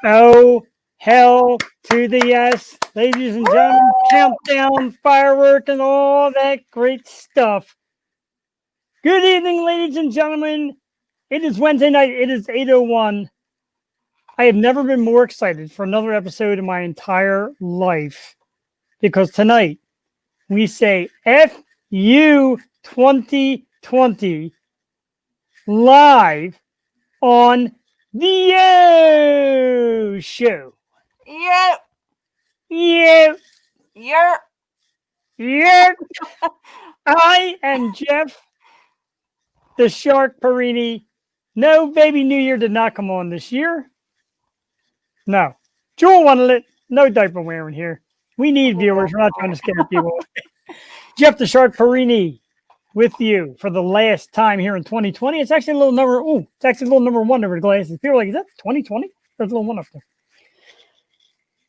Oh, hell to the yes. Ladies and gentlemen, countdown, firework, and all that great stuff. Good evening, ladies and gentlemen. It is Wednesday night. It is 8:01. I have never been more excited for another episode in my entire life because tonight we say FU 2020 live on the O Show. Yeah. Yeah. Yeah. Yeah. I am Jeff, the Shark Perini. No, baby New Year did not come on this year. No. Jewel wanted it. No diaper wearing here. We need viewers. We're not trying to scare people. Jeff, the Shark Perini, with you for the last time here in 2020. It's actually a little number. Oh, it's actually a little number one over the glasses. People are like, is that 2020? There's a little one up there.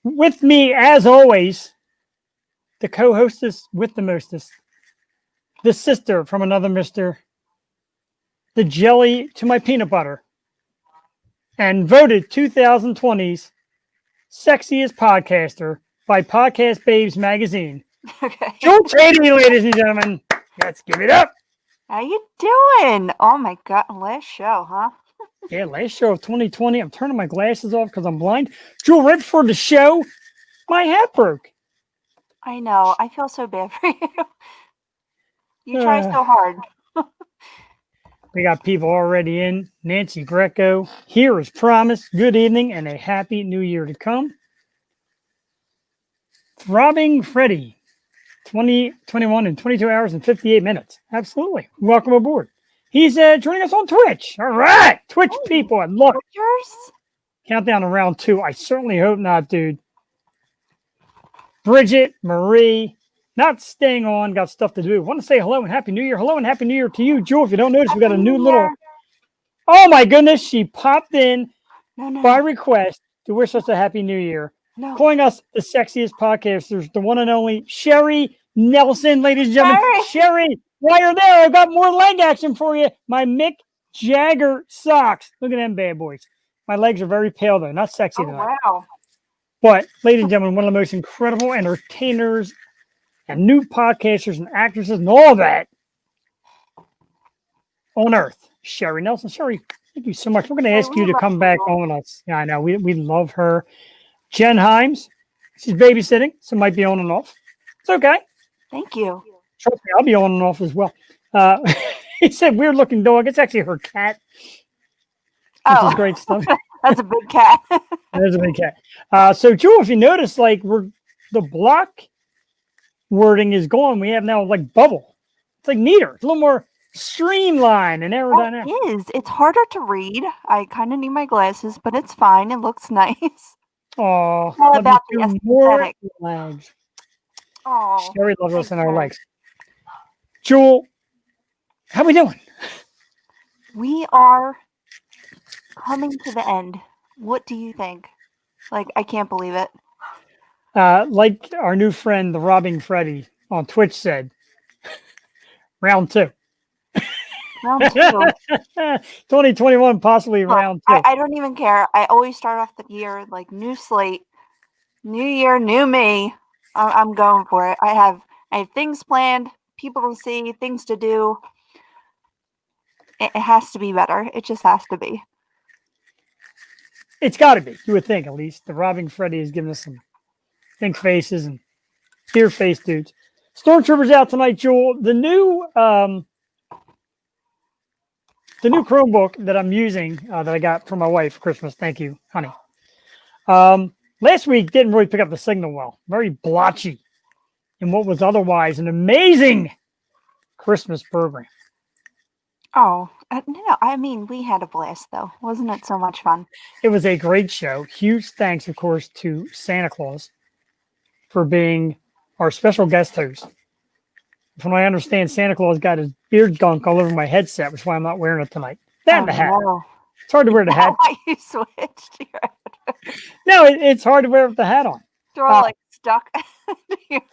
With me, as always, the co-hostess with the mostest, the sister from another mister, the jelly to my peanut butter, and voted 2020's sexiest podcaster by Podcast Babes magazine. Okay. Joe Brady, ladies and gentlemen. Let's give it up. How you doing? Oh my God, last show, huh? Yeah, last show of 2020. I'm turning my glasses off because I'm blind. Jewel, right before the show, my hat broke. I know. I feel so bad for you. You try so hard. We got people already in. Nancy Greco, here is promised. Good evening and a happy new year to come. Throbbing Freddy, 2021 in 22 hours and 58 minutes. Absolutely. Welcome aboard. He's joining us on Twitch. All right. Twitch people. I love it. Yours? Countdown to round 2. I certainly hope not, dude. Bridget, Marie, not staying on, got stuff to do. Want to say hello and happy new year. Hello and happy new year to you, Jewel. If you don't notice, we got a new little. Oh my goodness, she popped in by request to wish us a happy new year. Calling us the sexiest podcasters, the one and only Sherry Nelson, ladies and gentlemen. Sherry, while you're there, I've got more leg action for you. My Mick Jagger socks. Look at them bad boys. My legs are very pale though, not sexy tonight. Wow. But, ladies and gentlemen, one of the most incredible entertainers and new podcasters and actresses and all that on earth, Sherry Nelson. Sherry, thank you so much. We're going to ask you to come back on us. Yeah, I know. We love her. Jen Himes, she's babysitting, so might be on and off. It's okay. Thank you. Trust me, I'll be on and off as well. He said weird looking dog. It's actually her cat. Which is great stuff. That's a big cat. That is a big cat. So, Jewel, if you notice, like the block wording is gone. We have now like bubble. It's like neater. It's a little more streamlined and aerodynamic. It is. It's harder to read. I kind of need my glasses, but it's fine. It looks nice. Oh, all about the aesthetic. Legs. Oh, Sherry loves us in our legs. Jewel, how we doing? We are coming to the end. What do you think? Like, I can't believe it. Like our new friend, the Robbing Freddy on Twitch said, round 2. Round 2. 2021, possibly round 2. I don't even care. I always start off the year like new slate, new year, new me. I'm going for it. I have things planned, people to see, things to do. It has to be better. It just has to be. It's got to be. You would think, at least. The robbing Freddy has given us some think faces and fear face dudes. Stormtroopers out tonight, Jewel. The new Chromebook that I'm using that I got for my wife for Christmas. Thank you, honey. Last week didn't really pick up the signal well. Very blotchy in what was otherwise an amazing Christmas program. Oh, no, I mean, we had a blast, though. Wasn't it so much fun? It was a great show. Huge thanks, of course, to Santa Claus for being our special guest host. From what I understand, Santa Claus got his beard gunk all over my headset, which is why I'm not wearing it tonight. That and the hat. No. It's hard to wear the hat. Why you switched? No, it's hard to wear with the hat on. You're all like stuck.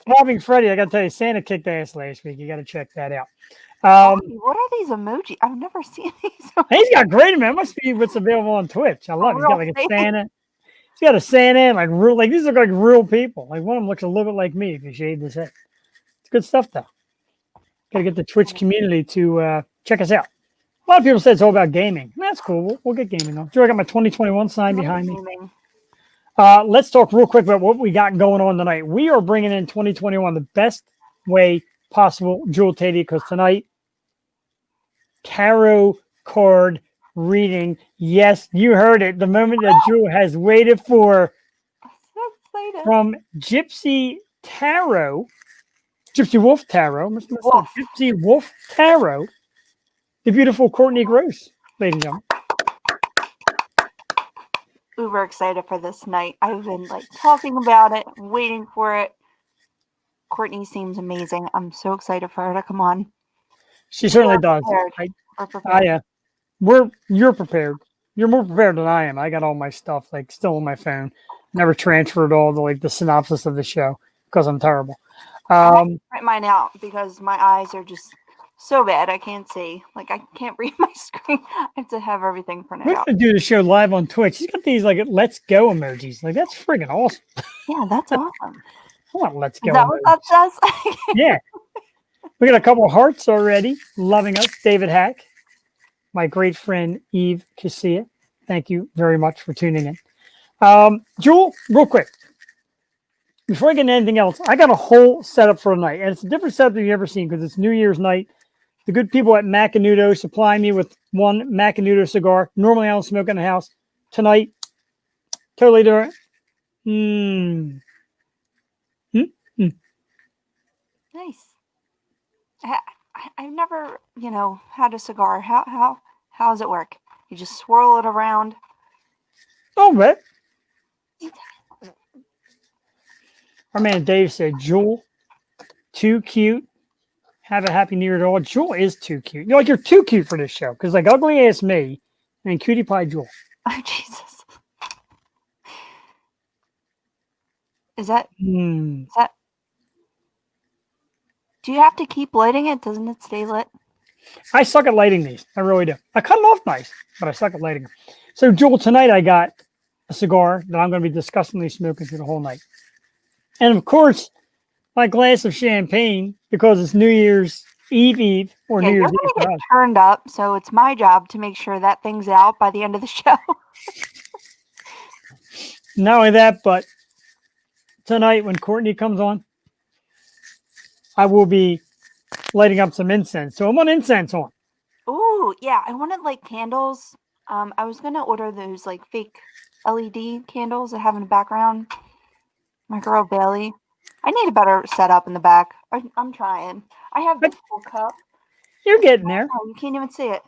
Robbing Freddy, I got to tell you, Santa kicked ass last week. You got to check that out. What are these emoji? I've never seen these. He's got great, man. Must be what's available on Twitch. I love it. He's got like a Santa. He's got a Santa and like real, like these look like real people. Like one of them looks a little bit like me if you shaved his head. It's good stuff though. Got to get the Twitch community to check us out. A lot of people say it's all about gaming. That's cool. We'll get gaming on. I got my 2021 sign behind me. Let's talk real quick about what we got going on tonight. We are bringing in 2021 the best way possible, Jewel Tatey, because tonight, tarot card reading. Yes, you heard it. The moment that Jewel has waited for. So from Gypsy Tarot, GypsyWolf Tarot, GypsyWolf Tarot, the beautiful Courtney Gross, ladies and gentlemen. Uber excited for this night. I've been like talking about it, waiting for it. Courtney seems amazing. I'm so excited for her to come on. She certainly does. You're prepared. You're more prepared than I am. I got all my stuff like still on my phone. Never transferred all the synopsis of the show because I'm terrible. I print mine out because my eyes are just so bad. I can't see. Like I can't read my screen. I have to have everything printed out. We're gonna do the show live on Twitch. He's got these like "Let's Go" emojis. Like that's friggin' awesome. Yeah, that's awesome. I want "Let's Go." Is that what that says? Yeah. We got a couple of hearts already loving us. David Hack, my great friend Eve Casilla. Thank you very much for tuning in. Jewel, real quick, before I get into anything else, I got a whole setup for tonight, and it's a different setup than you've ever seen because it's New Year's night. The good people at Macanudo supply me with one Macanudo cigar. Normally, I don't smoke in the house. Tonight, totally different. Nice. I've never, had a cigar. How does it work? You just swirl it around. Oh, man. Our man Dave said, Jewel, too cute. Have a happy New Year to all. Jewel is too cute. You're too cute for this show because ugly ass me and cutie pie Jewel. Oh, Jesus. Is that? Do you have to keep lighting it? Doesn't it stay lit? I suck at lighting these. I really do. I cut them off nice, but I suck at lighting them. So, Jewel, tonight I got a cigar that I'm going to be disgustingly smoking through the whole night. And, of course, my glass of champagne, because it's New Year's Eve or New Year's Eve. You're going to get turned up, so it's my job to make sure that thing's out by the end of the show. Not only that, but tonight when Courtney comes on, I will be lighting up some incense. So I'm on incense on. Ooh, yeah. I wanted candles. I was gonna order those fake LED candles that have in the background. My girl Bailey. I need a better setup in the back. I'm trying. I have the full cup. You're getting there. Oh, you can't even see it.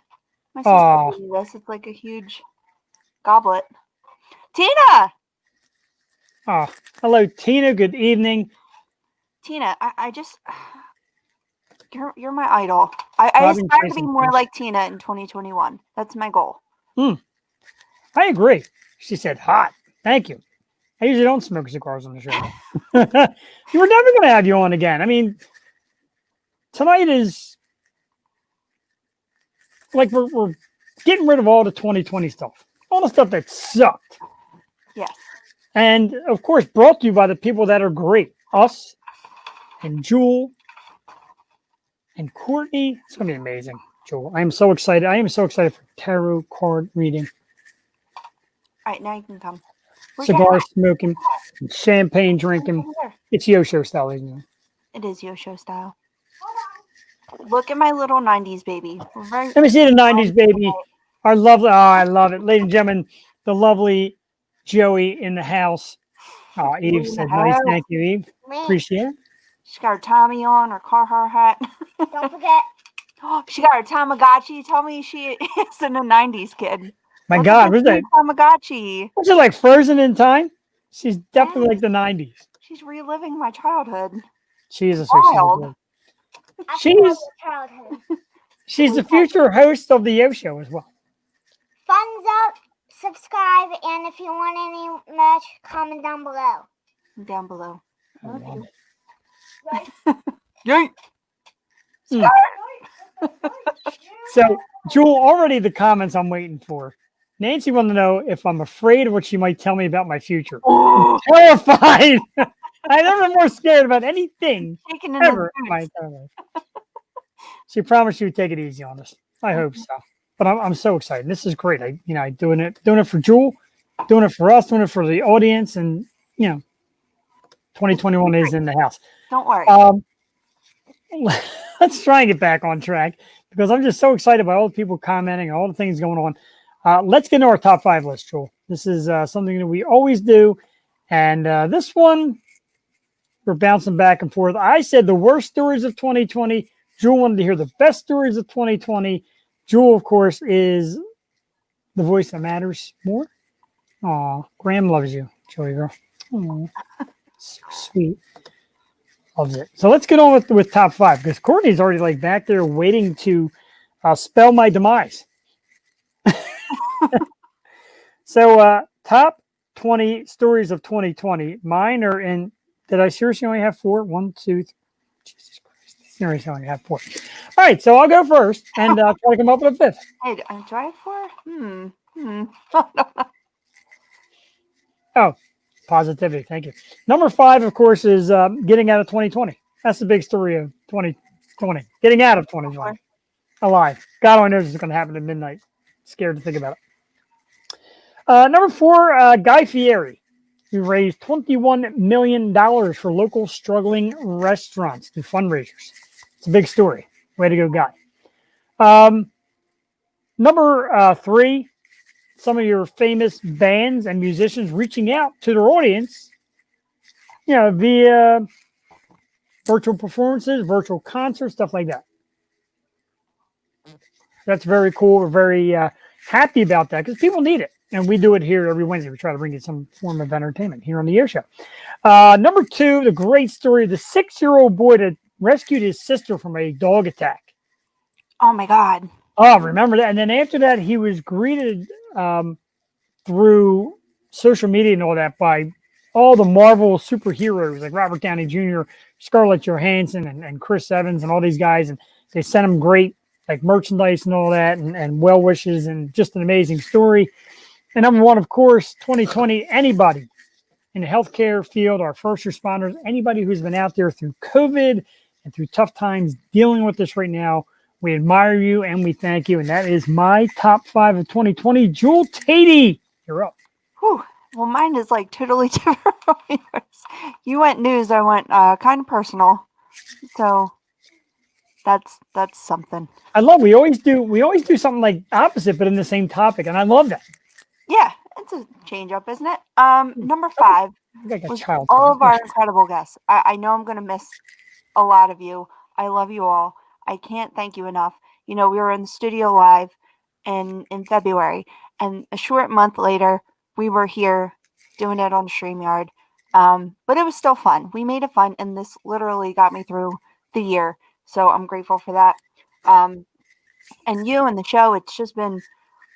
My sister gave me this. It's like a huge goblet. Tina! Oh, hello, Tina. Good evening. Tina, I just you're my idol. I aspire to be more like Tina in 2021. That's my goal. I agree. She said hot. Thank you. I usually don't smoke cigars on the show. You were never going to have you on again. I mean, tonight is we're getting rid of all the 2020 stuff. All the stuff that sucked. Yes. And, of course, brought to you by the people that are great. Us and Jewel and Courtney. It's going to be amazing, Jewel. I am so excited. I am so excited for tarot card reading. All right, now you can come. Where's your cigar hat? smoking, and champagne drinking. Over there. It's Yosho style, isn't it? It is Yosho style. Look at my little 90s baby. We're very Let me see the 90s baby. Our lovely, I love it. Ladies and gentlemen, the lovely Joey in the house. Oh, Eve in the said, nice. house. Thank you, Eve. Me. Appreciate it. She got her Tommy on, her Carhartt hat. Don't forget. She got her Tamagotchi. Tell me she is in the 90s kid. My Don't God, forget was that? the Tamagotchi. Was it like frozen in time? She's definitely like the 90s. She's reliving my childhood. Jesus. Wild. She's childhood. she's the future host of the Yo Show as well. Thumbs up, subscribe, and if you want any merch, comment down below. Down below. Love you. Yay! So, Jewel, already the comments I'm waiting for. Nancy wanted to know if I'm afraid of what she might tell me about my future. I'm terrified. I've never been more scared about anything Shaking in ever the in my entire life. She promised she would take it easy on us. I hope so. But I'm so excited. This is great. I doing it for Jewel, doing it for us, doing it for the audience, and 2021 is in the house. Don't worry. Let's try and get back on track because I'm just so excited by all the people commenting, all the things going on. Let's get into our top 5 list, Jewel. This is something that we always do. And this one, we're bouncing back and forth. I said the worst stories of 2020. Jewel wanted to hear the best stories of 2020. Jewel, of course, is the voice that matters more. Aw, Graham loves you, Joey girl. Aw, so sweet. Loves it. So let's get on with top 5 because Courtney's already like back there waiting to spell my demise. So top 20 stories of 2020. Mine are in. Did I seriously only have 4? 1, 2, 3. Jesus Christ. Seriously only have 4. All right, so I'll go first and try to come up with a 5th. Hey, do I have 4? Oh, positivity. Thank you. Number 5, of course, is getting out of 2020. That's the big story of 2020. Getting out of 2020. Alive. God only knows it's going to happen at midnight. Scared to think about it. Number 4, Guy Fieri. We raised $21 million for local struggling restaurants through fundraisers. It's a big story. Way to go, Guy. Number 3, some of your famous bands and musicians reaching out to their audience, via virtual performances, virtual concerts, stuff like that. That's very cool. We're very happy about that because people need it. And we do it here every Wednesday. We try to bring you some form of entertainment here on the Yo Show. Number 2, the great story of the 6-year-old boy that rescued his sister from a dog attack. Oh, my God. Oh, remember that. And then after that, he was greeted through social media and all that by all the Marvel superheroes like Robert Downey Jr., Scarlett Johansson, and Chris Evans, and all these guys. And they sent him great like merchandise and all that, and well wishes, and just an amazing story. And number 1, of course, 2020, anybody in the healthcare field, our first responders, anybody who's been out there through COVID and through tough times dealing with this right now, we admire you and we thank you. And that is my top 5 of 2020. Jewel Tatey, you're up. Whew. Well, mine is like totally different from yours. You went news, I went kind of personal. So that's something. I love we always do something like opposite, but in the same topic. And I love that. Yeah, it's a change up, isn't it? Number 5 Like a was child. all of our incredible guests. I know I'm going to miss a lot of you. I love you all. I can't thank you enough. We were in the studio live in February, and a short month later, we were here doing it on StreamYard. But it was still fun. We made it fun, and this literally got me through the year. So I'm grateful for that. And you and the show, it's just been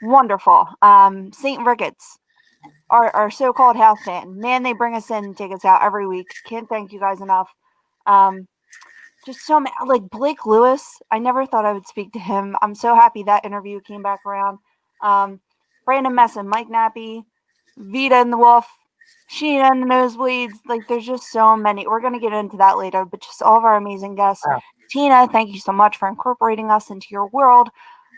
wonderful. St. Ricketts, our so-called house band, man, they bring us in and take us out every week. Can't thank you guys enough. Just so like Blake Lewis, I never thought I would speak to him. I'm so happy that interview came back around. Brandon Messon, Mike Nappy, Vita and the Wolf, Sheena and the Nosebleeds. Like, there's just so many. We're going to get into that later, but just all of our amazing guests. Wow. Tina, thank you so much for incorporating us into your world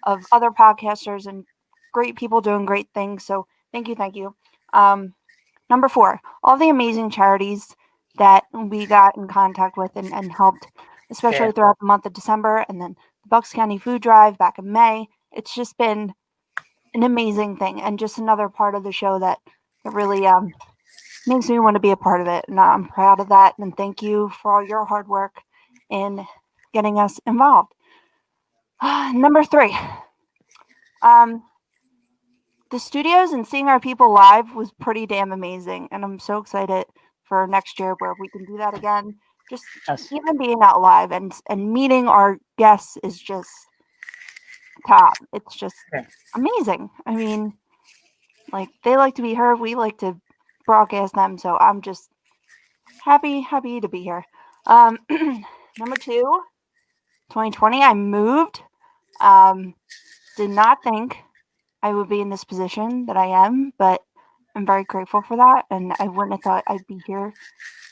of other podcasters and great people doing great things. So thank you. Number 4, all the amazing charities that we got in contact with and helped, especially throughout the month of December, and then the Bucks County Food Drive back in May. It's just been an amazing thing, and just another part of the show that really makes me want to be a part of it, and I'm proud of that, and thank you for all your hard work in getting us involved. Number 3, the studios and seeing our people live was pretty damn amazing, and I'm so excited for next year where we can do that again. Just even being out live and meeting our guests is just top. It's just amazing. I mean, like, they like to be heard, we like to broadcast them, so I'm just happy to be here. Number 2, 2020, I moved. Did not think I would be in this position that I am, but I'm very grateful for that, and I wouldn't have thought I'd be here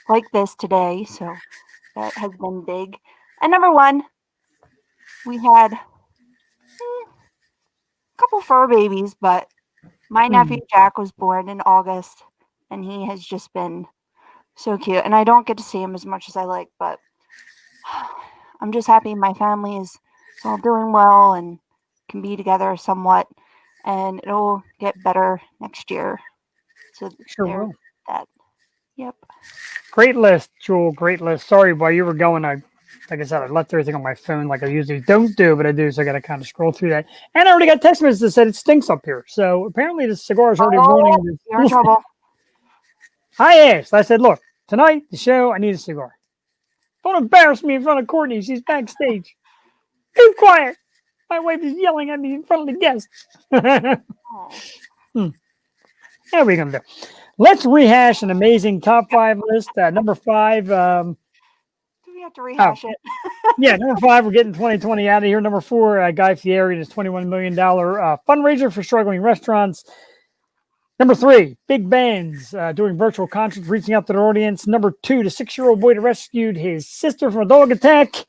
like this today, so that has been big. And number 1, we had a couple fur babies, but my nephew Jack was born in August, and he has just been so cute, and I don't get to see him as much as I like, but I'm just happy my family is all doing well and can be together somewhat, and it'll get better next year. So Sure will. That. Yep. Great list, Jewel. Great list. Sorry, while you were going, like I said, I left everything on my phone like I usually don't do, but I do, so I got to kind of scroll through that. And I already got text messages that said it stinks up here. So apparently the cigar is already running. You're in trouble. I asked. I said, look, tonight, the show, I need a cigar. Don't embarrass me in front of Courtney. She's backstage. Be quiet. My wife is yelling at me in front of the guests. How are we going to do? Let's rehash an amazing top 5 list. Number 5. Do we have to rehash it? Yeah, number 5, we're getting 2020 out of here. Number 4, Guy Fieri and his $21 million fundraiser for struggling restaurants. Number 3, big bands doing virtual concerts, reaching out to their audience. Number 2, the 6-year-old boy that rescued his sister from a dog attack.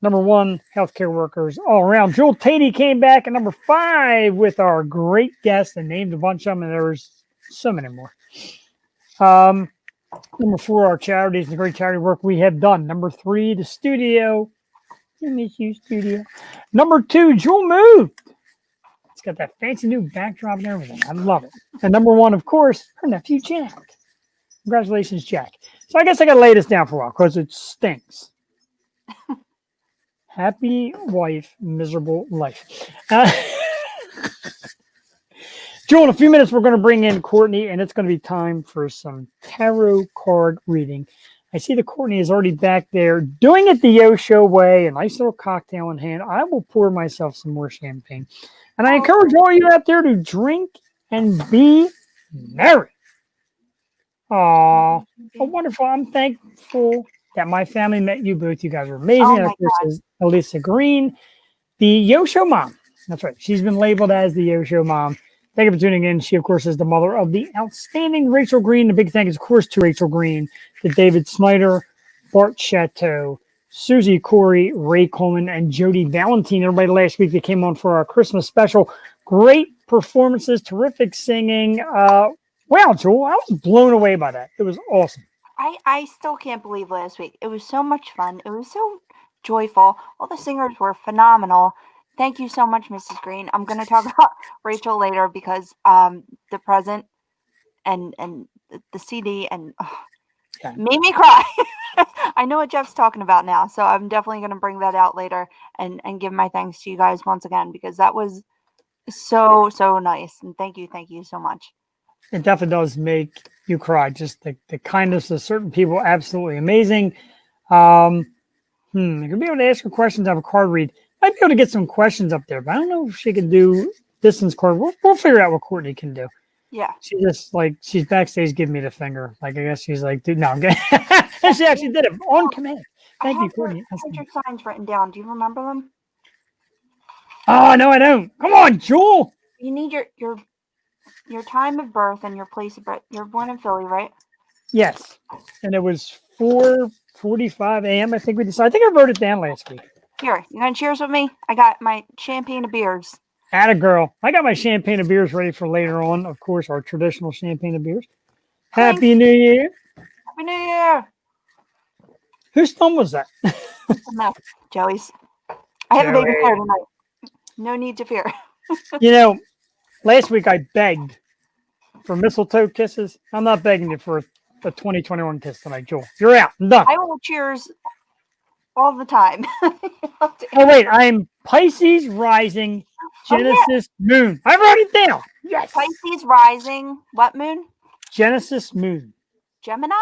Number 1, healthcare workers all around. Jewel Tatey came back at number 5 with our great guest and named a bunch of them, and there was so many more. Number 4, our charities and the great charity work we have done. Number 3, the studio. I miss you, studio. Number 2, Jewel moved. It's got that fancy new backdrop and everything. I love it. And number 1, of course, her nephew, Jack. Congratulations, Jack. So I guess I got to lay this down for a while because it stinks. Happy wife, miserable life. Joel, in a few minutes, we're going to bring in Courtney, and it's going to be time for some tarot card reading. I see that Courtney is already back there doing it the Yo Show way, a nice little cocktail in hand. I will pour myself some more champagne. And I encourage all you out there to drink and be merry. Aw, wonderful. I'm thankful that my family met you both. You guys are amazing. Oh, and of course, is Alyssa Green, the Yo Show mom. That's right. She's been labeled as the Yo Show mom. Thank you for tuning in. She, of course, is the mother of the outstanding Rachel Green. The big thank is, of course, to Rachel Green, to David Snyder, Bart Chateau, Susie Corey, Ray Coleman, and Jody Valentine. Everybody last week that came on for our Christmas special. Great performances, terrific singing. Wow, Joel, I was blown away by that. It was awesome. I still can't believe last week. It was so much fun. It was so joyful. All the singers were phenomenal. Thank you so much, Mrs. Green. I'm going to talk about Rachel later because the present and the CD and made me cry. I know what Jeff's talking about now, so I'm definitely going to bring that out later and give my thanks to you guys once again because that was so nice. And thank you so much. It definitely does make you cry. Just the kindness of certain people, absolutely amazing. You can be able to ask her questions, have a card read. Might be able to get some questions up there, but I don't know if she can do distance card. We'll figure out what Courtney can do. Yeah. She just she's backstage giving me the finger. Like, I guess she's like, dude, no, I'm getting and she actually did it on command. Thank you, Courtney. I had your signs written down. Do you remember them? Oh, no, I don't. Come on, Jewel. You need your time of birth and your place of birth. You're born in Philly, right? Yes. And it was 4:45 a.m. I think we decided. I think I wrote it down last week. Here, you gonna cheers with me? I got my champagne of beers. Atta girl. I got my champagne and beers ready for later on. Of course, our traditional champagne and beers. Happy New Year. Happy New Year. Whose thumb was that? No, Joey's. I have a baby Joey. hair tonight. No need to fear. You know, last week I begged for mistletoe kisses. I'm not begging you for a 2021 kiss tonight, Joel. You're out. I'm done. I will cheers all the time. Oh, wait. I'm Pisces rising, Genesis moon. I wrote it down. Yes. Pisces rising. What moon? Genesis moon. Gemini?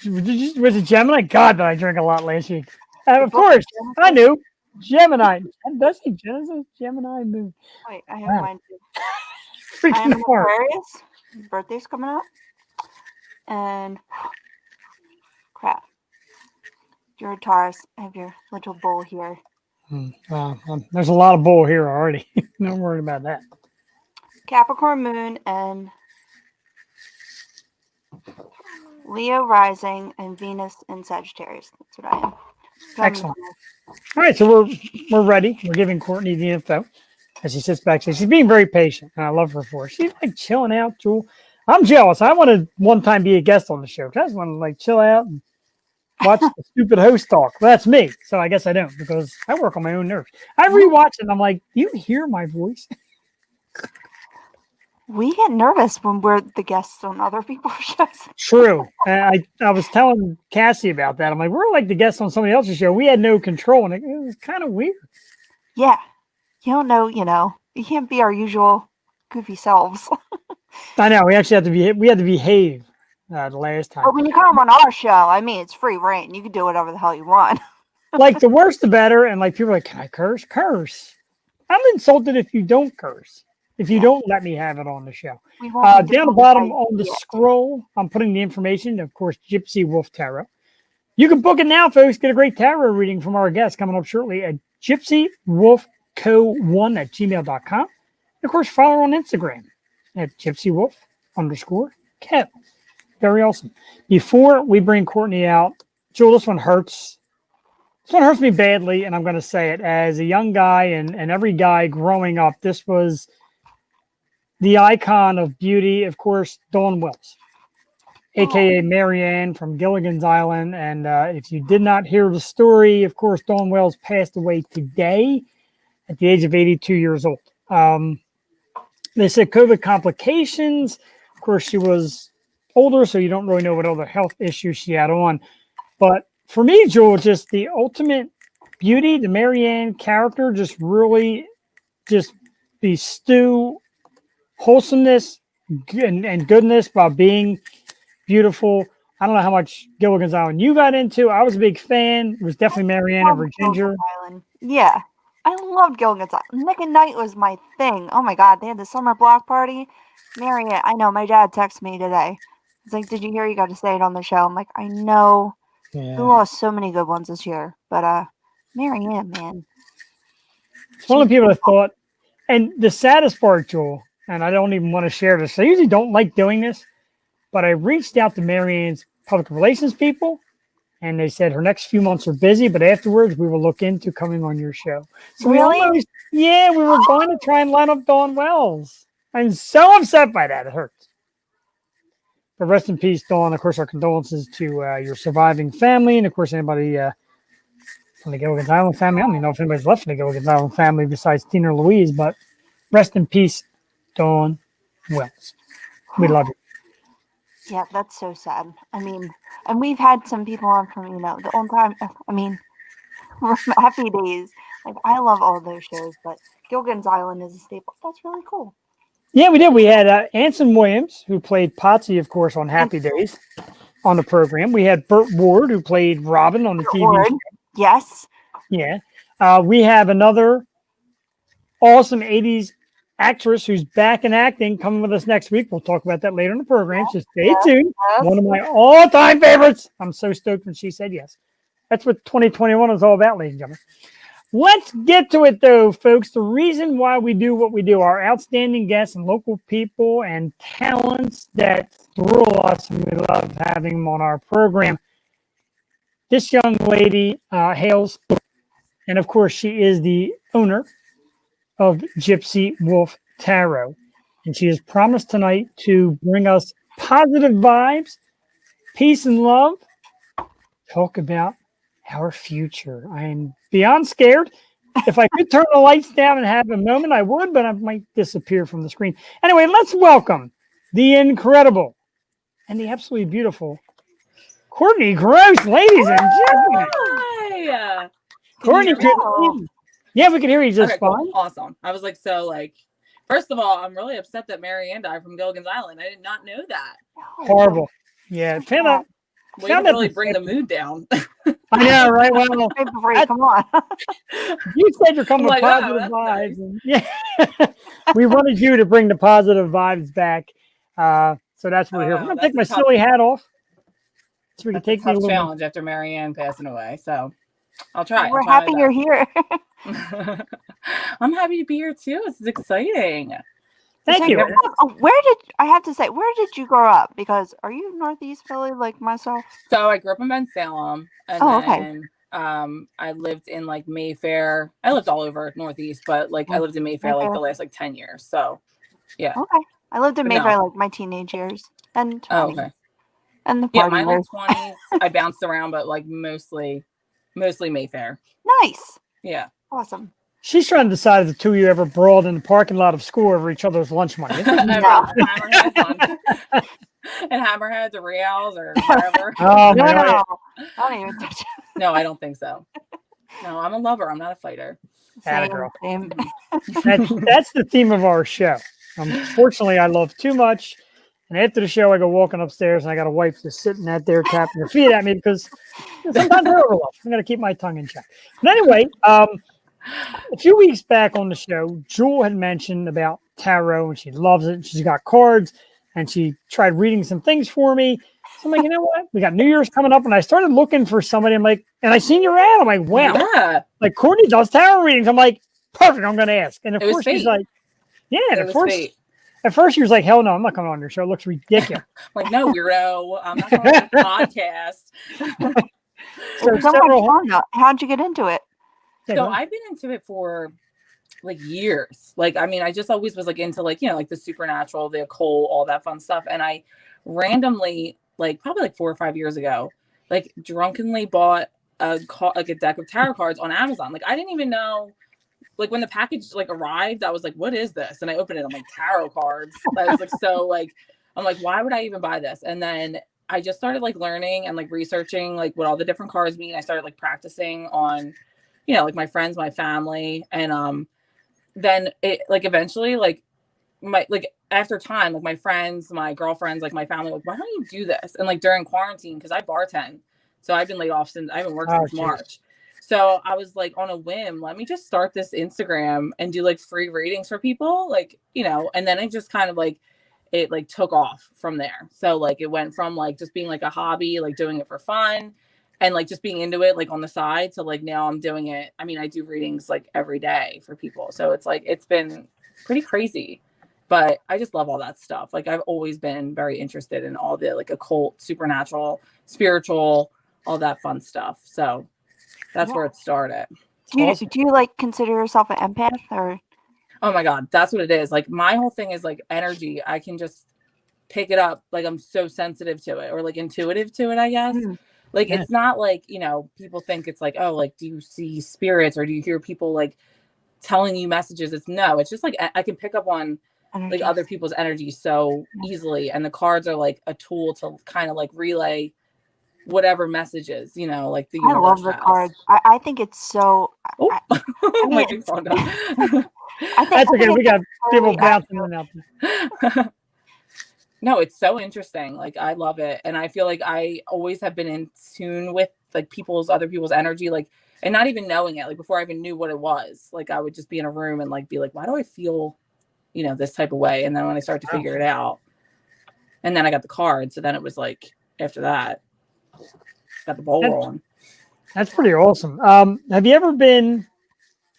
Was it Gemini? God, did I drink a lot last week. Of course. I knew. Gemini. Does he Genesis? Gemini moon. Wait, I have Wow. mine too. I am Freaking an hard. Aquarius. His birthday's coming up. And crap. You're a Taurus. I have your little bull here. There's a lot of bull here already. Don't worry about that. Capricorn moon and Leo rising and Venus in Sagittarius. That's what I am. So I'm Excellent. All right, so we're ready. We're giving Courtney the info as she sits back. She's being very patient, and I love her for it. She's like chilling out, Jewel. I'm jealous. I want to one time be a guest on the show. I just want to like chill out and watch the stupid host talk. Well, that's me, so I guess I don't because I work on my own nerves. I rewatch it and I'm like, do you hear my voice? We get nervous when we're the guests on other people's shows. True. I was telling Cassie about that. I'm like, we're like the guests on somebody else's show. We had no control, and it was kind of weird. Yeah. You don't know, you can't be our usual goofy selves. I know. We actually had to behave the last time. But when you come on our show, I mean, it's free reign. You can do whatever the hell you want. Like the worse the better. And like people are like, can I curse? Curse. I'm insulted if you don't curse. If you don't let me have it on the show. We won't be Down the bottom disqualified on the yet. scroll, I'm putting the information, of course, GypsyWolf Tarot. You can book it now, folks. Get a great tarot reading from our guest coming up shortly at GypsyWolfCo1@gmail.com. And of course, follow her on Instagram at GypsyWolf_Kev. Very awesome. Before we bring Courtney out, Joel, this one hurts. This one hurts me badly, and I'm going to say it. As a young guy and every guy growing up, this was the icon of beauty, of course, Dawn Wells, a.k.a. Marianne from Gilligan's Island. And if you did not hear the story, of course, Dawn Wells passed away today at the age of 82 years old. They said COVID complications. Of course, she was older, so you don't really know what other health issues she had on. But for me, Joel, just the ultimate beauty, the Marianne character, just really just bestow wholesomeness and goodness by being beautiful. I don't know how much Gilligan's Island you got into. I was a big fan. It was definitely Marianne over Ginger. Island. Yeah. I loved Gilligan's Island. Nick and Night was my thing. Oh my God. They had the summer block party. Marianne, I know. My dad texted me today. He's like, did you hear you got to say it on the show? I'm like, I know. Yeah. We lost so many good ones this year. But Marianne, man. It's one of the people I thought, and the saddest part, Joel, and I don't even want to share this. I usually don't like doing this, but I reached out to Marianne's public relations people, and they said her next few months are busy, but afterwards we will look into coming on your show. So Really? we were going to try and line up Dawn Wells. I'm so upset by that. It hurts. But rest in peace, Dawn. Of course, our condolences to your surviving family, and of course, anybody from the Gilligan's Island family. I don't even know if anybody's left from the Gilligan's Island family besides Tina or Louise, but rest in peace, Dawn Wells. We love you. Yeah, that's so sad. I mean, and we've had some people on from, the old time. I mean, Happy Days. Like, I love all those shows, but Gilligan's Island is a staple. That's really cool. Yeah, we did. We had Anson Williams, who played Potsy, of course, on Happy Days on the program. We had Burt Ward, who played Robin on the TV Ward. show. Yes. Yeah. We have another awesome 80s actress who's back in acting coming with us next week. We'll talk about that later in the program, so stay tuned. Yes. One of my all-time favorites. I'm so stoked when she said yes. That's what 2021 is all about, ladies and gentlemen. Let's get to it, though, folks. The reason why we do what we do, our outstanding guests and local people and talents that thrill us, and we love having them on our program. This young lady hails, and of course, she is the owner of GypsyWolf Tarot. And she has promised tonight to bring us positive vibes, peace and love, talk about our future. I am beyond scared. If I could turn the lights down and have a moment, I would, but I might disappear from the screen. Anyway, let's welcome the incredible and the absolutely beautiful Courtney Gross, ladies and gentlemen. Hi. Courtney, Can you hear Hello. yeah, we can hear you just Okay, cool. fine. Awesome. I was like, so like, first of all, I'm really upset that Marianne died from Gilligan's Island. I did not know that. Horrible. Yeah, found out. Way Found to out really the- bring the mood down. I know, right? Well, Hey, Brie, come on. you said you're coming with I'm like, oh, positive that's vibes. nice. And, yeah, we wanted you to bring the positive vibes back. So that's what we're here. We're Oh, gonna that's take my a tough- silly hat off, so we can That's a take me a tough little. challenge after Marianne passing away. So I'll try. We're I'll try happy my you're here. best. I'm happy to be here too. This is exciting. Thank you. I have to say, where did you grow up? Because are you Northeast Philly like myself? So I grew up in Ben Salem, and Oh, okay. then I lived in like Mayfair. I lived all over Northeast, but like I lived in Mayfair like the last like 10 years. So yeah. Okay. I lived in But no. Mayfair like my teenage years and 20s. Oh, okay. And the Yeah, party my like years. 20s, I bounced around, but like mostly Mayfair. Nice. Yeah. Awesome. She's trying to decide if the two of you ever brawled in the parking lot of school over each other's lunch money. Hammerheads on- and Hammerheads or Reals or whatever. Oh, No, man. I don't even touch it. No, I don't think so. No, I'm a lover. I'm not a fighter. Atta Same, girl. same. That's the theme of our show. Unfortunately, I love too much. And after the show, I go walking upstairs and I got a wife just sitting out there tapping her feet at me because sometimes I overlap. I'm going to keep my tongue in check. But anyway, a few weeks back on the show, Jewel had mentioned about tarot and she loves it. She's got cards and she tried reading some things for me. So I'm like, you know what? We got New Year's coming up and I started looking for somebody. I'm like, and I seen your ad. I'm like, wow. Yeah. Like Courtney does tarot readings. I'm like, perfect. I'm going to ask. And of It was course she's fate. like, yeah. And It at was first, fate. at first she was like, hell no, I'm not coming on your show. It looks ridiculous. Like, no, weirdo. I'm not going to podcast. So So several, much fun. How'd you get into it? yeah, So go ahead. I've been into it for like years. Like, I mean, I just always was like into like, you know, like the supernatural, the occult, all that fun stuff. And I randomly, like probably like 4 or 5 years ago, like drunkenly bought like a deck of tarot cards on Amazon. Like I didn't even know, like when the package like arrived, I was like, what is this? And I opened it, I'm like, tarot cards. I was like, so like, I'm like, why would I even buy this? And then I just started like learning and like researching like what all the different cards mean. I started like practicing on, you know, like my friends, my family. And then it like eventually like my like after time, like my friends, my girlfriends, like my family, like, why don't you do this? And like during quarantine, because I bartend. So I've been laid off since I haven't worked since geez. March. So I was like on a whim, let me just start this Instagram and do like free readings for people, like, you know, and then it just kind of like it like took off from there. So like it went from like just being like a hobby, like doing it for fun and like just being into it like on the side. So like now I'm doing it. I mean, I do readings like every day for people. So it's like it's been pretty crazy. But I just love all that stuff. Like I've always been very interested in all the like occult, supernatural, spiritual, all that fun stuff. So that's where it started. Do you like consider yourself an empath or? Oh my God, that's what it is. Like my whole thing is like energy. I can just pick it up. Like I'm so sensitive to it or like intuitive to it, I guess. Like Yeah. it's not like, you know, people think it's like, oh, like do you see spirits or do you hear people like telling you messages? It's no, it's just like I can pick up on like other people's energy so easily. And the cards are like a tool to kind of like relay whatever messages, you know, like the I universe love the has. cards. I think it's so. Oh, I my mean, big phone down. That's okay. We got people really bouncing in and out there. No, it's so interesting. Like I love it. And I feel like I always have been in tune with like other people's energy, like, and not even knowing it, like before I even knew what it was, like I would just be in a room and like be like, why do I feel, you know, this type of way? And then when I started to figure it out, and then I got the card. So then it was like, after that, got the ball rolling. That's pretty awesome. Have you ever been,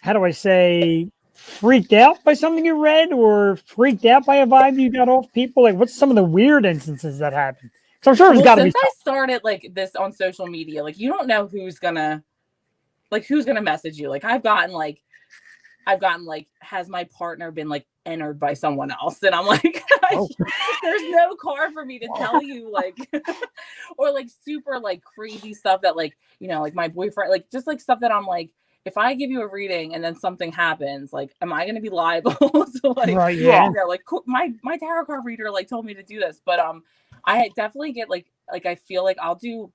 how do I say, freaked out by something you read or freaked out by a vibe you got off people? Like, what's some of the weird instances that happened? So I'm sure there's got to be. Since I started like this on social media, like you don't know who's gonna message you. Like I've gotten like I've gotten like, has my partner been like entered by someone else? And I'm like, Oh. there's no card for me to tell you, like, or like super like crazy stuff that like, you know, like my boyfriend, like just like stuff that I'm like, if I give you a reading and then something happens, like, am I going to be liable to like, Right, yeah. you know, like my tarot card reader like told me to do this, but I definitely get like I feel like I'll do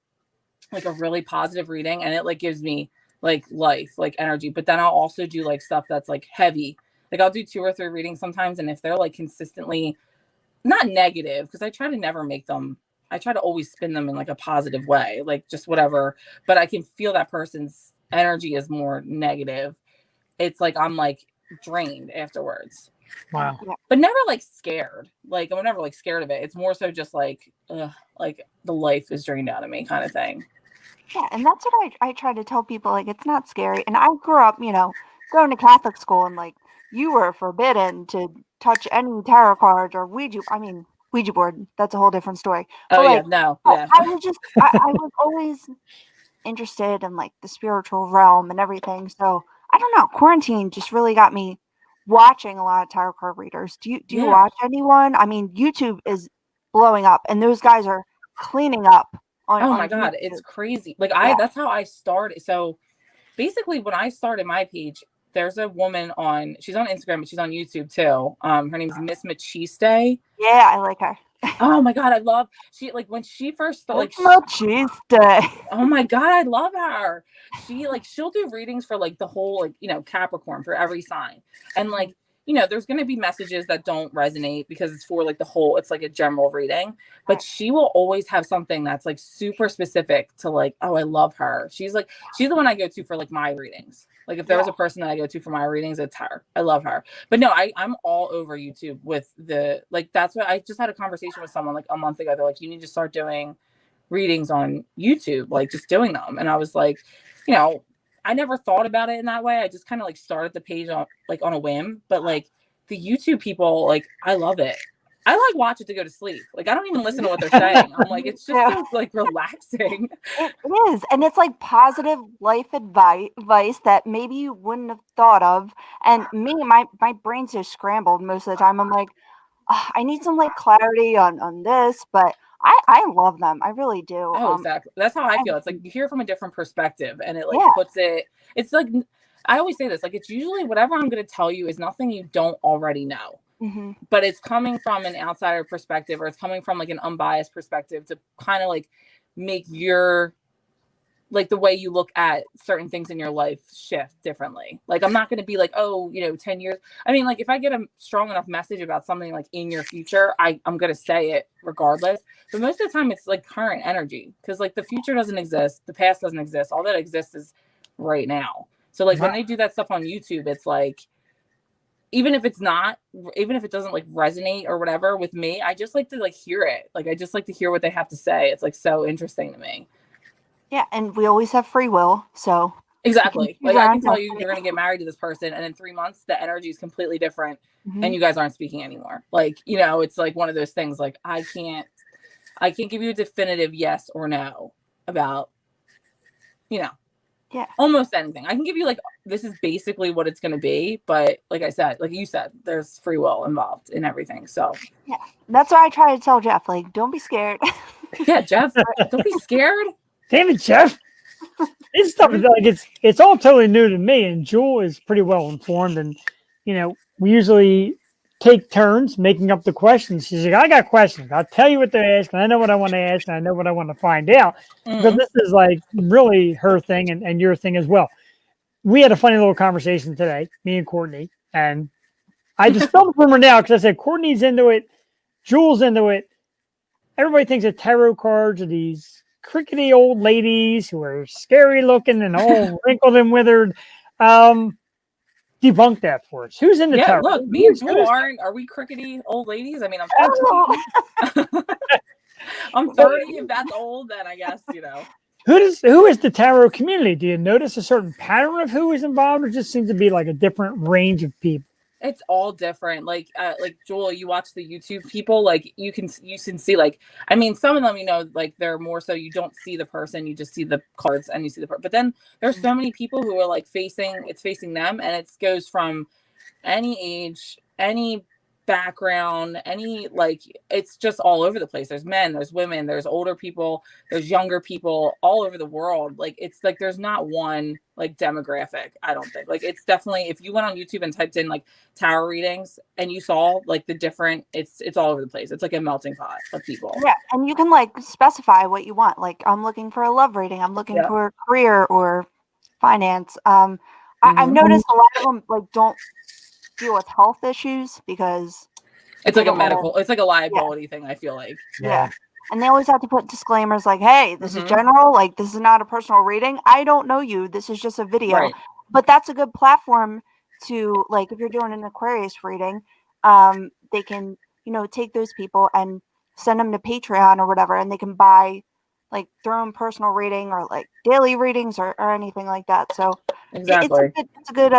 like a really positive reading and it like gives me like life, like energy, but then I'll also do like stuff that's like heavy. Like I'll do 2 or 3 readings sometimes, and if they're like consistently not negative, because I try to never make them, I try to always spin them in like a positive way, like just whatever, but I can feel that person's energy is more negative. It's like I'm like drained afterwards. Wow. But never like scared. Like I'm never like scared of it. It's more so just like like the life is drained out of me kind of thing. Yeah, and that's what I try to tell people. Like, it's not scary. And I grew up, you know, going to Catholic school, and like you were forbidden to touch any tarot cards or Ouija board. That's a whole different story. Oh But yeah, like, no, but yeah. I was just I was always interested in like the spiritual realm and everything. So I don't know. Quarantine just really got me watching a lot of tarot card readers. Do you Yeah. watch anyone? I mean, YouTube is blowing up, and those guys are cleaning up on. Oh on my God, YouTube. it's crazy. Like Yeah. that's how I started. So basically when I started my page, there's a woman she's on Instagram, but she's on YouTube too. Her name is Miss Machiste. Yeah, I like her. Oh my God, I love she like when she first started, It's my cheese day. oh my God, I love her. She'll do readings for like the whole, like, you know, Capricorn, for every sign. And like, you know, there's going to be messages that don't resonate because it's for like the whole, it's like a general reading, but she will always have something that's like super specific to like, oh, I love her. She's the one I go to for like my readings. Like if there was a person that I go to for my readings, it's her. I love her. But no, I'm all over YouTube with that's what I just had a conversation with someone like a month ago. They're like, you need to start doing readings on YouTube, like just doing them. And I was like, you know, I never thought about it in that way. I just kind of like started the page on a whim, but like the YouTube people, like I love it. I like watch it to go to sleep. Like I don't even listen to what they're saying. I'm like, it's just so like relaxing. It is, and it's like positive life advice that maybe you wouldn't have thought of. And me, my brain's so scrambled most of the time. I'm like, I need some like clarity on this, but I love them. I really do. Oh, exactly. That's how I feel. It's like you hear from a different perspective, and it like it's like, I always say this, like it's usually whatever I'm going to tell you is nothing you don't already know. Mm-hmm. But it's coming from an outsider perspective, or it's coming from like an unbiased perspective to kind of like make your like the way you look at certain things in your life shift differently. Like I'm not going to be like, oh, you know, 10 years. I mean, like if I get a strong enough message about something like in your future, I'm going to say it regardless. But most of the time it's like current energy, because like the future doesn't exist. The past doesn't exist. All that exists is right now. So like when they do that stuff on YouTube, it's like, even if it doesn't like resonate or whatever with me, I just like to like hear it. Like I just like to hear what they have to say. It's like so interesting to me. Yeah, and we always have free will, so exactly. Like I can tell you you're gonna get married to this person, and in 3 months the energy is completely different, and you guys aren't speaking anymore. Like, you know, it's like one of those things. Like I can't give you a definitive yes or no about, you know, almost anything. I can give you like, this is basically what it's gonna be, but like I said, like you said, there's free will involved in everything. So yeah, that's why I try to tell Jeff, like, don't be scared. Yeah, Jeff, don't be scared. Damn it, Jeff. This stuff is like it's all totally new to me, and Jewel is pretty well informed, and you know, we usually take turns making up the questions. She's like, I got questions. I'll tell you what they're asking. I know what I want to ask, and I know what I want to find out. Because this is like really her thing and your thing as well. We had a funny little conversation today, me and Courtney, and I just filmed from her now because I said Courtney's into it, Jewel's into it. Everybody thinks that tarot cards are these crickety old ladies who are scary looking and all wrinkled and withered. Debunk that for us. Who's in the tarot? Look, me and Jewel are we crickety old ladies? I mean, I'm 14. I'm 30. If that's old, then I guess, you know. Who is the tarot community? Do you notice a certain pattern of who is involved, or just seems to be like a different range of people? It's all different. Like Joel, you watch the YouTube people, like you can see, like, I mean, some of them, like they're more so you don't see the person, you just see the cards and you see the but then there's so many people who are like facing them, and it goes from any age, any background, any, like, it's just all over the place. There's men, there's women, there's older people, there's younger people all over the world. Like, it's like there's not one like demographic. I don't think, like, it's definitely, if you went on YouTube and typed in like tarot readings and you saw like the different, it's all over the place. It's like a melting pot of people. Yeah, and you can like specify what you want. Like, I'm looking for a love reading, I'm looking for career or finance. I've noticed a lot of them like don't deal with health issues because it's like a medical, it's like a liability thing, I feel like. Yeah. And they always have to put disclaimers like, hey, this is general, like this is not a personal reading. I don't know you. This is just a video. Right. But that's a good platform to, like, if you're doing an Aquarius reading, they can, take those people and send them to Patreon or whatever, and they can buy like their own personal reading or like daily readings or anything like that. So exactly, it's a good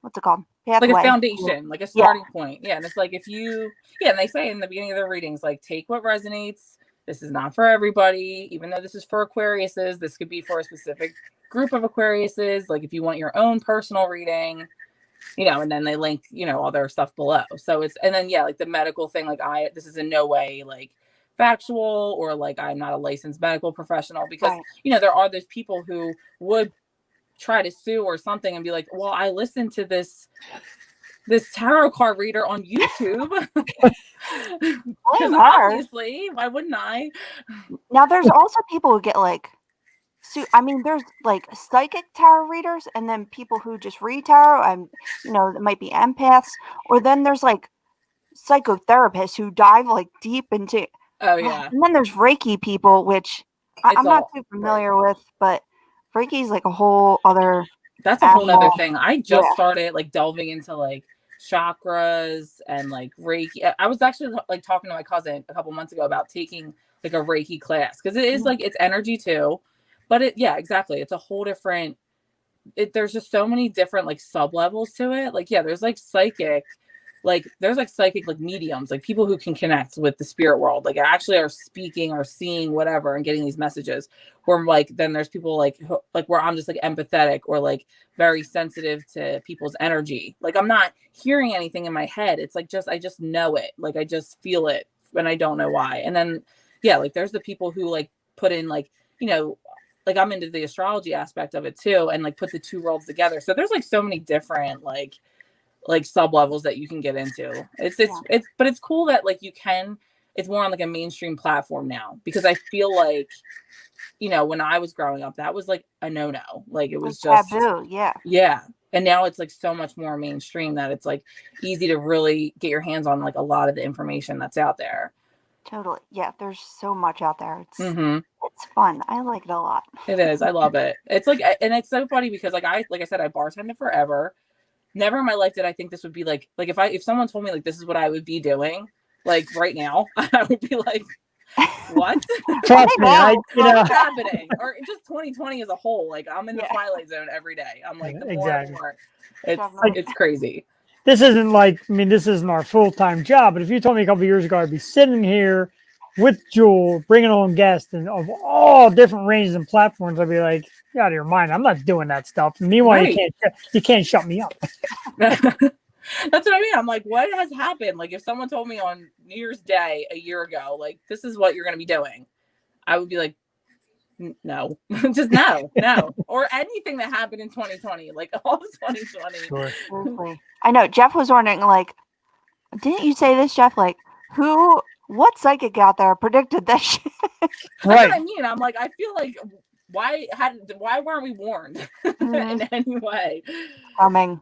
what's it called? Pathway. Like a foundation, like a starting point. Yeah. And it's like, if you, and they say in the beginning of their readings, like, take what resonates. This is not for everybody, even though this is for Aquariuses. This could be for a specific group of Aquariuses. Like, if you want your own personal reading, and then they link, all their stuff below. So it's, and then, like the medical thing, like this is in no way like factual, or like I'm not a licensed medical professional, because, there are those people who would try to sue or something and be like, well, I listened to this tarot card reader on YouTube. Because obviously, why wouldn't I? Now there's also people who get like, I mean, there's like psychic tarot readers, and then people who just read tarot, and it might be empaths, or then there's like psychotherapists who dive like deep into. Oh yeah. And then there's Reiki people, which I'm not too familiar with, but Reiki is like a whole other. That's a whole other thing. I just started like delving into like chakras and like Reiki. I was actually like talking to my cousin a couple months ago about taking like a Reiki class, because it is like, it's energy too, but exactly. It's a whole different. There's just so many different like sub levels to it. Like, there's like psychic. Like, there's like psychic, like mediums, like people who can connect with the spirit world, like actually are speaking or seeing whatever and getting these messages. Or like, then there's people like where I'm just like empathetic or like very sensitive to people's energy. Like, I'm not hearing anything in my head. It's like, I just know it. Like, I just feel it, and I don't know why. And then, like there's the people who like put in like, like I'm into the astrology aspect of it too, and like put the two worlds together. So there's like so many different like sub levels that you can get into. But it's cool that like it's more on like a mainstream platform now, because I feel like, when I was growing up, that was like a no-no. Like, it was just taboo. Yeah. And now it's like so much more mainstream that it's like easy to really get your hands on like a lot of the information that's out there. Totally. Yeah. There's so much out there. It's fun. I like it a lot. It is. I love it. It's like, and it's so funny because like I said, I bartended forever. Never in my life did I think this would be like if someone told me like this is what I would be doing like right now, I would be like, what? Trust me, what's happening? Or just 2020 as a whole. Like, I'm in the twilight zone every day. I'm like, the more and more. It's crazy. This isn't like, this isn't our full-time job, but if you told me a couple of years ago I'd be sitting here with Jewel, bringing on guests and of all different ranges and platforms, I'd be like, you're out of your mind. I'm not doing that stuff. Meanwhile, you can't shut me up. That's what I mean. I'm like, what has happened? Like, if someone told me on New Year's Day a year ago, like, this is what you're going to be doing, I would be like, no, just no. Or anything that happened in 2020, like all of 2020. Sure. I know Jeff was wondering, like, didn't you say this, Jeff? Like, what psychic out there predicted this shit? That's what I mean. I'm like, I feel like, why weren't we warned in any way? Coming.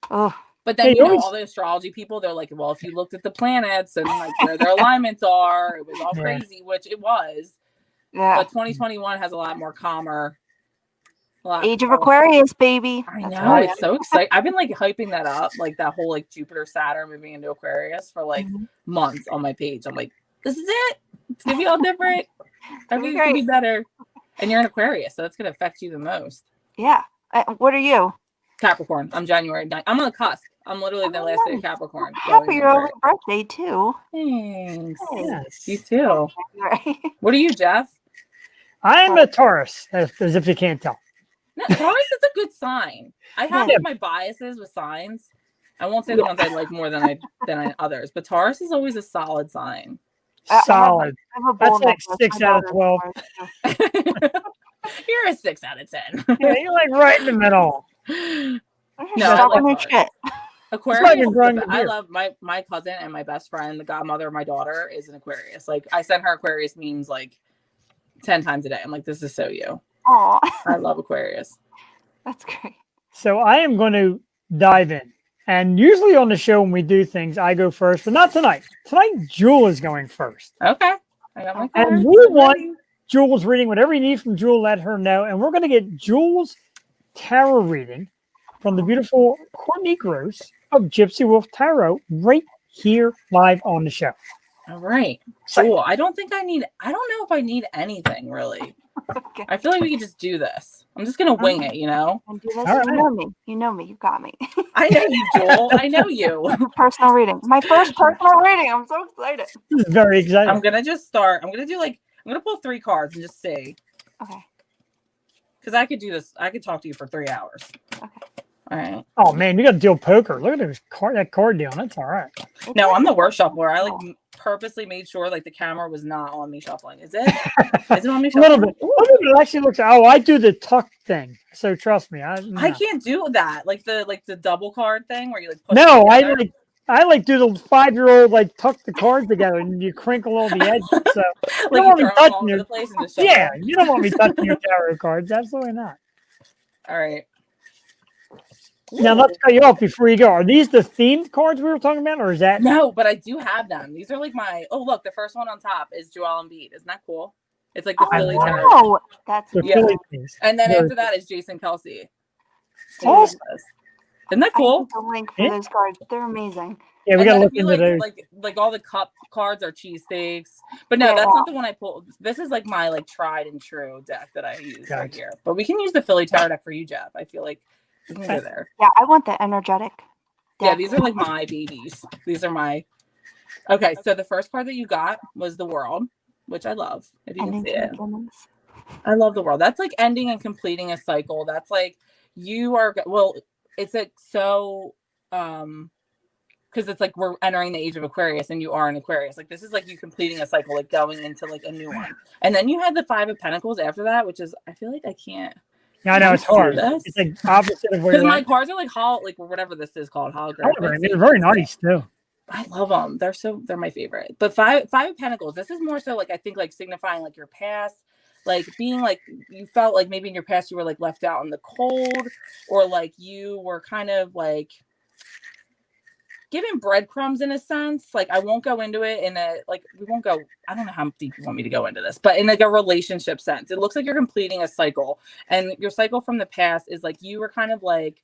Oh. But then, all the astrology people, they're like, well, if you looked at the planets and like where their alignments are, it was all crazy, which it was. Yeah. But 2021 has a lot more calmer. Age of Aquarius, baby. I know. It's so exciting. I've been like hyping that up, like that whole like Jupiter, Saturn moving into Aquarius for like months on my page. I'm like, this is it. It's going to be all different. Everything's going to be better. And you're an Aquarius, so that's going to affect you the most. Yeah. What are you? Capricorn. I'm January 9th. I'm on the cusp. I'm literally the Oh, last day nice. of Capricorn. Happy going early into birthday too. Thanks. Hey. Yes. You too. Right. What are you, Jeff? I'm a Taurus, as if you can't tell. No, Taurus is a good sign. I have Yeah. like my biases with signs. I won't say the ones I like more than others, but Taurus is always a solid sign. Solid. I have a That's bull like necklace. 6 My out of daughter's 12. Taurus, too. You're a 6 out of 10. Yeah, you're like right in the middle. You're No, I stuck love on your Taurus. shit. Aquarius fucking is the growing best. the I beard. love my cousin and my best friend, the godmother of my daughter, is an Aquarius. Like I send her Aquarius memes like 10 times a day. I'm like, this is so you. Aw, I love Aquarius. that's great. So I am going to dive in. And usually on the show when we do things, I go first, but not tonight. Tonight, Jewel is going first. Okay. I got my And cards. we want Jewel's reading. Whatever you need from Jewel, let her know. And we're going to get Jewel's tarot reading from the beautiful Courtney Gross of GypsyWolf Tarot right here live on the show. All right. Cool. I don't know if I need anything really. Okay. I feel like we could just do this. I'm just gonna wing it, you know? And do this. All You right. know me. You know me. You got me. I know you, Joel. I know you. Personal reading. My first personal reading. I'm so excited. This is very exciting. I'm gonna just start. I'm gonna pull 3 cards and just see. Okay. Because I could do this. I could talk to you for 3 hours. Okay. All right. Oh, man, you got to deal poker. Look at that card deal. That's all right. No, I'm the worst shuffler. I purposely made sure like the camera was not on me shuffling. Is it? Is it on me A shuffling? little bit. It actually looks. Oh, I do the tuck thing. So trust me. I can't do that. Like the double card thing where you like push No, it I together. like do the 5-year-old like tuck the cards together and you crinkle all the edges. So you like don't you want me throw them all touching over your. the place and just shove Yeah, them. you don't want me touching your tarot cards. Absolutely not. All right. Now let's cut you off before you go. Are these the themed cards we were talking about, or is that? No, but I do have them. These are like my. Oh, look, the first one on top is Joel Embiid. Isn't that cool? It's like the I Philly love it. Tarot. Oh, that's The Yeah. Philly things? And then Very after that is Jason Kelsey. Awesome. Isn't that I cool? need the link for Yeah. those cards. They're amazing. Yeah, we And got to then look if you into like, those. like all the cup cards are cheesesteaks. But no, Yeah. that's not the one I pulled. This is like my like tried and true deck that I use right Gotcha. here. But we can use the Philly Tarot deck for you, Jeff. I feel like we can go there. Yeah, I want the energetic. Yeah, deck. these are like my babies. These are my. Okay, so the first card that you got was the World, which I love. If you can Ending see it, beginnings. I love the World. That's like ending and completing a cycle. That's like you are. Well, it's like so. Because it's like we're entering the age of Aquarius, and you are an Aquarius. Like this is like you completing a cycle, like going into like a new one. And then you had the 5 of Pentacles after that, which is I feel like I can't. Yeah, I know it's Can you hard. see this? It's like opposite of where Because you're my at. cards are like like whatever this is called holographic. However, they're very nice too. I love them. They're my favorite. But five of Pentacles. This is more so like I think like signifying like your past, like being like you felt like maybe in your past you were like left out in the cold, or like you were kind of like given breadcrumbs in a sense. Like I won't go into it in a like we won't go. I don't know how deep you want me to go into this, but in like a relationship sense, it looks like you're completing a cycle, and your cycle from the past is like you were kind of like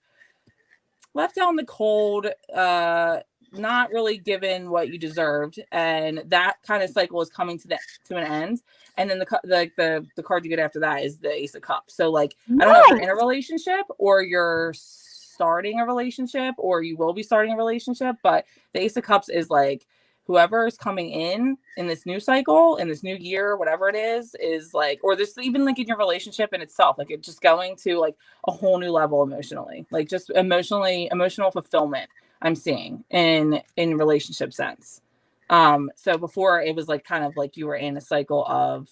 left out in the cold, not really given what you deserved, and that kind of cycle is coming to an end. And then the card you get after that is the Ace of Cups. So like I don't know if you're in a relationship or you're starting a relationship or you will be starting a relationship, but the Ace of Cups is like whoever is coming in this new cycle, in this new year, whatever it is like, or this even like in your relationship in itself, like it's just going to like a whole new level emotionally, like just emotional fulfillment I'm seeing in relationship sense. So before it was like kind of like you were in a cycle of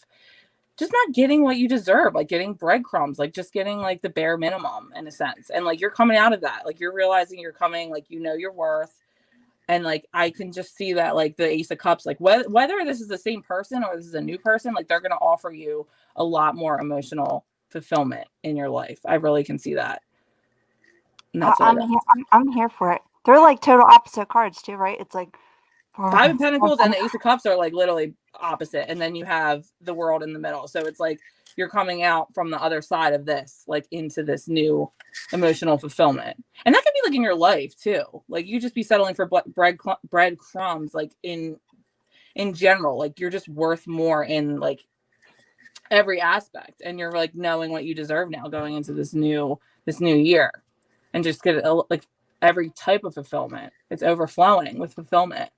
just not getting what you deserve, like getting breadcrumbs, like just getting like the bare minimum in a sense. And like you're coming out of that, like you're realizing you're coming, like you know your worth. And like I can just see that like the Ace of Cups, like whether this is the same person or this is a new person, like they're going to offer you a lot more emotional fulfillment in your life. I really can see that. And that's I'm here for it. They're like total opposite cards too, right? It's like 5 of Pentacles and the Ace of Cups are like literally opposite, and then you have the World in the middle. So it's like you're coming out from the other side of this, like into this new emotional fulfillment. And that could be like in your life too. Like you just be settling for breadcrumbs, like in general. Like you're just worth more in like every aspect, and you're like knowing what you deserve now going into this new year, and just get like every type of fulfillment. It's overflowing with fulfillment.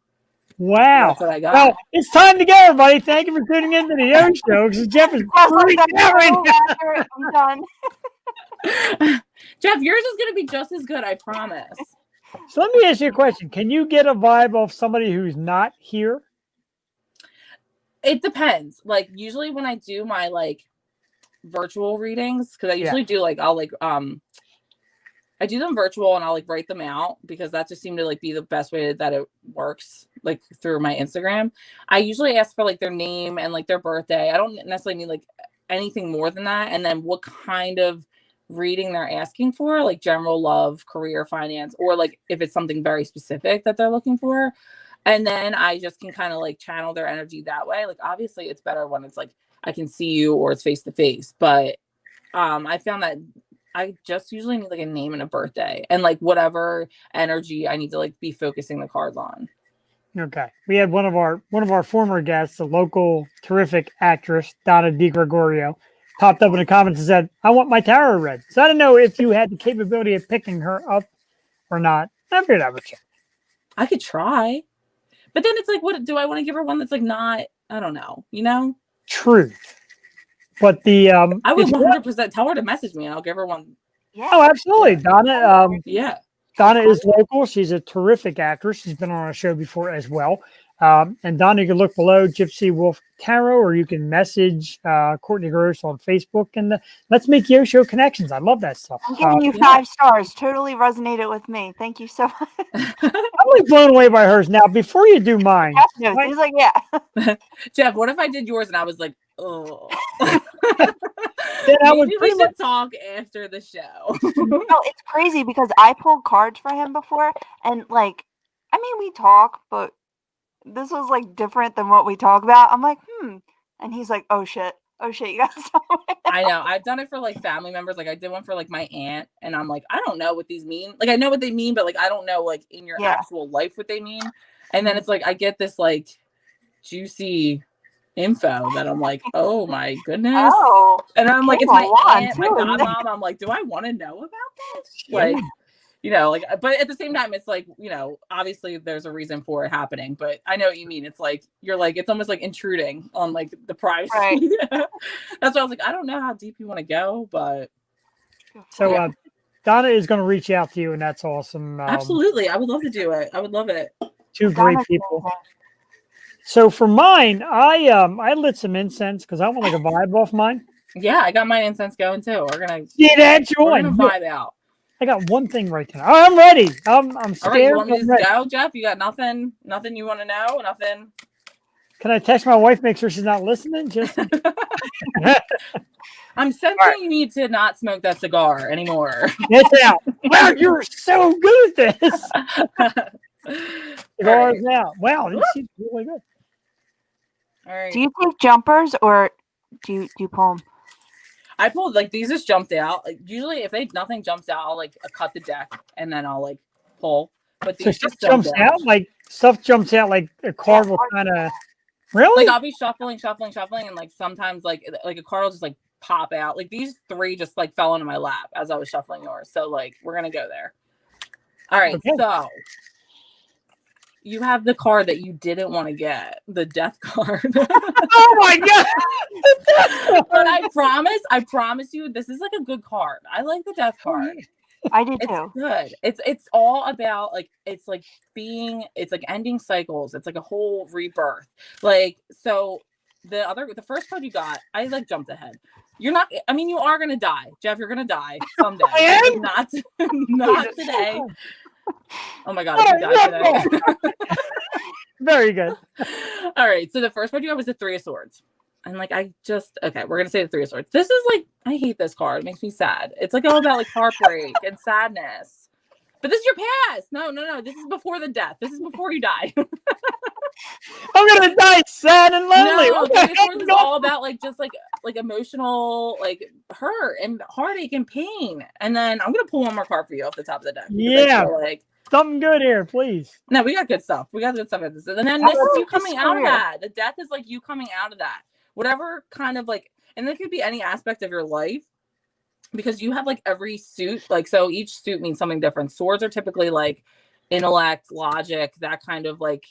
Wow. That's what I got. Well, it's time to go, everybody. Thank you for tuning into the Yo Show. Because Jeff is freaking out right now. I'm done. Jeff, yours is going to be just as good, I promise. So let me ask you a question. Can you get a vibe of somebody who's not here? It depends. Like usually when I do my like virtual readings, because I usually do like I'll like I do them virtual and I'll like write them out because that just seemed to like be the best way that it works like through my Instagram. I usually ask for like their name and like their birthday. I don't necessarily need like anything more than that. And then what kind of reading they're asking for, like general love, career, finance, or like if it's something very specific that they're looking for. And then I just can kind of like channel their energy that way. Like obviously it's better when it's like I can see you or it's face to face. But I found that I just usually need like a name and a birthday and like whatever energy I need to like be focusing the cards on. Okay. We had one of our former guests, a local terrific actress, Donna DiGregorio, popped up in the comments and said, I want my tarot read. So I don't know if you had the capability of picking her up or not. I figured I would check. I could try. But then it's like, what do I want to give her one that's like not, I don't know, you know? Truth. But the I would 100% tell her to message me and I'll give her one. Yeah. Oh, absolutely. Donna Yeah. Donna is local. She's a terrific actress. She's been on our show before as well. And Donna, you can look below GypsyWolf Tarot, or you can message Courtney Gross on Facebook. And let's make Yo Show connections. I love that stuff. I'm giving you 5 stars. Totally resonated with me. Thank you so much. I'm like blown away by hers. Now, before you do mine, He's like, yeah. Jeff, what if I did yours and I was like, oh. then I would Maybe we pretty should much talk after the show. No, it's crazy because I pulled cards for him before, and like, I mean, we talk, but this was like different than what we talk about. I'm like, and he's like, oh shit, you got something. I know. I've done it for like family members. Like I did one for like my aunt, and I'm like, I don't know what these mean. Like I know what they mean, but like I don't know like in your actual life what they mean. And then it's like I get this like juicy info that I'm like, oh my goodness. Oh, and I'm like, it's my aunt, my too. godmom. I'm like, do I want to know about this? Like, you know, like, but at the same time, it's like, you know, obviously there's a reason for it happening, but I know what you mean. It's like, you're like, it's almost like intruding on like the privacy. Right. That's why I was like, I don't know how deep you want to go, but. So Donna is going to reach out to you, and that's awesome. Absolutely. I would love to do it. I would love it. Two great people. So for mine, I lit some incense because I want like a vibe off mine. Yeah, I got my incense going too. We're gonna see that join. We're gonna vibe out. I got one thing right now. I'm ready. I'm scared. All right, you want me to go, Jeff? You got nothing you want to know? Nothing. Can I text my wife, make sure she's not listening? Just I'm sensing you need to not smoke that cigar anymore. It's out. Wow, you're so good at this. Cigar's out. Wow, this is really good. All right. Do you take jumpers or do you pull them? I pulled like these just jumped out. Like, usually, if nothing jumps out, I'll like cut the deck and then I'll like pull. But So these stuff just jumps out, like a card will kind of really. Like I'll be shuffling, and like sometimes like a card will just like pop out. Like these 3 just like fell into my lap as I was shuffling yours. So like we're gonna go there. All right, so you have the card that you didn't want to get, the death card. Oh my god! But I promise you, this is like a good card. I like the death card. I do It's too. good. It's all about like it's like ending cycles. It's like a whole rebirth. Like so the first card you got, I like jumped ahead. You're not. I mean, you are gonna die, Jeff. You're gonna die someday. I am? Not today. Oh my god, I die today. Very good. All right. So the first card you got was the 3 of Swords. And like we're gonna say the 3 of Swords. This is like, I hate this card. It makes me sad. It's like all about like heartbreak and sadness. But this is your past. No. This is before the death. This is before you die. I'm gonna die sad and lonely. No, the 3 of Swords is all about like just like emotional like hurt and heartache and pain. And then I'm gonna pull one more card for you off the top of the deck. Yeah. Like something good here, please. no, we got good stuff. We got good stuff at this. And then this is you coming out of that. The death is like you coming out of that. Whatever kind of like, and it could be any aspect of your life because you have like every suit, like, so each suit means something different. Swords are typically like intellect, logic, that kind of like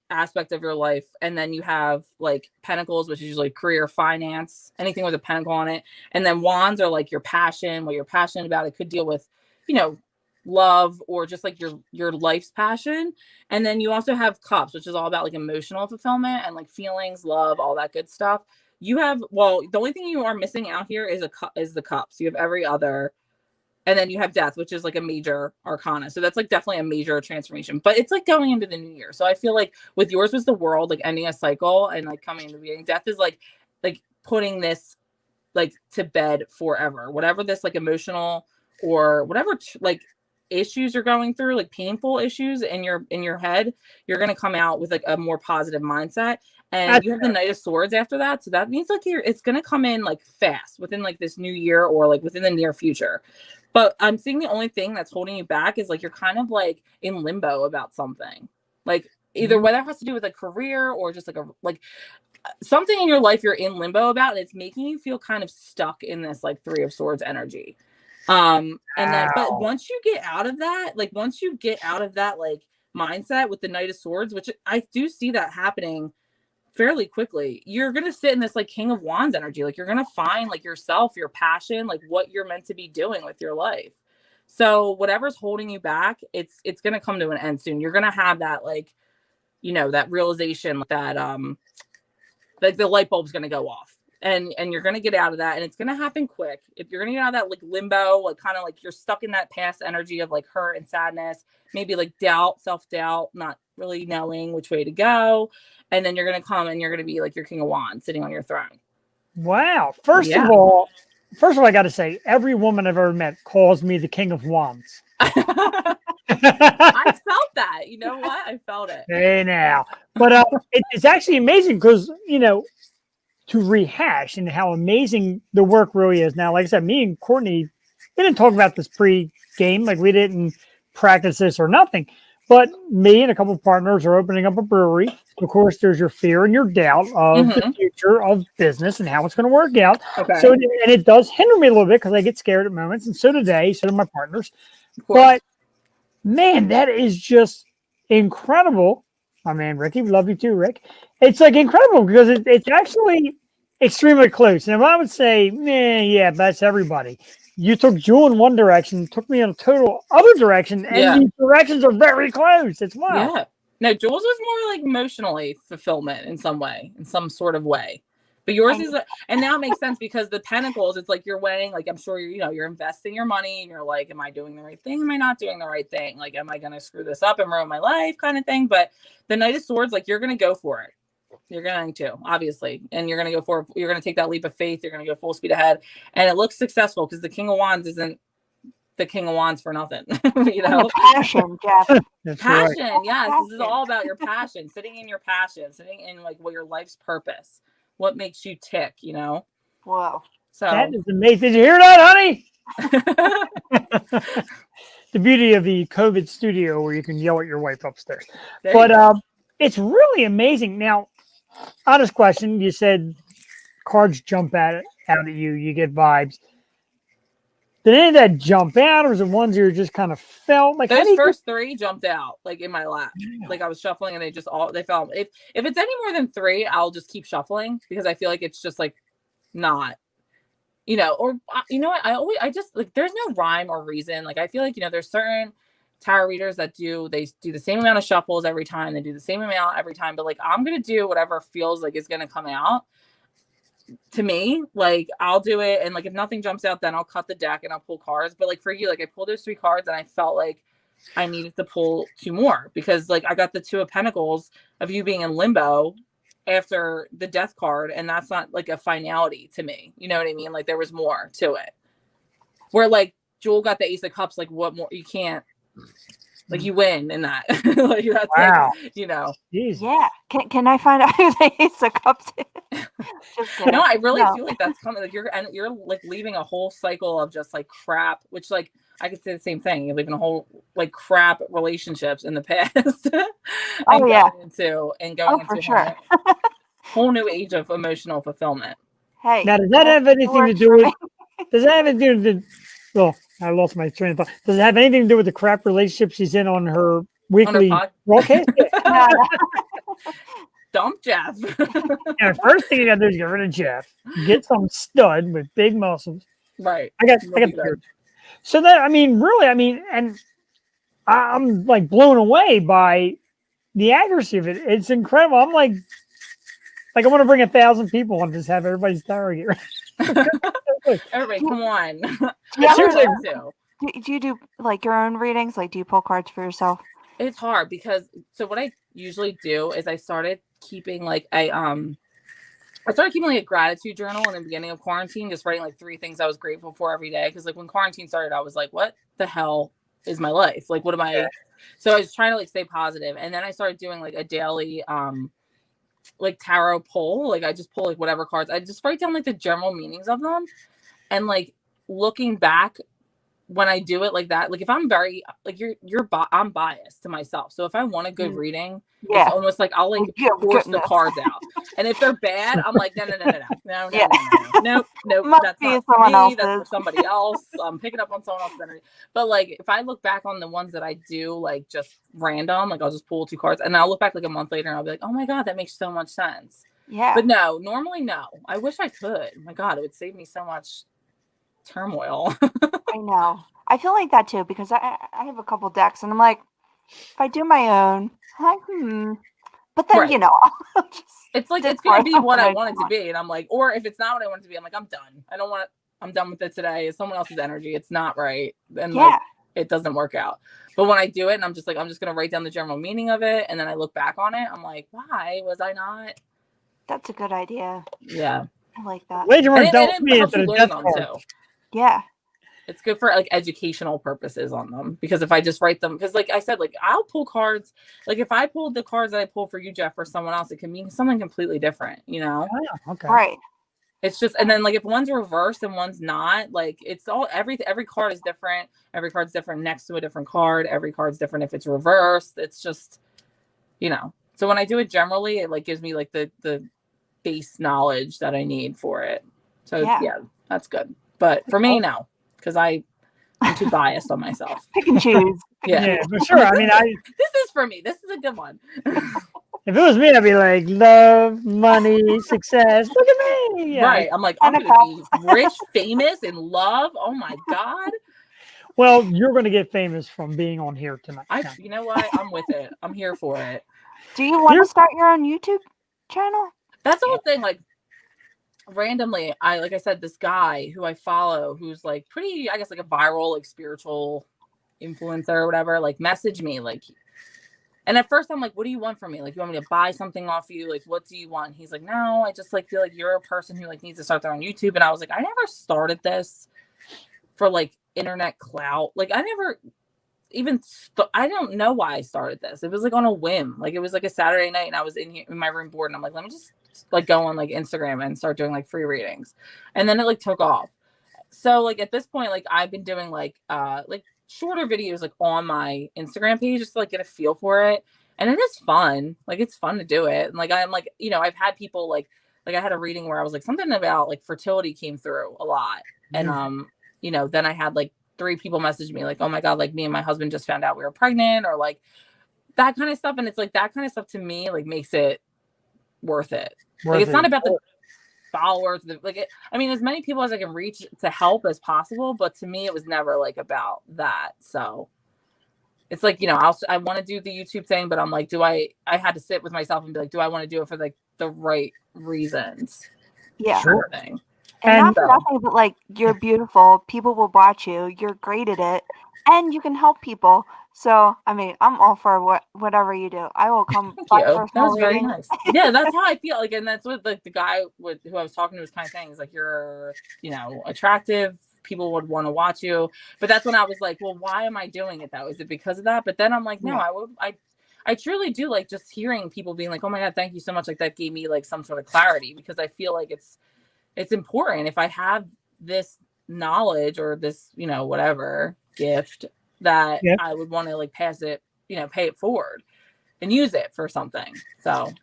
aspect of your life. And then you have like pentacles, which is usually career, finance, anything with a pentacle on it. And then wands are like your passion, what you're passionate about. It could deal with, you know, love or just like your life's passion. And then you also have cups, which is all about like emotional fulfillment and like feelings, love, all that good stuff. You have, well, the only thing you are missing out here is the cups. You have every other. And then you have death, which is like a major arcana. So that's like definitely a major transformation, but it's like going into the new year. So I feel like with yours was the world, like ending a cycle and like coming into the beginning. Death is like putting this like to bed forever, whatever this like emotional or whatever like issues you're going through, like painful issues in your head, you're going to come out with like a more positive mindset. And you have the Knight of Swords after that. So that means like it's going to come in like fast within like this new year or like within the near future. But I'm seeing the only thing that's holding you back is like you're kind of like in limbo about something. Like either whether it has to do with a career or just like something in your life you're in limbo about, and it's making you feel kind of stuck in this like Three of Swords energy. And then but once you get out of that, like like mindset with the Knight of Swords, which I do see that happening fairly quickly, you're going to sit in this like King of Wands energy. Like you're going to find like yourself, your passion, like what you're meant to be doing with your life. So whatever's holding you back, it's going to come to an end soon. You're going to have that, like, you know, that realization that, like the light bulb's going to go off and you're going to get out of that, and it's going to happen quick. If you're going to get out of that like limbo, like kind of like you're stuck in that past energy of like hurt and sadness, maybe like doubt, self-doubt, not really knowing which way to go. And then you're going to come and you're going to be like your King of Wands sitting on your throne. Wow. First of all, I got to say, every woman I've ever met calls me the King of Wands. I felt that. You know what? I felt it. Hey, now. But it's actually amazing because, you know, to rehash and how amazing the work really is. Now, like I said, me and Courtney, we didn't talk about this pre-game. Like, we didn't practice this or nothing. But me and a couple of partners are opening up a brewery. Of course, there's your fear and your doubt of the future of business and how it's going to work out. Okay. So, and it does hinder me a little bit because I get scared at moments, and so do they. So do my partners. But man, that is just incredible. My man, Ricky, we love you too, Rick. It's like incredible because it's actually extremely close. And I would say, yeah, that's everybody. You took Jewel in one direction, took me in a total other direction, and these directions are very close. It's wild. Yeah. No, Jules was more like emotionally fulfillment in some way, in some sort of way. But yours is, and now it makes sense because the Pentacles, it's like you're weighing, like I'm sure you're investing your money and you're like, am I doing the right thing? Am I not doing the right thing? Like, am I going to screw this up and ruin my life kind of thing? But the Knight of Swords, like you're going to go for it. You're going to, obviously. And you're going to go for it. You're going to take that leap of faith. You're going to go full speed ahead. And it looks successful because the King of Wands isn't the King of Wands for nothing. You know, passion, Jeff. Passion. Right. Yes. This is all about your passion, sitting in your passion, sitting in like what your life's purpose, what makes you tick, you know? Whoa. So that is amazing. Did you hear that, honey? The beauty of the COVID studio where you can yell at your wife upstairs. But it's really amazing. Now, honest question, you said cards jump out at you, you get vibes. Did any of that jump out, or was it ones you just kind of felt like? Those first three jumped out like in my lap. Like I was shuffling and they fell. If it's any more than three, I'll just keep shuffling because I feel like it's just like not, you know, or you know what? I just like there's no rhyme or reason. Like I feel like, you know, there's certain tarot readers that do the same amount of shuffles every time. They do the same amount every time. But like I'm gonna do whatever feels like is gonna come out. To me, like I'll do it, and like if nothing jumps out, then I'll cut the deck and I'll pull cards. But like for you, like I pulled those three cards and I felt like I needed to pull two more because like I got the Two of Pentacles of you being in limbo after the Death card, and that's not like a finality to me. You know what I mean? Like there was more to it. Where like Jewel got the Ace of Cups, like what more? You can't. Like you win in that. Like that's wow. Like, you know. Jeez. Yeah. Can I find out who the Ace of Cups is? No, I really feel like that's coming. Like you're like leaving a whole cycle of just like crap, which like I could say the same thing. You're leaving a whole like crap relationships in the past. Going into a whole new age of emotional fulfillment. Hey. Now does that have anything to do with Does it have anything to do? Well, I lost my train of thought. Does it have anything to do with the crap relationship she's in on her weekly pod? broadcast? Yeah. Dump Jeff. Yeah, first thing you gotta do is get rid of Jeff. Get some stud with big muscles. Right. I got You'll the be good. beard. So that really, and I'm like blown away by the accuracy of it. It's incredible. I'm like I want to bring 1,000 people and just have everybody's tarot here. Everybody, come on. Yeah, Seriously. Do you do like your own readings? Like, do you pull cards for yourself? It's hard because what I usually do is I started keeping like a gratitude journal in the beginning of quarantine, just writing like 3 things I was grateful for every day. Because like when quarantine started, I was like, what the hell is my life? Like, what am I? So I was trying to like stay positive. And then I started doing like a daily like tarot pull. Like I just pull like whatever cards. I just write down like the general meanings of them. And like looking back when I do it like that, like if I'm very like I'm biased to myself. So if I want a good reading, it's almost like I'll like force the cards out. And if they're bad, I'm like, no, nope, that's not for me. That's for somebody else. I'm picking up on someone else's energy. But like if I look back on the ones that I do, like just random, like I'll just pull 2 cards, and I'll look back like a month later and I'll be like, oh my god, that makes so much sense. Yeah. But no, normally no. I wish I could. Oh my god, it would save me so much turmoil. I know. I feel like that too because I have a couple decks and I'm like, if I do my own, I'm like, But then, right. It's like it's gonna be what I want it to be. And I'm like, or if it's not what I want it to be, I'm like, I'm done. I'm done with it today. It's someone else's energy. It's not right. And like it doesn't work out. But when I do it and I'm just gonna write down the general meaning of it, and then I look back on it, I'm like, why was I not? That's a good idea. Yeah. I like that. Wait, you want to tell me helps you learn them too. Yeah. It's good for like educational purposes on them, because if I just write them, because like I said, like I'll pull cards, like if I pulled the cards that I pull for you, Jeff, or someone else, it can mean something completely different, you know? Oh, okay. Right. It's just, and then like if one's reversed and one's not, like it's all every card is different. Every card's different next to a different card. Every card's different if it's reversed. It's just, you know. So when I do it generally, it like gives me like the base knowledge that I need for it. So yeah that's good. But for me, no. Because I'm too biased on myself. Pick and choose. Yeah, for sure. I mean, this is for me. This is a good one. If it was me, I'd be like, love, money, success. Look at me. Yeah. Right. I'm like, I'm going to be rich, famous, and love. Oh my God. Well, you're going to get famous from being on here tonight. You know what? I'm with it. I'm here for it. Do you want to start your own YouTube channel? That's the whole thing. Like, randomly, like I said, this guy who I follow, who's like pretty, I guess, like a viral, like spiritual influencer or whatever, like messaged me, like, and at first I'm like, what do you want from me? Like, you want me to buy something off you? Like, what do you want? He's like, no, I just like feel like you're a person who like needs to start their own YouTube. And I was like, I never started this for like internet clout. Like, I never even I don't know why I started this. It was like on a whim. Like, it was like a Saturday night and I was in my room bored, and I'm like, let me just like go on like Instagram and start doing like free readings. And then it like took off. So like at this point, like I've been doing like shorter videos like on my Instagram page just to like get a feel for it. And it is fun. Like it's fun to do it. And like I'm like, you know, I've had people like I had a reading where I was like something about like fertility came through a lot. And you know, then I had like 3 people message me like, oh my God, like me and my husband just found out we were pregnant, or like that kind of stuff. And it's like that kind of stuff to me like makes it worth it. Like it's not about the followers, I mean, as many people as I can reach to help as possible, but to me it was never like about that. So it's like, you know, I want to do the YouTube thing, but I'm like, I had to sit with myself and be like, do I want to do it for like the right reasons? Yeah. Sure. Thing. And not for nothing, but like you're beautiful, people will watch you, you're great at it, and you can help people. So I mean, I'm all for whatever you do. I will come. Thank you. That was very nice. Yeah, that's how I feel. Like, and that's what like the guy who I was talking to was kind of saying. Is like, you're, you know, attractive. People would want to watch you. But that's when I was like, well, why am I doing it though? Is it because of that? But then I'm like, no, I truly do like just hearing people being like, oh my God, thank you so much. Like that gave me like some sort of clarity, because I feel like it's important. If I have this knowledge or this, you know, whatever gift, that I would want to like pass it, you know, pay it forward and use it for something. So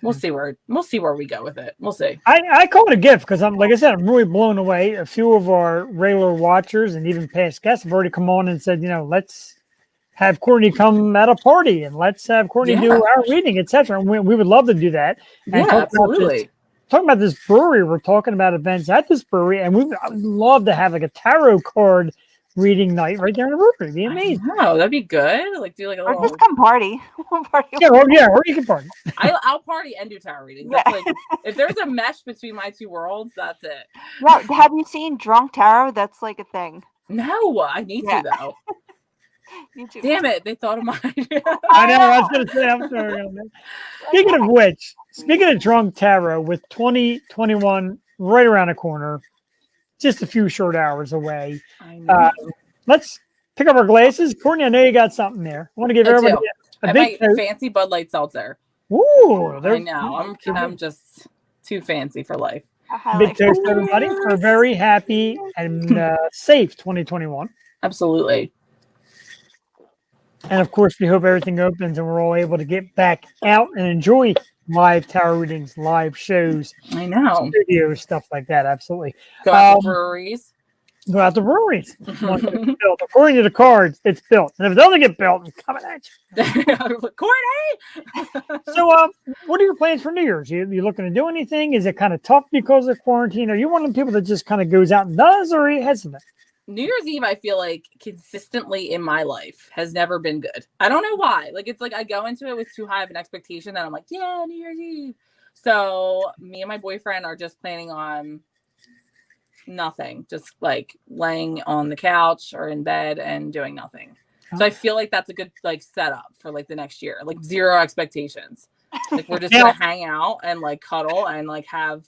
we'll see where we go with it. We'll see. I call it a gift because I'm, like I said, I'm really blown away. A few of our regular watchers and even past guests have already come on and said, let's have Courtney come at a party and let's have Courtney do our reading, etc. And we would love to do that. And Yeah, absolutely. Talking about this brewery, we're talking about events at this brewery, and I would love to have like a tarot card reading night right there in the brewery. It'd be amazing. Oh, that'd be good. Like do like a Or little. just come party. Or you can party. I'll party and do tarot readings. That's like if there's a mesh between my two worlds, that's it. Yeah, have you seen drunk tarot? That's like a thing. No, I need to though. You too. Damn it, they thought of mine. I know. I was going to say. I'm sorry. Speaking of which, speaking of drunk tarot, with 2021 right around the corner, just a few short hours away, I know. let's pick up our glasses. Courtney, I know you got something there. I want to give everybody a big fancy Bud Light seltzer. Ooh, I know. I'm just too fancy for life. Big toast, everybody, for a very happy and safe 2021. Absolutely. And of course, we hope everything opens and we're all able to get back out and enjoy live tarot readings, live shows. I know. Studios, stuff like that. Absolutely. Go out to breweries. Go out to breweries. According to the cards, it's built. And if it doesn't get built, it's coming at you. Courtney! So, what are your plans for New Year's? You looking to do anything? Is it kind of tough because of quarantine? Are you one of the people that just kind of goes out and does, or are you hesitant? New Year's Eve, I feel like consistently in my life has never been good. I don't know why. Like, it's like I go into it with too high of an expectation that I'm like, yeah, New Year's Eve. So me and my boyfriend are just planning on nothing, just like laying on the couch or in bed and doing nothing. So I feel like that's a good like setup for like the next year, like zero expectations. Like we're just gonna hang out and like cuddle and like have.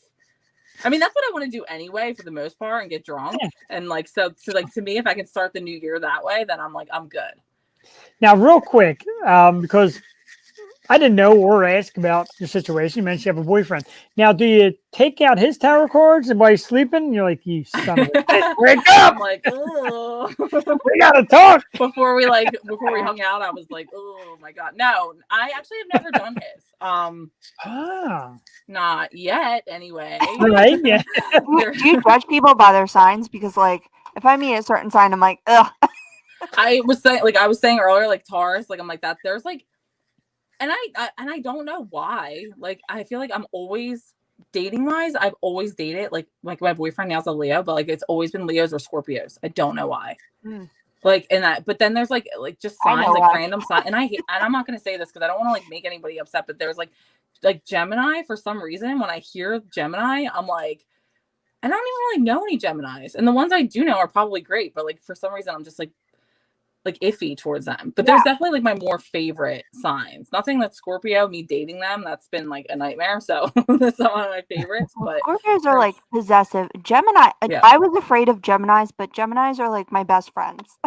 I mean, that's what I want to do anyway, for the most part, and get drunk. And like, so like to me, if I can start the new year that way, then I'm like, I'm good. Now, real quick, because I didn't know or ask about your situation. You mentioned you have a boyfriend. Now, do you take out his tarot cards and while he's sleeping, you're like, you son of a bitch, wake up! I'm like, oh, we gotta talk. Before we hung out, I was like, oh my god, no, I actually have never done his. Not yet, anyway. Right? Yeah. Do you judge people by their signs? Because like, if I meet a certain sign, I'm like, ugh. I was saying earlier, like Taurus, like I'm like that. There's like. And I don't know why. Like I feel like I'm always dating wise. I've always dated like my boyfriend now's a Leo, but like it's always been Leos or Scorpios. I don't know why. Like in that, but then there's like just signs like random signs, and I'm not gonna say this because I don't want to like make anybody upset. But there's like Gemini for some reason. When I hear Gemini, I'm like, I don't even really know any Geminis, and the ones I do know are probably great. But like for some reason, I'm just like iffy towards them. But there's definitely like my more favorite signs. Nothing that Scorpio, me dating them, that's been like a nightmare. So that's not one of my favorites. But Scorpios are like possessive. Gemini, I was afraid of Geminis, but Geminis are like my best friends.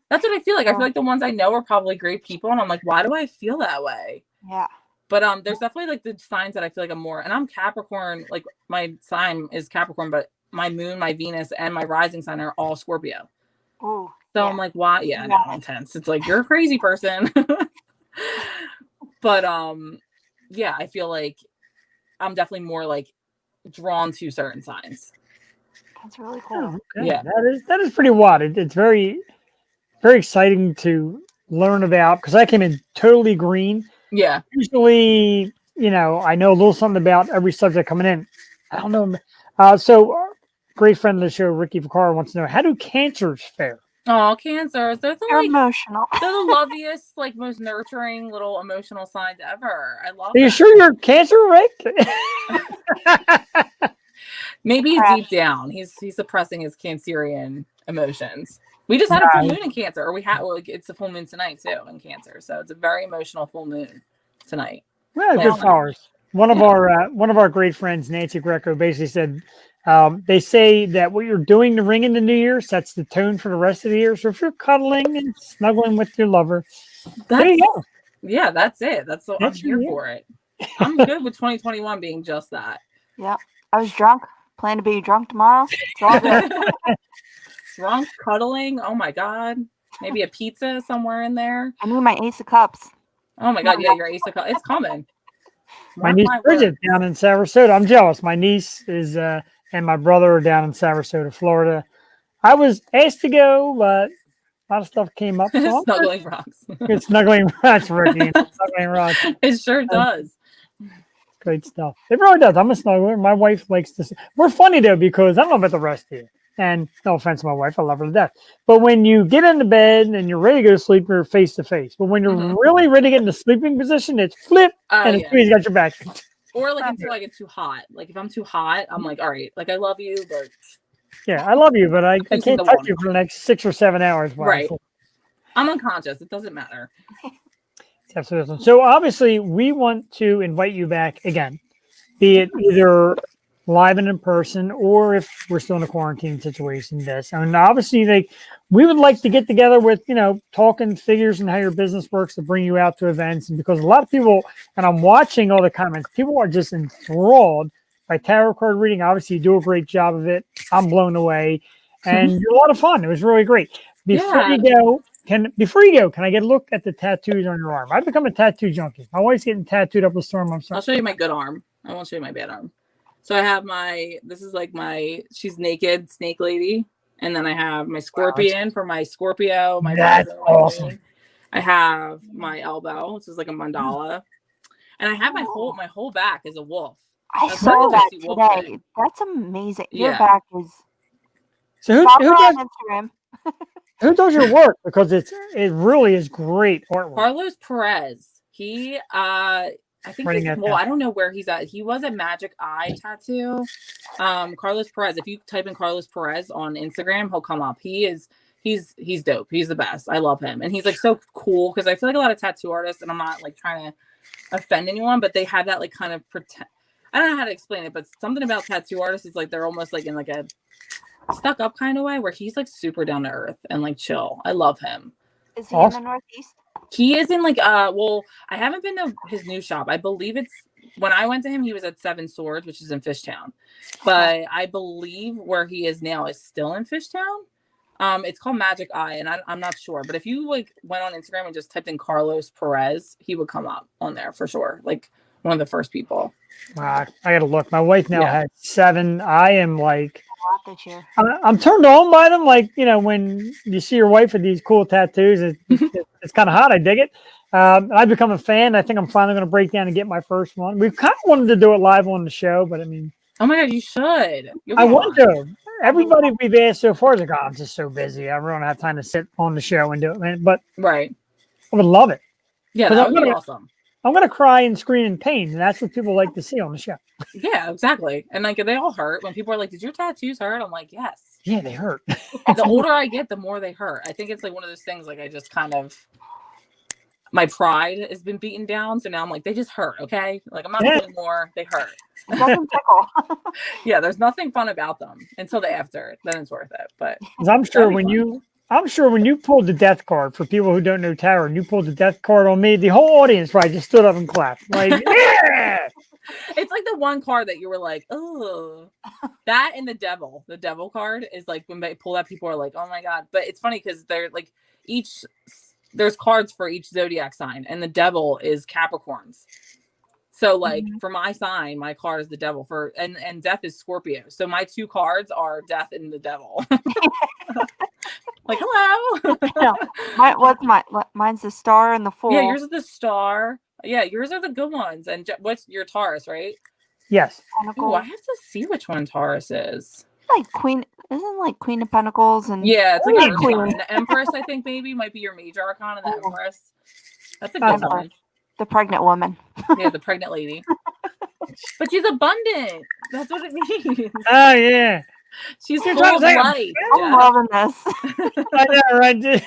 That's what I feel like. I feel like the ones I know are probably great people, and I'm like, why do I feel that way? Yeah. But there's definitely like the signs that I feel like I'm more, and I'm Capricorn. Like my sign is Capricorn, but my moon, my Venus, and my rising sign are all Scorpio. Ooh. So I'm like, why? Yeah, no, intense. It's like, you're a crazy person. But yeah, I feel like I'm definitely more like drawn to certain signs. That's really cool. Okay. Yeah, that is pretty wild. It's very, very exciting to learn about because I came in totally green. Yeah. Usually, I know a little something about every subject coming in. I don't know. So great friend of the show, Ricky Vaccaro, wants to know, how do cancers fare? Oh, Cancers. They're emotional. They're the loveliest, like most nurturing little emotional signs ever. I love Are you sure you're Cancer, Rick? Maybe deep down, he's suppressing his Cancerian emotions. We just had a full moon in Cancer, or it's a full moon tonight too in Cancer. So it's a very emotional full moon tonight. Well, good flowers. One of our great friends, Nancy Greco, basically said, they say that what you're doing to ring in the New Year sets the tone for the rest of the year. So if you're cuddling and snuggling with your lover, there you go. Yeah, that's it. I'm here for it. I'm good with 2021 being just that. Yeah, I was drunk. Plan to be drunk tomorrow. It's all good. Drunk, cuddling. Oh my god. Maybe a pizza somewhere in there. I need my Ace of Cups. Oh my god. Yeah, your Ace of Cups. It's coming. My niece Bridget down in Sarasota. I'm jealous. My niece is and my brother are down in Sarasota, Florida. I was asked to go, but a lot of stuff came up. So Snuggling rocks. it's snuggling rocks, Ricky. Snuggling rocks. It sure does. Great stuff. It really does. I'm a snuggler. My wife likes to. We're funny though because I don't know about the rest of you. And no offense to my wife, I love her to death. But when you get into bed and you're ready to go to sleep, you're face to face. But when you're really ready to get in the sleeping position, it's flip and it's he's got your back. Or like until I get too hot. Like if I'm too hot, I'm like, all right, like I love you, but yeah, I love you, but I can't touch you for the next 6 or 7 hours. Right. I'm unconscious. It doesn't matter. Absolutely. So obviously we want to invite you back again, be it either live and in person, or if we're still in a quarantine situation, this. And obviously, like we would like to get together with, talking figures and how your business works to bring you out to events. And because a lot of people, and I'm watching all the comments, people are just enthralled by tarot card reading. Obviously, you do a great job of it. I'm blown away, and you're a lot of fun. It was really great. Before you go, can I get a look at the tattoos on your arm? I've become a tattoo junkie. My wife's getting tattooed up a storm. I'm sorry. I'll show you my good arm. I won't show you my bad arm. So I have she's naked snake lady. And then I have my scorpion for my Scorpio. That's awesome. I have my elbow, which is like a mandala. And I have my whole back is a wolf. I saw that today. That's amazing. Your back is. So who does your work? Because it really is great artwork. Carlos Perez. He I think I don't know where he's at. He was at Magic Eye Tattoo. Carlos Perez. If you type in Carlos Perez on Instagram, he'll come up. He's dope. He's the best. I love him. And he's like so cool because I feel like a lot of tattoo artists, and I'm not like trying to offend anyone, but they have that like kind of pretend. I don't know how to explain it, but something about tattoo artists is like they're almost like in like a stuck up kind of way where he's like super down to earth and like chill. I love him. Is he in the Northeast? He is in like I haven't been to his new shop. I believe it's when I went to him, he was at Seven Swords, which is in Fishtown. But I believe where he is now is still in Fishtown. It's called Magic Eye, and I'm not sure. But if you like went on Instagram and just typed in Carlos Perez, he would come up on there for sure. Like one of the first people. I gotta look. My wife now has 7. I am like I'm turned on by them. Like, when you see your wife with these cool tattoos, it's kind of hot. I dig it. I've become a fan. I think I'm finally going to break down and get my first one. We've kind of wanted to do it live on the show, but I mean, oh my God, you should. I want to. Everybody we've asked so far is like, oh, I'm just so busy. I really don't have time to sit on the show and do it, man. But right, I would love it. Yeah, that would be awesome. I'm going to cry and scream in pain, and that's what people like to see on the show. Yeah, exactly. And like they all hurt. When people are like, "Did your tattoos hurt?" I'm like, "Yes." Yeah, they hurt. The older I get, the more they hurt. I think it's like one of those things. Like I just kind of, my pride has been beaten down, so now I'm like, they just hurt. Okay, like I'm not doing more. They hurt. It doesn't tickle. Yeah, there's nothing fun about them until the after. Then it's worth it. But I'm sure when you pulled the death card, for people who don't know tarot, and you pulled the death card on me, the whole audience probably just stood up and clapped. Like, yeah! It's like the one card that you were like, oh, that and the devil card is like when they pull that, people are like, oh my God. But it's funny because they're like there's cards for each zodiac sign, and the devil is Capricorns. So like for my sign, my card is the devil and death is Scorpio. So my 2 cards are death and the devil. Like, hello. Yeah. Mine's the star and the Fool. Yeah, yours is the star. Yeah, yours are the good ones. And what's your Taurus, right? Yes. Ooh, I have to see which one Taurus is. Like Queen, isn't like Queen of Pentacles and yeah, it's like Queen. The Empress, I think maybe might be your major arcana. The Empress. That's a good one. The pregnant woman. Yeah, the pregnant lady. But she's abundant. That's what it means. Oh yeah. She's full of life. I'm loving this. I know, right?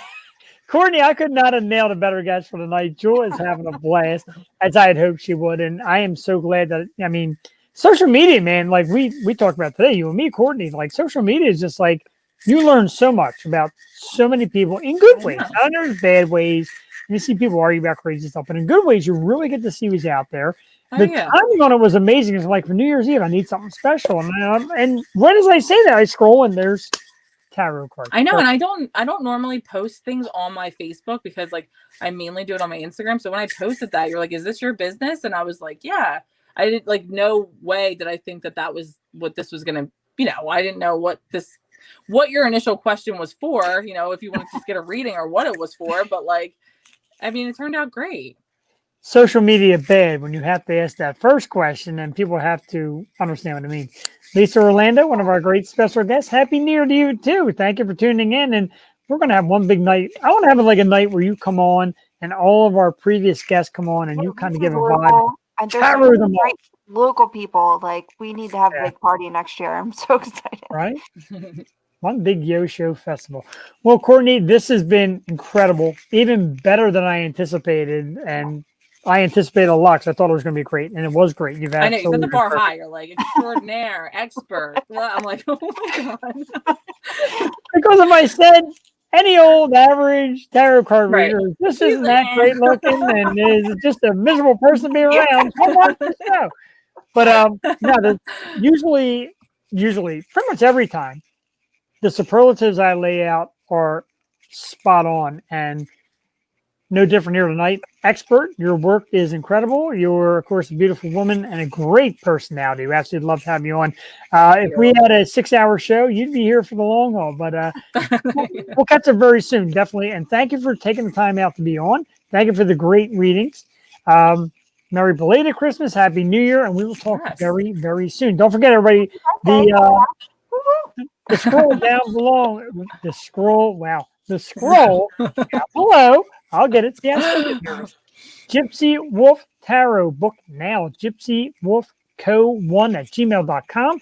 Courtney, I could not have nailed a better guest for tonight. Jewel is having a blast, as I had hoped she would, and I am so glad that. I mean, social media, man. Like we talked about today, you and me, Courtney. Like social media is just like you learn so much about so many people in good ways. I know there's bad ways. You see people argue about crazy stuff, but in good ways, you really get to see who's out there. The timing on it was amazing. It's like for New Year's Eve, I need something special, and right as I say that, I scroll and there's tarot cards. I know, and I don't normally post things on my Facebook because like I mainly do it on my Instagram. So when I posted that, you're like, "Is this your business?" And I was like, "Yeah." I didn't like no way did I think that was what this was gonna. I didn't know what your initial question was for. If you wanted to just get a reading or what it was for, but like, I mean, it turned out great. Social media bad when you have to ask that first question and people have to understand what it means. Lisa Orlando, one of our great special guests. Happy New Year to you too. Thank you for tuning in. And we're going to have one big night. I want to have like a night where you come on and all of our previous guests come on and you kind of give a vibe. And there's Tarot some them all. great local people. Like, we need to have Yeah. a big party next year. I'm so excited. Right? One big Yo Show festival. Well, Courtney, this has been incredible, even better than I anticipated. And I anticipated a lot because I thought it was going to be great. And it was great. You've I know, you set the bar perfect. high. You're like extraordinaire, expert. I'm like, oh my God. Because if I said any old average tarot card Right. reader, this isn't that great looking and is just a miserable person to be around, come watch the show. But no, usually, pretty much every time, the superlatives I lay out are spot on and no different here tonight. Expert, your work is incredible. You're, of course, a beautiful woman and a great personality. We absolutely love to have you on. If we had a 6-hour show, you'd be here for the long haul. But we'll catch up very soon, definitely. And thank you for taking the time out to be on. Thank you for the great readings. Merry belated Christmas, Happy New Year, and we will talk very, very soon. Don't forget, everybody, the scroll down below, the scroll down below. I'll get it. Yes. Gypsy Wolf Tarot book now. GypsyWolf Co1 at gmail.com.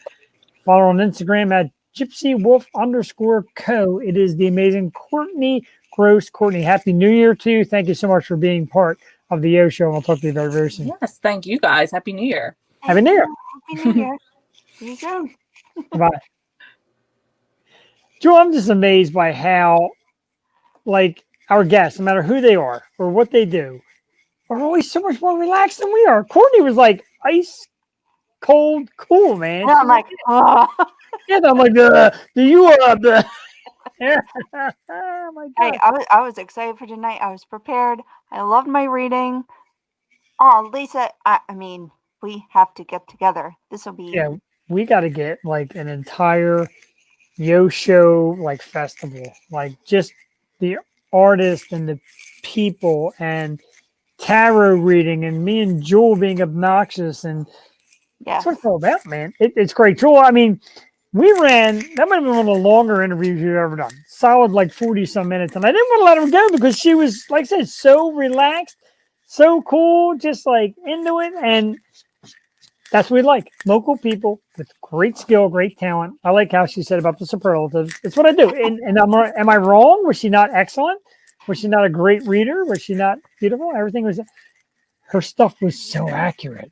Follow on Instagram at GypsyWolf_Co. It is the amazing Courtney Gross. Courtney, Happy New Year to you. Thank you so much for being part of the Yo Show. I'll talk to you very, very soon. Yes, thank you guys. Happy New Year. Happy New Year. Happy New Year. See you soon. Bye. Joe, I'm just amazed by how, like, our guests, no matter who they are or what they do, are always so much more relaxed than we are. Courtney was like ice cold, cool, man. And I'm like, oh. Yeah, I'm like, do you oh my God. Hey, I was excited for tonight. I was prepared. I loved my reading. Oh, Lisa, I mean, we have to get together. This will be we got to get like an entire Yo Show like festival, like just the artists and the people and tarot reading and me and Jewel being obnoxious and that's what it's all about, man. It's great. Jewel, I mean, that might have been one of the longer interviews you've ever done. Solid like 40 some minutes. And I didn't want to let her go because she was, like I said, so relaxed, so cool, just like into it. And that's what we like. Local people with great skill, great talent. I like how she said about the superlatives. It's what I do. And am I wrong? Was she not excellent? Was she not a great reader? Was she not beautiful? Her stuff was so accurate.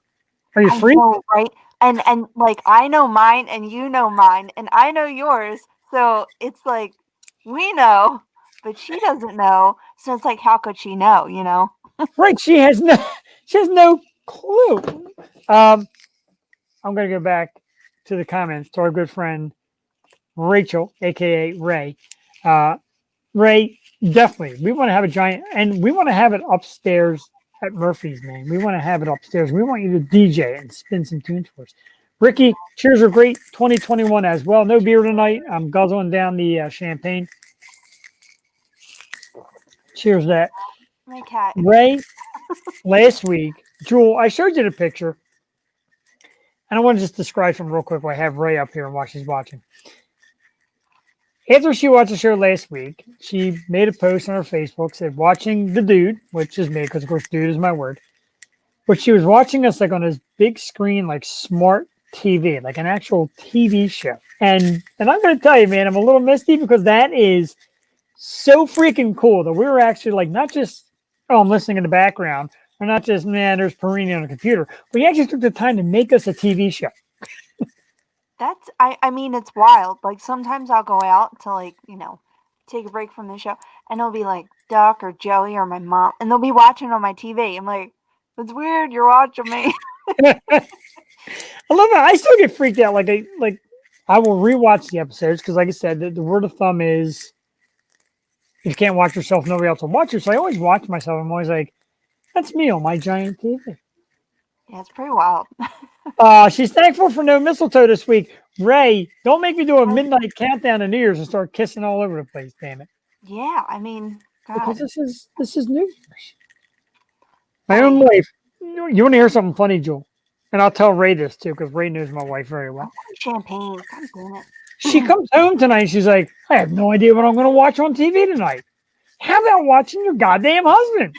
Are you free? Right? And like, I know mine and you know mine and I know yours. So it's like, we know, but she doesn't know. So it's like, how could she know, you know? Right. She has no clue. I'm going to go back to the comments to our good friend, Rachel, AKA Ray. Ray, definitely. We want to have a giant, and we want to have it upstairs at Murphy's, man. We want to have it upstairs. We want you to DJ and spin some tunes for us. Ricky, cheers are great. 2021 as well. No beer tonight. I'm guzzling down the champagne. Cheers to that. My cat. Ray, last week, Jewel, I showed you the picture. And I want to just describe something real quick while I have Ray up here and while she's watching. After she watched the show last week, she made a post on her Facebook, said, watching the dude, which is me, because of course dude is my word. But she was watching us like on this big screen, like smart TV, like an actual TV show. And I'm going to tell you, man, I'm a little misty because that is so freaking cool that we were actually like, not just, oh, I'm listening in the background, or not just, man, there's Perini on the computer. We actually took the time to make us a TV show. That's, I mean, it's wild. Like, sometimes I'll go out to, like, you know, take a break from the show, and it'll be like Duck or Joey or my mom, and they'll be watching on my TV. I'm like, it's weird, you're watching me. I love that. I still get freaked out. Like I will rewatch the episodes because, like I said, the word of thumb is if you can't watch yourself, nobody else will watch you. So I always watch myself. I'm always like, that's me on my giant TV. Yeah, it's pretty wild. She's thankful for no mistletoe this week. Ray, don't make me do a midnight countdown to New Year's and start kissing all over the place, damn it. Yeah, I mean, Because God. this is New Year's. My own wife. You want to hear something funny, Jewel? And I'll tell Ray this too, because Ray knows my wife very well. Champagne. God damn it. She comes home tonight. She's like, I have no idea what I'm going to watch on TV tonight. How about watching your goddamn husband?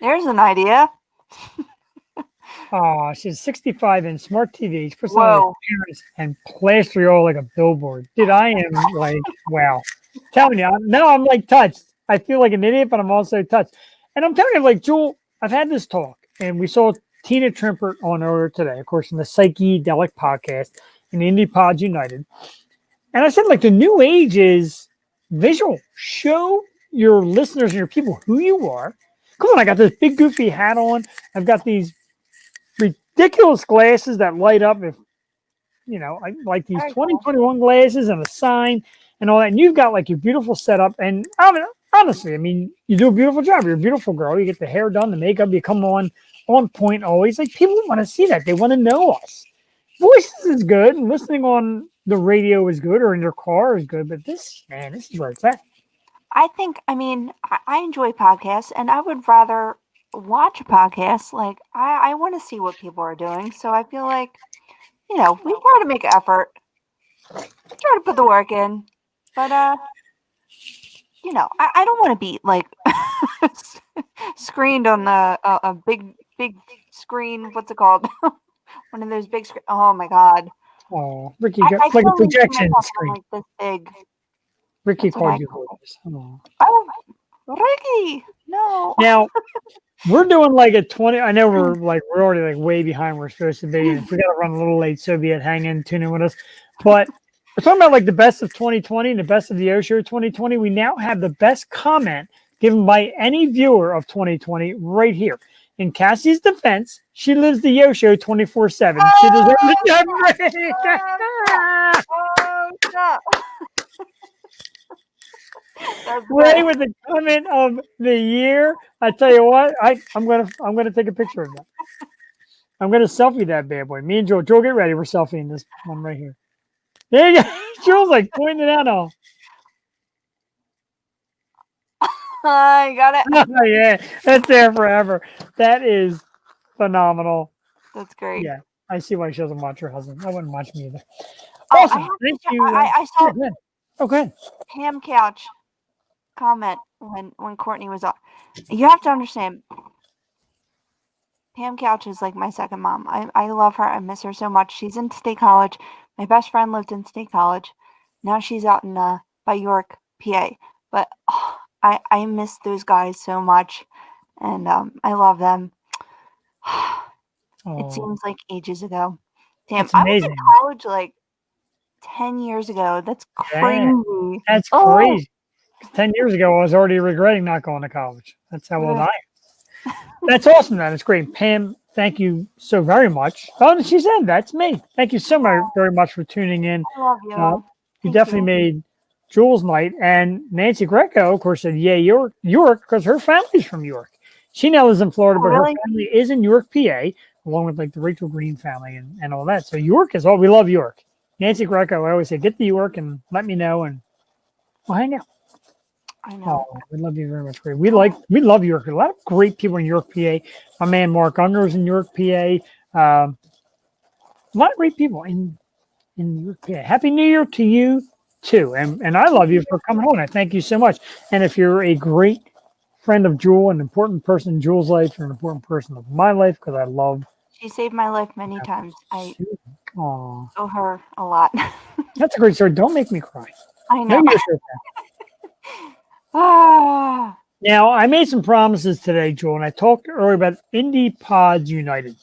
There's an idea. Oh, she's 65 inch smart TV. She puts on Whoa. her parents and plaster all like a billboard. Dude, I am like, wow. Telling you, I'm like touched. I feel like an idiot, but I'm also touched. And I'm telling you, like, Jewel, I've had this talk, and we saw Tina Trimpert on earlier today, of course, in the Psychedelic podcast in Indie Pods United. And I said, like, the new age is visual. Show your listeners and your people who you are. Come on, I got this big goofy hat on. I've got these ridiculous glasses that light up. If you know, I like these 2021 glasses and a sign and all that. And you've got like your beautiful setup. And I mean, honestly, I mean, you do a beautiful job. You're a beautiful girl. You get the hair done, the makeup, you come on point always. Like people want to see that. They want to know us. Voices is good. And listening on the radio is good, or in your car is good. But this, man, this is where it's at. I think, I mean, I enjoy podcasts, and I would rather watch a podcast. Like, I want to see what people are doing. So I feel like, you know, we try to make an effort, try to put the work in. But, you know, I don't want to be, like, screened on a big screen. What's it called? One of those big screens. Oh, my God. Oh, Ricky, I got like a projection screen. like this big. Ricky That's what called I you. call Oh. Oh, Ricky, no. Now we're doing like a 20. I know we're already like way behind where we're supposed to be, and if we got to run a little late, so be it. Hang in, tune in with us. But we're talking about like the best of 2020 and the best of the O Show 2020. We now have the best comment given by any viewer of 2020 right here. In Cassie's defense, she lives the Yo Show 24/7. She deserves it. Oh, stop. Ray with the comment of the year. I tell you what, I'm gonna take a picture of that. I'm gonna selfie that bad boy. Me and Joel. Joel, get ready. We're selfieing this one right here. There you go. Joel's like pointing it out all. I got it. Oh, yeah, that's there forever. That is phenomenal. That's great. Yeah, I see why she doesn't watch her husband. I wouldn't watch me either. Oh, Awesome. Thank you. I saw Okay. Pam Couch comment when Courtney was on. You have to understand, Pam Couch is like my second mom. I love her. I miss her so much. She's in State College. My best friend lived in State College. Now she's out in by York, PA. But I miss those guys so much, and I love them. It seems like ages ago. Damn, That's I was in amazing. college like 10 years ago. That's crazy. Yeah, that's crazy. 10 years ago, I was already regretting not going to college. That's how old I am. That's awesome, man. It's great. Pam, thank you so very much. Oh, she said, that's me. Thank you so very much for tuning in. I love you. You definitely made Jules' night. And Nancy Greco, of course, said, yeah, York, because her family's from York. She now lives in Florida, but her family is in York, PA, along with like the Rachel Green family and all that. So York is all, we love York. Nancy Greco, I always say, get to York and let me know, and we'll hang out. I know. Oh, we love you very much. We love York. A lot of great people in York, PA. My man Mark Unger is in York, PA. A lot of great people in York, PA. Happy New Year to you too, and I love you for coming on. I thank you so much. And if you're a great friend of Jewel, an important person in Jewel's life, you're an important person of my life because I love. She saved my life many times. I owe her a lot. That's a great story. Don't make me cry. I know. Now, I made some promises today, Joel, and I talked earlier about Indie Pods United,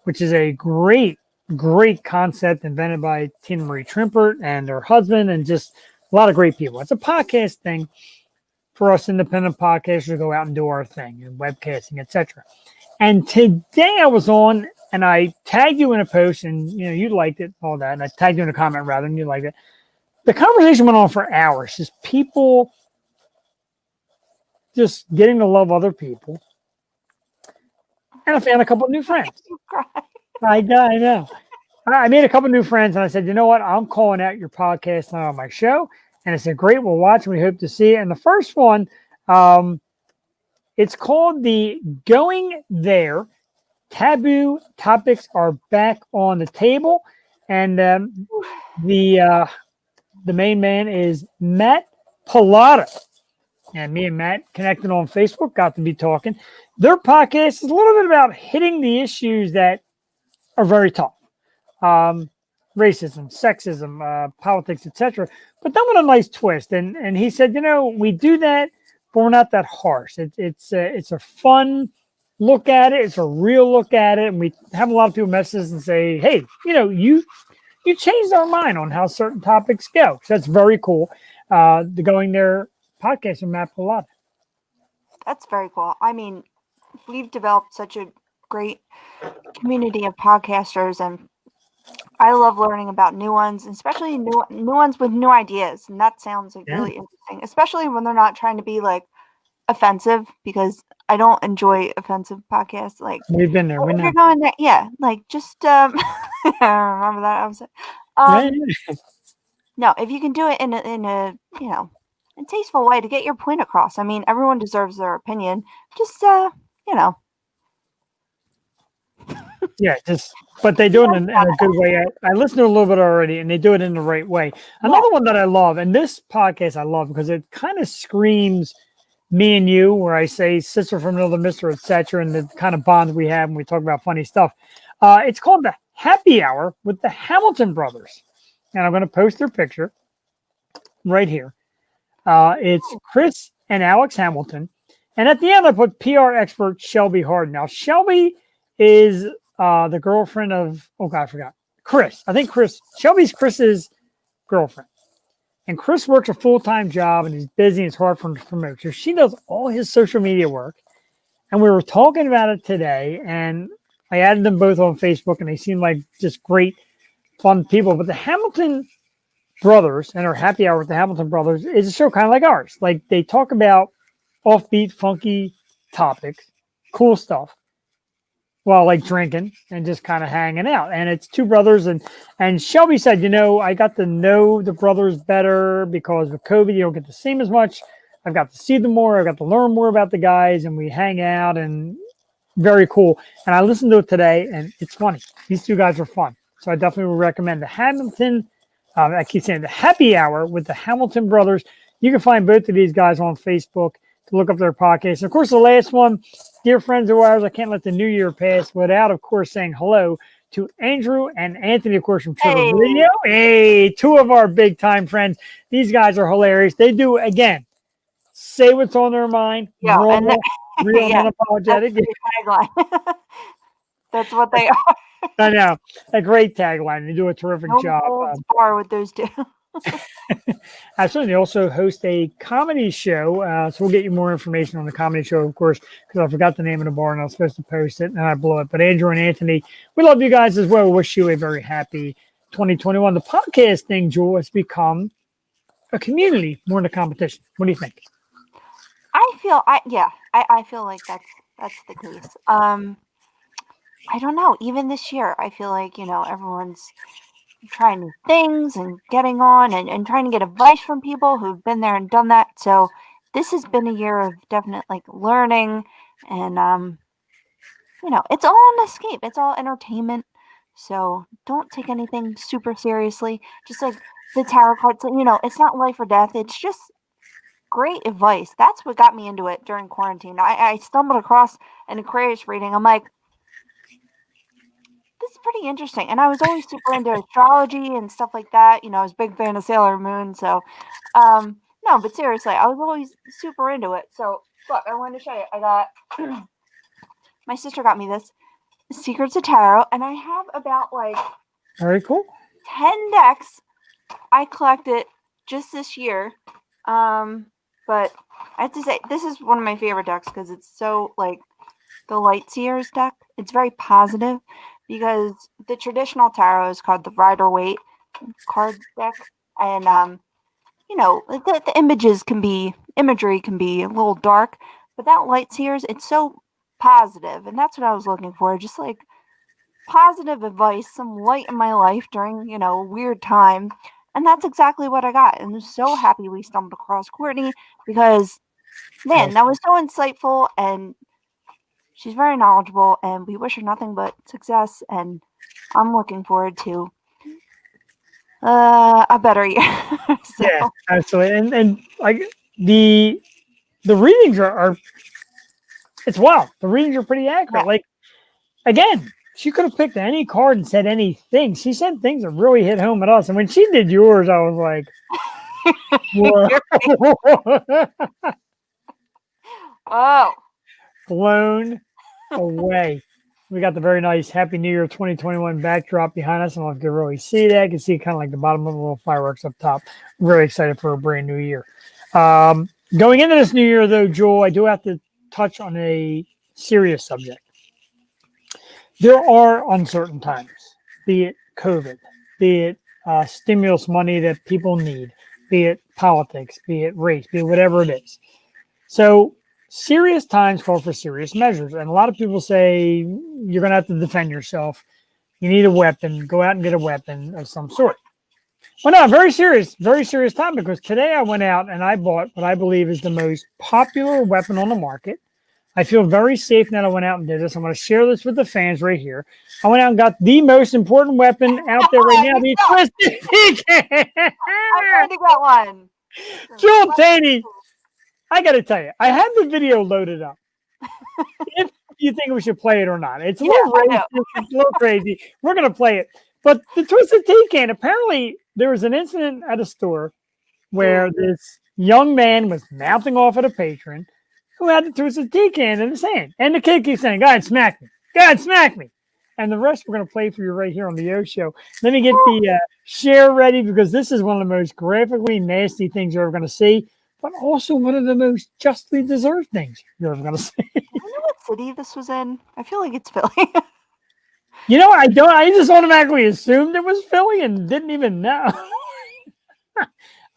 which is a great concept invented by Tina Marie Trimpert and her husband and just a lot of great people. It's a podcast thing for us independent podcasters to go out and do our thing and webcasting, etc. And today I was on, and I tagged you in a post, and you liked it, all that, and I tagged you in a comment rather, and you liked it. The conversation went on for hours, just people just getting to love other people, and I found a couple of new friends. I know. I made a couple of new friends, and I said, you know what? I'm calling out your podcast on my show, and I said, great, we'll watch, and we hope to see it. And the first one, it's called the Going There. Taboo topics are back on the table, and the main man is Matt Pilata, and me and Matt connected on Facebook, got to be talking. Their podcast is a little bit about hitting the issues that are very tough, racism, sexism, politics, etc. But then with a nice twist, and he said, we do that, but we're not that harsh. It's a fun look at it. It's a real look at it. And we have a lot of people message us and say, hey, you changed our mind on how certain topics go. So that's very cool. The Going There podcast from Matt Pilata. That's very cool. I mean, we've developed such a great community of podcasters, and I love learning about new ones, especially new ones with new ideas. And that sounds like really interesting, especially when they're not trying to be like offensive, because I don't enjoy offensive podcasts. Like, we've been there. We know. You're going there, yeah. Like, just remember that. I was no. If you can do it in a a tasteful way to get your point across. I mean, everyone deserves their opinion. Just Yeah, but they do it in a good way. I listened to a little bit already, and they do it in the right way. Another one that I love, and this podcast I love because it kind of screams me and you, where I say sister from another mister, etc., and the kind of bond we have when we talk about funny stuff. It's called the Happy Hour with the Hamilton Brothers, and I'm going to post their picture right here. It's Chris and Alex Hamilton, and at the end I put PR expert Shelby Harden. Now Shelby is the girlfriend of I forgot Chris. I think Shelby's Chris's girlfriend. And Chris works a full-time job, and he's busy, and it's hard for him to promote. So she does all his social media work. And we were talking about it today, and I added them both on Facebook, and they seem like just great, fun people. But the Hamilton Brothers and our Happy Hour with the Hamilton Brothers is a show kind of like ours. Like, they talk about offbeat, funky topics, cool stuff, while like drinking and just kind of hanging out. And it's two brothers, and Shelby said, I got to know the brothers better because with COVID, you don't get to see them as much. I've got to see them more. I've got to learn more about the guys, and we hang out, and very cool. And I listened to it today, and it's funny. These two guys are fun. So I definitely would recommend the Hamilton. I keep saying the Happy Hour with the Hamilton Brothers. You can find both of these guys on Facebook to look up their podcast. And of course, the last one, dear friends of ours, I can't let the new year pass without, of course, saying hello to Andrew and Anthony, of course, from Trevor Radio. Hey, two of our big time friends. These guys are hilarious. They do, again, say what's on their mind. Yeah, normal, real, unapologetic. Tagline. That's what they are. I know. A great tagline. They do a terrific job. Bar with those two. Absolutely. They also host a comedy show. So we'll get you more information on the comedy show, of course, because I forgot the name of the bar and I was supposed to post it and I blew it. But Andrew and Anthony, we love you guys as well. Wish you a very happy 2021. The podcast thing, Jewel, has become a community more than a competition. What do you think? I feel like that's the case. I don't know. Even this year, I feel like, everyone's trying new things and getting on and trying to get advice from people who've been there and done that. So this has been a year of definite learning, and it's all an escape. It's all entertainment. So don't take anything super seriously. Just like the tarot cards, it's not life or death. It's just great advice. That's what got me into it during quarantine. I stumbled across an Aquarius reading. I'm like, this is pretty interesting. And I was always super into astrology and stuff like that. I was a big fan of Sailor Moon. So, no, but seriously, I was always super into it. So, look, I wanted to show you. I got, my sister got me this Secrets of Tarot, and I have about very cool 10 decks I collected just this year. But I have to say, this is one of my favorite decks because it's so the Light Seers deck. It's very positive, because the traditional tarot is called the Rider-Waite card deck, and you know, the imagery can be a little dark, but that light seers, it's so positive, and that's what I was looking for, just like positive advice, some light in my life during, you know, a weird time. And that's exactly what I got. And I'm so happy we stumbled across Courtney because, man, that was so insightful. And she's very knowledgeable. And we wish her nothing but success. And I'm looking forward to a better year. So, Yeah, absolutely. And like the readings are it's wild. The readings are pretty accurate. Yeah. Like, again, she could have picked any card and said anything. She said things that really hit home at us. And when she did yours, I was like, whoa. oh, Blown away. We got the very nice Happy New Year 2021 backdrop behind us. I don't know if you can really see that. You can see kind of like the bottom of the little fireworks up top. I'm very excited for a brand new year. Going into this new year, though, Joel, I do have to touch on a serious subject. There are uncertain times, be it COVID, be it stimulus money that people need, be it politics, be it race, be it whatever it is. So serious times call for serious measures. And a lot of people say you're going to have to defend yourself. You need a weapon. Go out and get a weapon of some sort. Well, no, very serious time, because today I went out and I bought what I believe is the most popular weapon on the market. I feel very safe now that I went out and did this. I'm going to share this with the fans right here. I went out and got the most important weapon out there right now, the Twisted Tea. I'm trying to get one. Joel Taney, I got to tell you, I had the video loaded up. If you think we should play it or not, it's a little racist, it's a little crazy. We're going to play it. But the Twisted Tea can, apparently there was an incident at a store where this young man was mouthing off at a patron who had the Twisted Tea can in his hand. And the kid keeps saying, God, smack me. God, smack me. And the rest we're going to play for you right here on the O Show. Let me get the share ready, because this is one of the most graphically nasty things you're ever going to see, but also one of the most justly deserved things you're ever going to see. Do you know what city this was in? I feel like it's Philly. You know, I just automatically assumed it was Philly and didn't even know.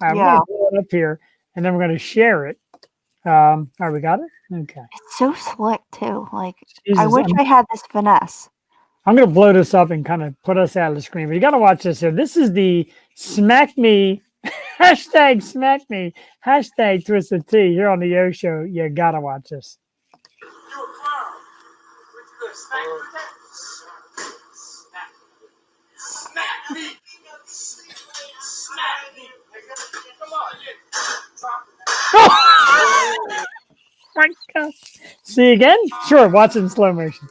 I'm going to pull it up here, and then we're going to share it. All right, we got it? Okay. It's so slick, too. Like, Jesus, I wish I had this finesse. I'm going to blow this up and kind of put us out of the screen. But you got to watch this here. This is the Smack Me, hashtag Smack Me, hashtag Twisted Tea here on the O Show. You got to watch this. Smack me. Smack me. Come on, Oh my God. See again? Sure, watch it in slow motion.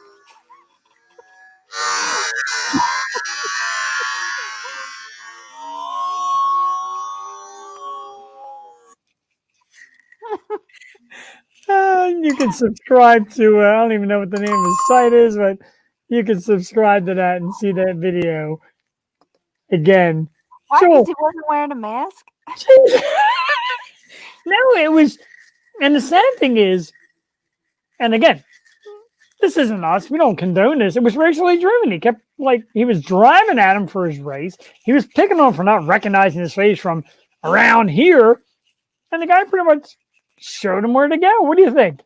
You can subscribe to, I don't even know what the name of the site is, but you can subscribe to that and see that video again. Why? Joel. Because he wasn't wearing a mask? No, it was, and the sad thing is, and again, this isn't us. We don't condone this. It was racially driven. He kept, like, he was driving at him for his race. He was picking on him for not recognizing his face from around here. And the guy pretty much showed him where to go. What do you think?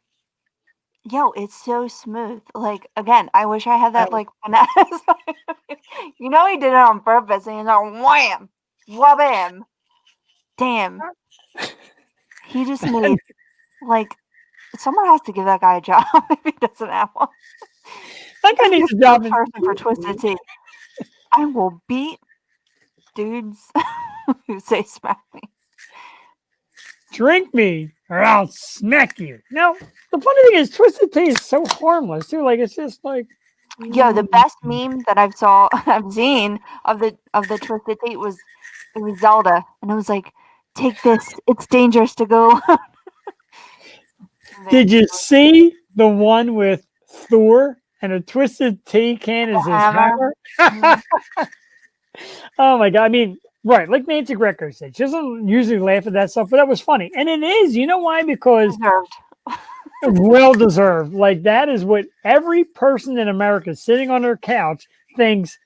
Yo, it's so smooth. Like, again, I wish I had that, like, finesse. You know he did it on purpose, and he's like, wham! Wha-bam! Damn. He just made, like, someone has to give that guy a job if he doesn't have one. That guy needs a job. Person for Twisted Tea. I will beat dudes who say smack me. Drink me or I'll smack you. Now, the funny thing is, Twisted Tea is so harmless too. Like, it's just like, yo, the best meme that I've seen of the Twisted Tea was, it was Zelda, and it was like, take this, it's dangerous to go. Did you see the one with Thor and a Twisted Tea can is his hammer? Oh my God. I mean, right, like Nancy Greco said, she doesn't usually laugh at that stuff, but that was funny. And it is, you know why? Because well deserved. Like, that is what every person in America sitting on their couch thinks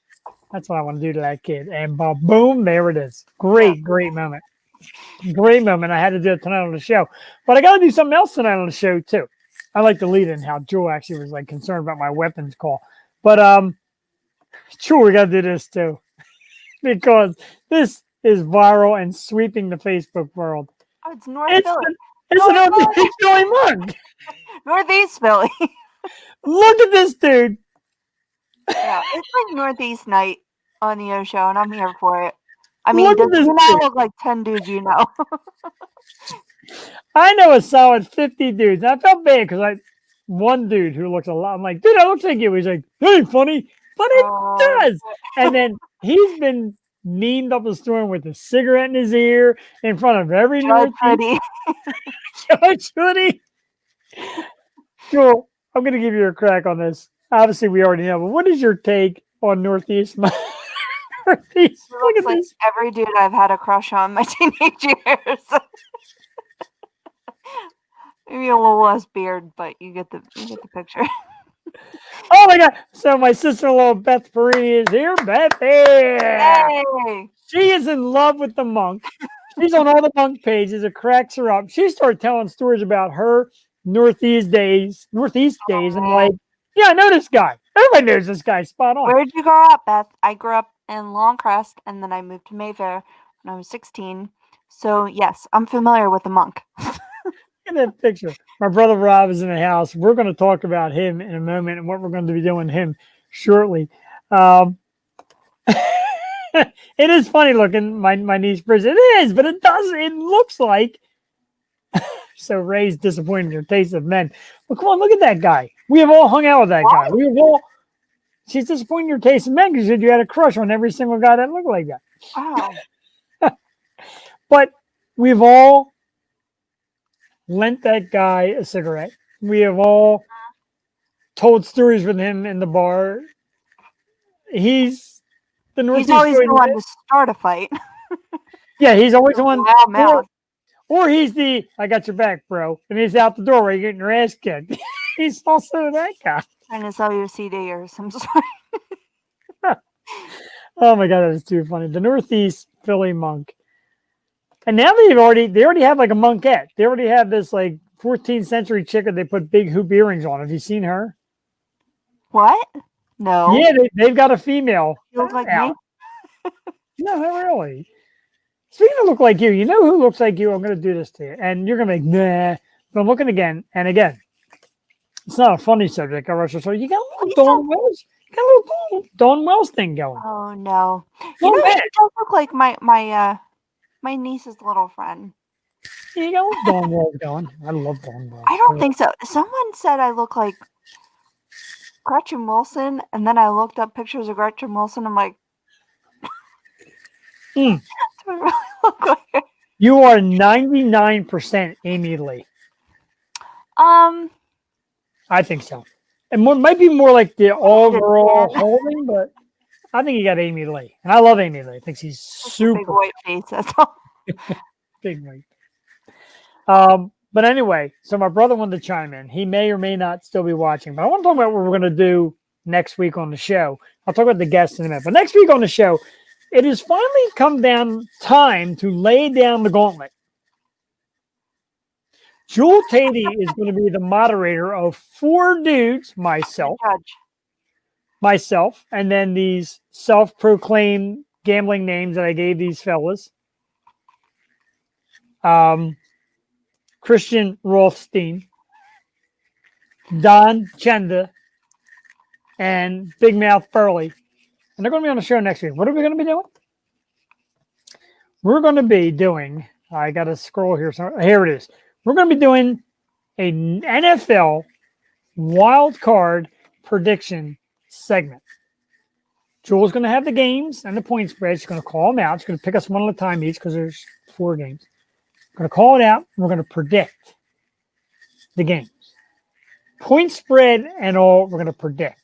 that's what I want to do to that kid. And boom, there it is. Great moment. Great moment. I had to do it tonight on the show. But I got to do something else tonight on the show, too. I like to lead in how Jewel actually was like concerned about my weapons call. But Jewel, we got to do this, too. Because this is viral and sweeping the Facebook world. Oh, it's North It's Philly. It's an Northeast Philly mug. Northeast Philly. Look at this dude. Yeah, it's like Northeast night on the O show, and I'm here for it. I mean, Look at does this he not dude. look like 10 dudes you know? I know a solid 50 dudes. And I felt bad because one dude who looks a lot. I'm like, dude, that looks like you. He's like, that ain't funny, but it does. And then he's been meaned up a storm with a cigarette in his ear in front of every Judge Northeast Hoodie. Judge Hoodie. Cool. I'm going to give you a crack on this. Obviously, we already know, but what is your take on Northeast? Northeast. He Look looks at like this. every dude I've had a crush on my teenage years. Maybe a little less beard, but you get the picture. Oh my God. So my sister-in-law, Beth Perini, is here. Beth, Hey! she is in love with the monk. She's on all the monk pages. It cracks her up. She started telling stories about her Northeast days. I'm like, yeah, I know this guy. Everybody knows this guy. Spot on. Where'd you grow up, Beth? I grew up in Longcrest, and then I moved to Mayfair when I was 16. So, yes, I'm familiar with the monk. Look at that picture. My brother Rob is in the house. We're going to talk about him in a moment and what we're going to be doing to him shortly. It is funny looking, my niece Bridget. It is, but it doesn't. It looks like. So Ray's disappointed in your taste of men. Well, come on, look at that guy. We have all hung out with that guy. We have all. She's disappointed in your taste of men because you had a crush on every single guy that looked like that. Wow. But we've all lent that guy a cigarette. We have all told stories with him in the bar. He's the Northeast. He's always the one to start a fight. Yeah, he's always the one. Loud mouth. Or he's the I got your back, bro. And he's out the door where you're getting your ass kicked. He's also that guy. Trying to sell you a CD or some sort. Oh my God, that is too funny. The Northeast Philly monk. And now they already have like a monkette. They already have this like 14th century chick that they put big hoop earrings on. Have you seen her? What? No. Yeah, they've got a female. You look like out. me? No, not really. Speaking of look like you know who looks like you? I'm going to do this to you. And you're going to be like, nah. But I'm looking again and again. It's not a funny subject. So you got a little Dawn Wells. You got a little Dawn Wells thing going. Oh, no. Oh, You know, man. she does look like my niece's little friend. You got a little Dawn Wells going. I love Dawn Wells. I don't think so. Someone said I look like Gretchen Wilson, and then I looked up pictures of Gretchen Wilson. I'm like, Mm. do I really look like her? You are 99% Amy Lee. I think so. And might be more like the overall holding, but I think you got Amy Lee. And I love Amy Lee. I think she's super big white face. That's all. big white. But anyway, so my brother wanted to chime in. He may or may not still be watching, but I want to talk about what we're going to do next week on the show. I'll talk about the guests in a minute. But next week on the show, it has finally come down time to lay down the gauntlet. Jewel Tatey is going to be the moderator of 4 dudes, myself, and then these self-proclaimed gambling names that I gave these fellas. Christian Rothstein, Don Chenda, and Big Mouth Burley. And they're going to be on the show next week. What are we going to be doing? We're going to be doing, I got to scroll here. So here it is. We're going to be doing an NFL wild card prediction segment. Jewel's going to have the games and the point spread. She's going to call them out. She's going to pick us one at a time each because there's 4 games. We're going to call it out. And we're going to predict the games. Point spread and all, we're going to predict.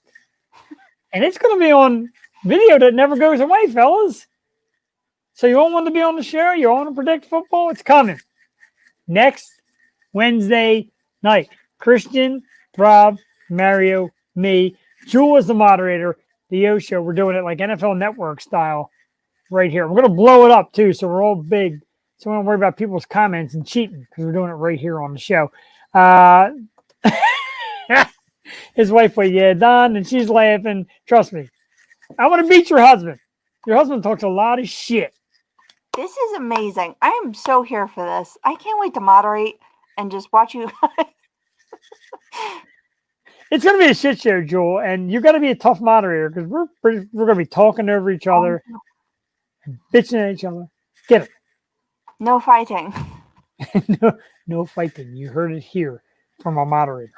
And it's going to be on video that never goes away, fellas. So you all want to be on the show? You all want to predict football? It's coming. Next Wednesday night. Christian, Rob, Mario, me. Jewel is the moderator. the Yo Show. We're doing it like NFL Network style right here. We're going to blow it up too, so we're all big. So we don't worry about people's comments and cheating because we're doing it right here on the show. His wife went, yeah, Don, and she's laughing. Trust me, I want to meet your husband. Your husband talks a lot of shit. This is amazing. I am so here for this. I can't wait to moderate and just watch you guys. It's going to be a shit show, Jewel, and you're going to be a tough moderator because we're going to be talking over each other, bitching at each other. Get it? No fighting. no fighting. You heard it here from our moderator.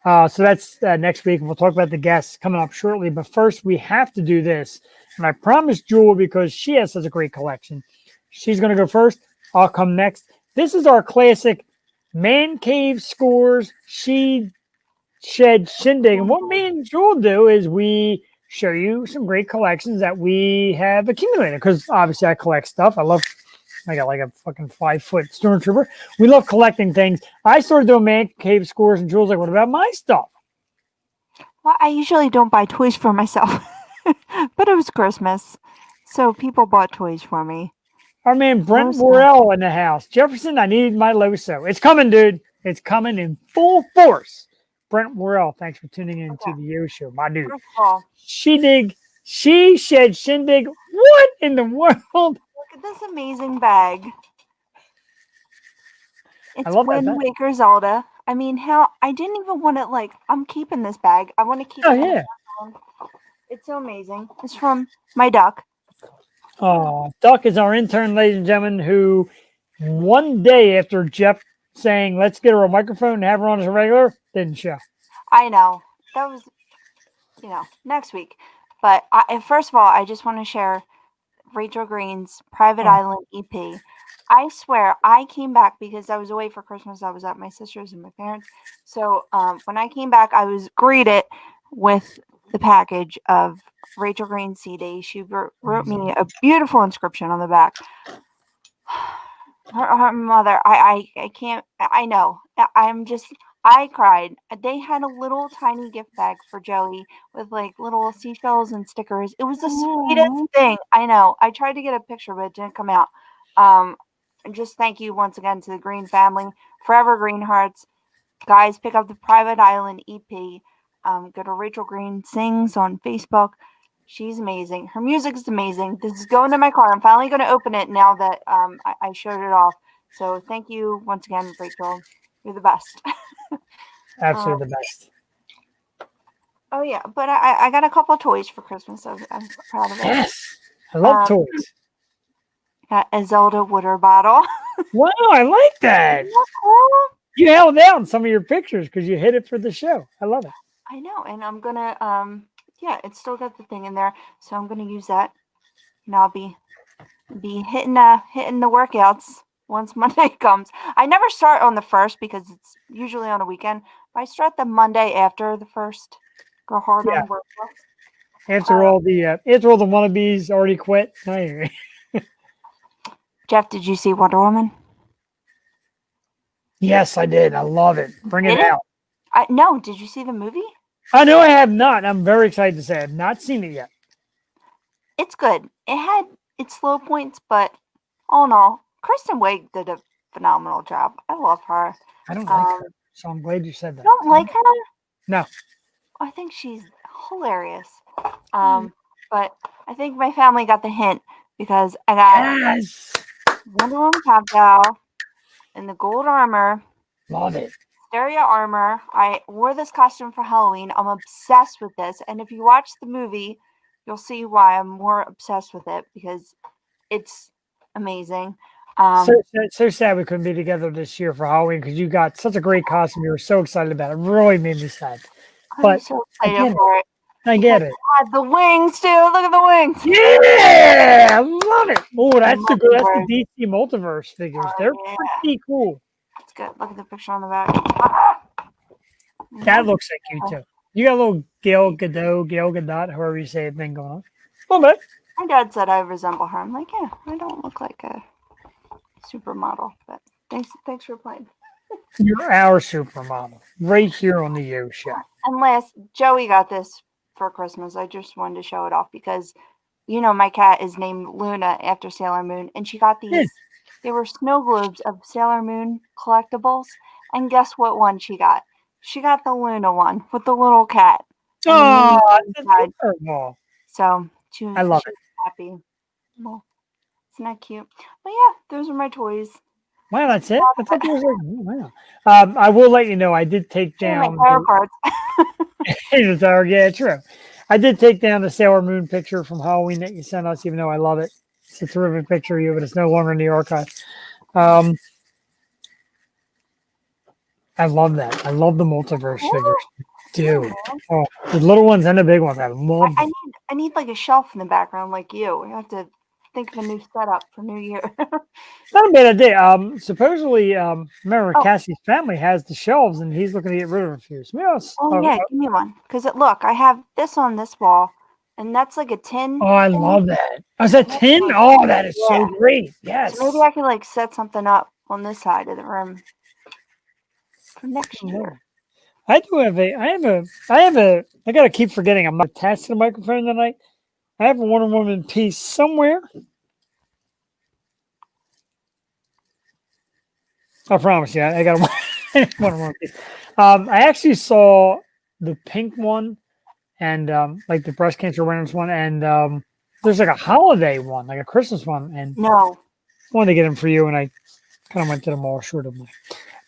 So that's next week, and we'll talk about the guests coming up shortly. But first, we have to do this, and I promised Jewel because she has such a great collection. She's going to go first. I'll come next. This is our classic man cave scores. She shed shindig, and what me and Jewel do is we show you some great collections that we have accumulated. Because obviously, I collect stuff. I got like a fucking 5-foot stormtrooper. We love collecting things. I started doing man cave scores, and Jules like, what about my stuff? Well, I usually don't buy toys for myself, but it was Christmas, so people bought toys for me. Our man Brent Worrell in the house. Jefferson, I need my Loso. It's coming, dude. It's coming in full force. Brent Worrell, thanks for tuning in to the Yo Show, my dude. First of all, She shed shindig. What in the world? look at this amazing bag. It's love that Wind bag. Waker Zelda. I mean, I didn't even want to, I'm keeping this bag. I want to keep Oh, it. yeah. It's so amazing. It's from my duck. Oh, Duck is our intern, ladies and gentlemen, who one day after Jeff saying, let's get her a microphone and have her on as a regular, didn't show. I know. That was, next week. But first of all, I just want to share Rachel Green's Private Island EP. I swear, I came back because I was away for Christmas. I was at my sister's and my parents. So when I came back, I was greeted with the package of Rachel Green's CD. She wrote me a beautiful inscription on the back. Her mother, I can't, I know. I cried. They had a little tiny gift bag for Joey with little seashells and stickers. It was the sweetest thing. I know. I tried to get a picture, but it didn't come out. And just thank you once again to the Green family. Forever Green Hearts. Guys, pick up the Private Island EP. Go to Rachel Green Sings on Facebook. She's amazing. Her music is amazing. This is going in my car. I'm finally going to open it now that I showed it off. So thank you once again, Rachel. You're the best. Absolutely the best. Oh, yeah. But I got a couple of toys for Christmas. I'm proud of it. Yes. I love toys. Got a Zelda water bottle. Wow, I like that. Isn't that cool? You held down some of your pictures because you hit it for the show. I love it. I know. And I'm going to, it's still got the thing in there. So I'm going to use that. And I'll be hitting the workouts once Monday comes. I never start on the 1st because it's usually on a weekend. But I start the Monday after the 1st. Go hard on workouts. After all the wannabes already quit. Anyway. Jeff, did you see Wonder Woman? Yes, I did. I love it. Bring it out. No, did you see the movie? I know I have not. I'm very excited to say I have not seen it yet. It's good. It had its low points, but all in all, Kristen Wiig did a phenomenal job. I love her. I don't like her, so I'm glad you said that. You don't like her? No. I think she's hilarious. But I think my family got the hint because I got Wonder Woman Capdow in the gold armor. Love it. Stereo armor. I wore this costume for Halloween. I'm obsessed with this. And if you watch the movie, you'll see why I'm more obsessed with it because it's amazing. So sad we couldn't be together this year for Halloween because you got such a great costume. You were so excited about it. It really made me sad. I'm so excited for it. I get it. Had the wings too. Look at the wings. Yeah, I love it. Oh, that's the DC Multiverse figures. They're pretty cool. That's good. Look at the picture on the back. That looks like you too. You got a little Gal Gadot, however you say it, thing going on. A little bit. My dad said I resemble her. I'm like, yeah, I don't look like a supermodel, but thanks for playing. You're our supermodel right here on the Yo Show. Unless Joey got this for Christmas. I just wanted to show it off because, my cat is named Luna after Sailor Moon, and she got these. Yeah. They were snow globes of Sailor Moon collectibles, and guess what one she got? She got the Luna one with the little cat. And the Oh, Minnie that's inside. adorable. So I love she it. was happy. Well, isn't that cute? But yeah, those are my toys. Wow, that's it. I thought there was wow. I will let you know. I did take Hey, my down. tarot cards. Yeah, true. I did take down the Sailor Moon picture from Halloween that you sent us, even though I love it. It's a terrific picture of you, but it's no longer in the archive. I love that. I love the multiverse figures, dude. Oh, the little ones and the big ones. I love them. I need like a shelf in the background like you. I have to think of a new setup for New Year. Not a bad idea. Supposedly, remember Oh. Cassie's family has the shelves, and he's looking to get rid of a few. So, yes. Oh yeah, give me one. Because look, I have this on this wall, and that's like a tin. Oh, I love that. Oh, is that tin? Oh, that is so great. Yes. So maybe I can like set something up on this side of the room for next year. I do have I gotta keep forgetting I'm not attached to the microphone tonight. I have a Wonder Woman piece somewhere. I promise you, I got a Wonder Woman piece. I actually saw the pink one and like the breast cancer awareness one, and there's like a holiday one, like a Christmas one, and No. I wanted to get them for you, and I kind of went to the mall short of them.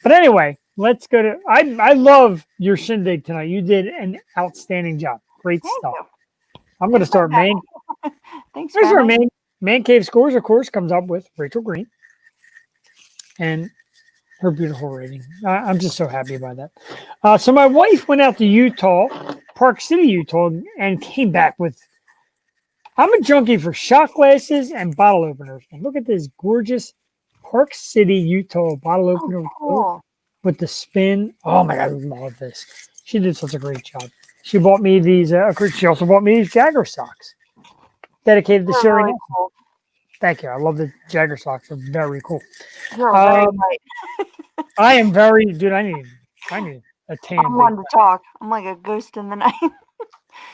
But anyway, let's go to. I love your shindig tonight. You did an outstanding job. Great Thank stuff. you. I'm going to start main. Thanks, Here's our family. man cave scores. Of course, comes up with Rachel Green and her beautiful rating. I'm just so happy about that. So my wife went out to Utah, Park City, Utah, and came back with. I'm a junkie for shot glasses and bottle openers. And look at this gorgeous Park City, Utah bottle opener Cool. with the spin. Oh my God, I love this. She did such a great job. She bought me these. She also bought me these Jagger socks, dedicated to They're Sherry. really cool. Thank you. I love the Jagger socks. They're very cool. You're very right. I am very, dude. I need a tan. I'm one to talk. I'm like a ghost in the night.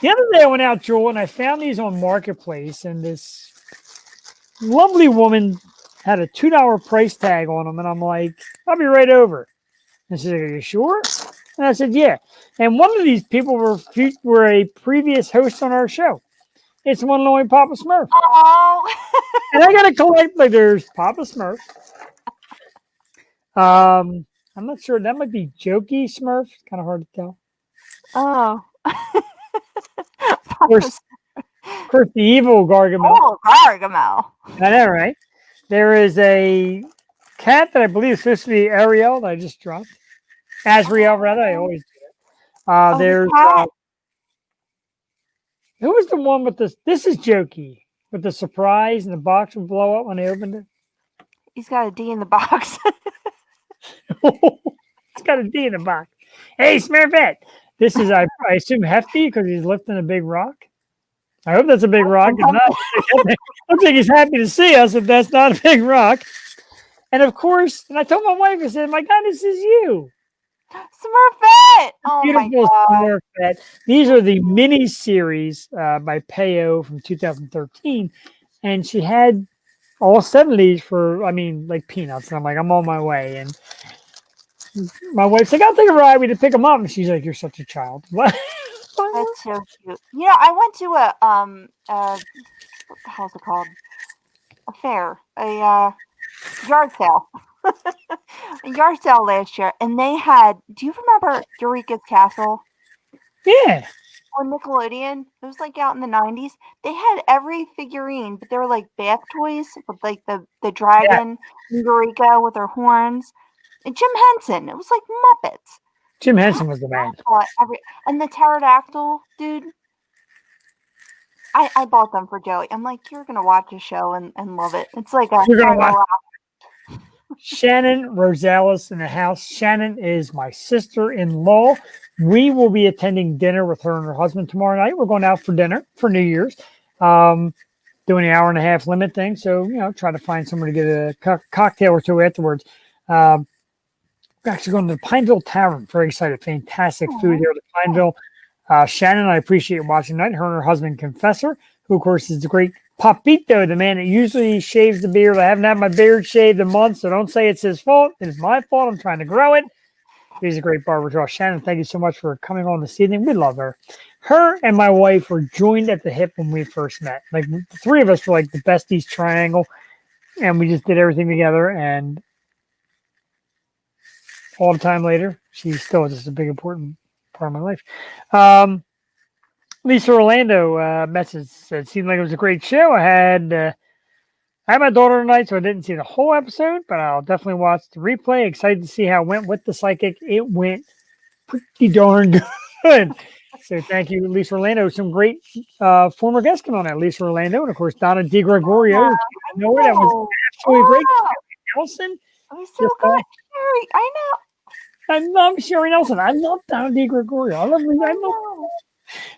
The other day I went out, Joel, and I found these on Marketplace, and this lovely woman had a $2 price tag on them, and I'm like, I'll be right over. And she's like, are you sure? And I said, yeah. And one of these people were a previous host on our show. It's one and only Papa Smurf. Oh. And I got to collect, like, there's Papa Smurf. I'm not sure. That might be Jokey Smurf. It's kind of hard to tell. Oh. Of course, the evil Gargamel. Oh, Gargamel. I know, right? There is a cat that I believe is supposed to be Ariel that I just dropped. Azrael, rather. I always do that. There's who was the one with this? This is Jokey with the surprise and the box would blow up when they opened it. He's got a D in the box. It's got a D in the box. Hey, Smurfette. This is, I assume, Hefty because he's lifting a big rock. I hope that's a big rock. If not, looks like he's happy to see us if that's not a big rock. And of course, and I told my wife, I said, my God, this is you. Smurfette. Oh, Beautiful Smurfette. These are the mini series by Payo from 2013. And she had all 7 of these for, like peanuts. And I'm like, I'm on my way. And my wife's like, I'll take a ride with you to pick them up. And she's like, you're such a child. What? That's so cute. I went to a what the hell's it called? A fair, a yard sale, a yard sale last year, and they had. Do you remember Eureka's Castle? Yeah. On Nickelodeon, it was like out in the 90s. They had every figurine, but they were like bath toys with like the dragon, Eureka with her horns, and Jim Henson. It was like Muppets. Jim Henson was the man. And the pterodactyl, dude. I bought them for Joey. I'm like, you're gonna watch a show and love it. It's like a You're gonna watch. Shannon Rosales in the house. Shannon is my sister-in-law. We will be attending dinner with her and her husband tomorrow night. We're going out for dinner for New Year's. Doing the hour-and-a-half limit thing. So, try to find somewhere to get a cocktail or two afterwards. We're actually going to the Pineville Tavern. Very excited. Fantastic food here at the Pineville. Shannon, I appreciate watching tonight. Her and her husband, Confessor, who, of course, is the great Papito, the man that usually shaves the beard. I haven't had my beard shaved in months, so don't say it's his fault. It is my fault. I'm trying to grow it. He's a great barber draw. Shannon, thank you so much for coming on this evening. We love her. Her and my wife were joined at the hip when we first met. Like, the three of us were like the besties triangle, and we just did everything together. And all the time later, she's still just a big, important part of my life. Lisa Orlando message said, seemed like it was a great show. I had my daughter tonight, so I didn't see the whole episode, but I'll definitely watch the replay. Excited to see how it went with the psychic. It went pretty darn good. So thank you, Lisa Orlando. Some great former guests come on that. Lisa Orlando, and of course, Donna DiGregorio. Yeah, You know that was absolutely great. Nelson. It was so good. Sherry, I know. I love Sherry Nelson. I love Donna DiGregorio. I love know.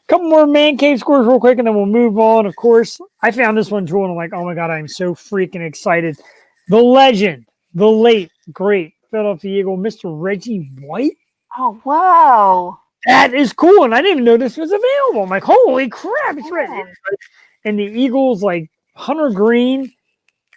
couple more man cave scores real quick, and then we'll move on. Of course, I found this one, Jewel, and I'm like, oh my God, I'm so freaking excited. The legend, the late, great Philadelphia Eagle, Mr. Reggie White. Oh, wow. That is cool, and I didn't even know this was available. I'm like, holy crap, it's Reggie. And the Eagles, like, Hunter Green,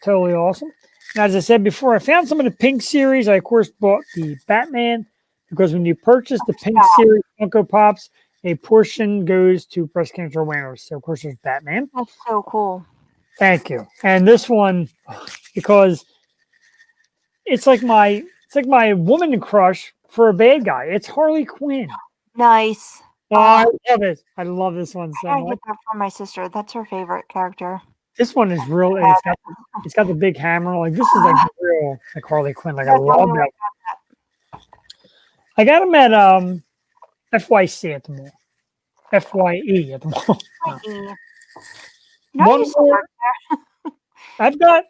totally awesome. And as I said before, I found some of the Pink series. I, of course, bought the Batman, because when you purchase the Pink series Funko Pops, a portion goes to breast cancer awareness. So, of course, there's Batman. That's so cool. Thank you. And this one, because it's like my woman crush for a bad guy. It's Harley Quinn. Nice. Oh, I love it. I love this one so I much. get that from my sister. That's her favorite character. This one is real. And it's got the big hammer. Like, this is like real, like Harley Quinn. Like, I love that. I got them at FYC at the mall. FYE at the mall. No, One you still more. work there. I've got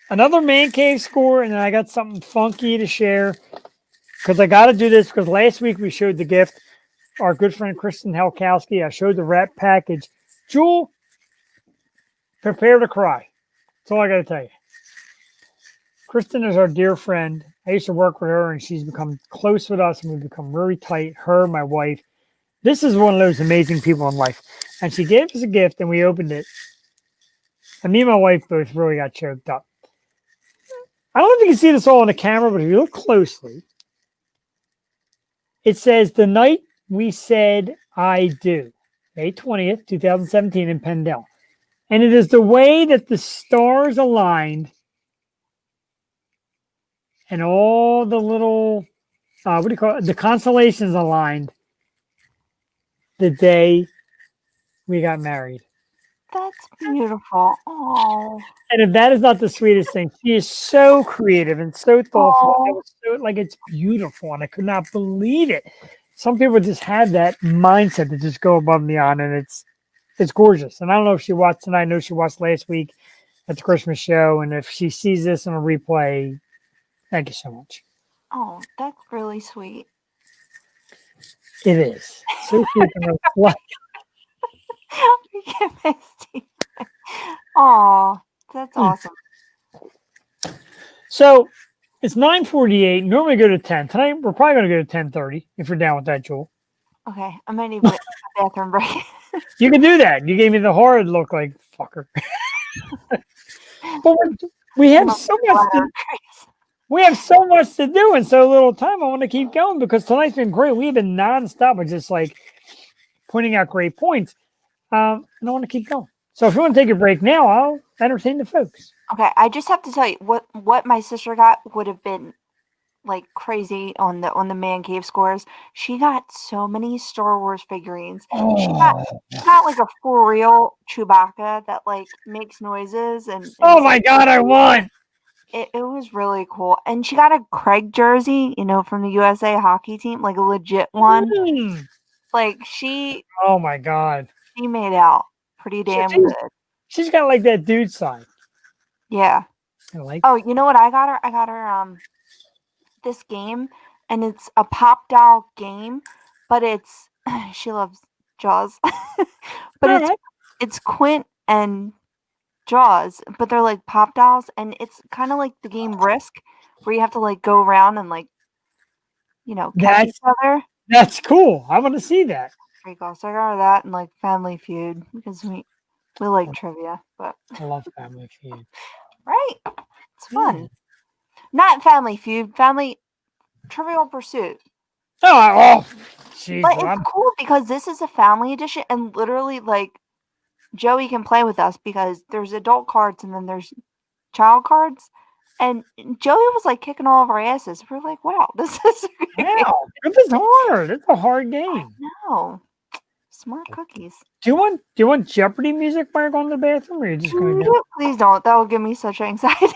another man cave score, and then I got something funky to share, because I got to do this, because last week we showed the gift. Our good friend Kristen Helkowski, I showed the wrap package. Jewel, prepare to cry. That's all I got to tell you. Kristen is our dear friend. I used to work with her, and she's become close with us, and we've become really tight. Her, my wife. This is one of those amazing people in life. And she gave us a gift, and we opened it. And me and my wife both really got choked up. I don't know if you can see this all on the camera, but if you look closely, it says, "The night we said I do," May 20th, 2017 in Pendle. And it is the way that the stars aligned and all the little, what do you call it? The constellations aligned the day we got married. That's beautiful. Oh. And if that is not the sweetest thing, she is so creative and so thoughtful. It was so, like, it's beautiful, and I could not believe it. Some people just have that mindset to just go above and beyond, and it's gorgeous. And I don't know if she watched tonight. I know she watched last week at the Christmas show, and if she sees this on a replay, thank you so much. Oh, that's really sweet. It is. So sweet and reflect. Oh, that's awesome. So it's 9:48. Normally go to 10. Tonight we're probably going to go to 10:30 if you're down with that, Jewel. Okay, I'm gonna need a bathroom break. You can do that. You gave me the hard look, like, fucker. But we have so much to, we have so much to do in so little time. I want to keep going because tonight's been great. We've been nonstop with just like pointing out great points. And I want to keep going. So if you want to take a break now, I'll entertain the folks. Okay, I just have to tell you what my sister got would have been like crazy on the man cave scores. She got so many Star Wars figurines. She got like a for real Chewbacca that like makes noises and Oh my God, I won. It was really cool. And she got a Craig jersey, from the USA hockey team, like a legit one. Like Oh my God. She made out pretty damn good. She's got like that dude side. Yeah. I like. Oh, you know what I got her? I got her this game, and it's a pop doll game, but it's she loves Jaws. But it's Quint and Jaws, but they're like pop dolls, and it's kind of like the game Risk, where you have to like go around and like catch each other. That's cool. I want to see that. Freak off. So I got her that and like Family Feud because we like trivia, but I love Family Feud. right, it's fun. Yeah. Not Family Feud, Family Trivial Pursuit. Oh, jeez. But Well, it's cool because this is a family edition, and literally, like, Joey can play with us because there's adult cards and then there's child cards. And Joey was like kicking all of our asses. We're like, wow, this is wow, this is hard. It's a hard game. no smart cookies. Do you want Jeopardy music while you're going to the bathroom, or are you just going to go? Please don't. That will give me such anxiety.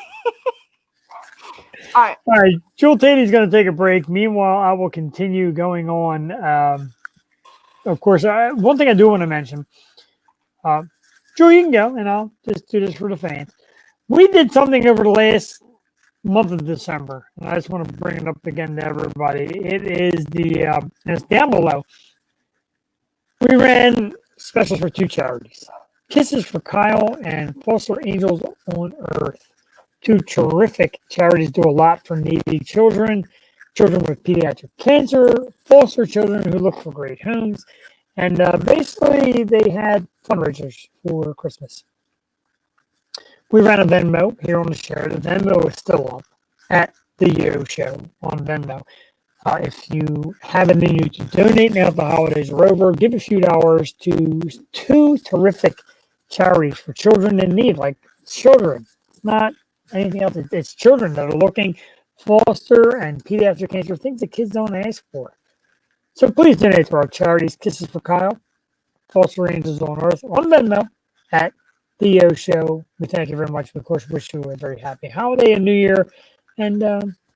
All right. All right, Jewel Tady's going to take a break. Meanwhile, I will continue going on. Of course, one thing I do want to mention, Jewel, you can go, and I'll just do this for the fans. We did something over the last month of December, and I just want to bring it up again to everybody. It is and it's down below. We ran specials for 2 charities, Kisses for Kyle and Foster Angels on Earth. 2 terrific charities do a lot for needy children, children with pediatric cancer, foster children who look for great homes, and basically they had fundraisers for Christmas. We ran a Venmo here on the show. The Venmo is still up at the Yo Show on Venmo. If you have it in you to donate now that the holidays are over, give a few dollars to 2 terrific charities for children in need, like children, not anything else. It's children that are looking foster and pediatric cancer, things that kids don't ask for. So please donate to our charities, Kisses for Kyle, Foster Angels on Earth, on Venmo at the Yo Show. We thank you very much. We, of course, wish you a very happy holiday and New Year. And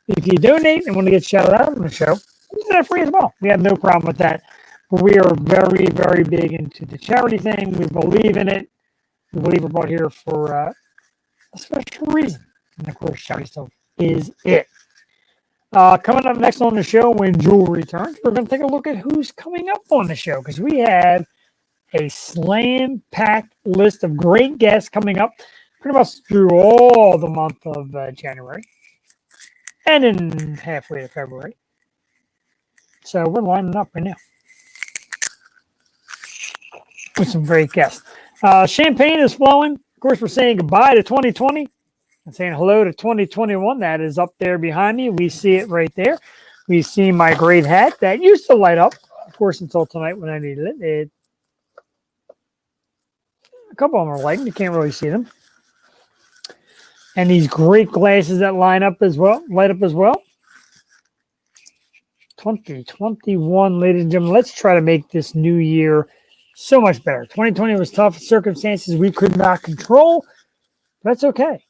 if you donate and want to get shouted out on the show, we do that free as well. We have no problem with that. But we are very, very big into the charity thing. We believe in it. We believe we're brought here for a special reason. And of course, charity stuff is it. Coming up next on the show, when Jewel returns, we're going to take a look at who's coming up on the show, because we have a slam-packed list of great guests coming up pretty much through all the month of January and in halfway to February. So we're lining up right now with some great guests. Champagne is flowing. Of course, we're saying goodbye to 2020 and saying hello to 2021. That is up there behind me. We see it right there. We see my great hat that used to light up, of course, until tonight when I needed it. A couple of them are lighting. You can't really see them. And these great glasses that light up as well. 2021, ladies and gentlemen. Let's try to make this new year so much better. 2020 was tough. Circumstances we could not control. But that's okay.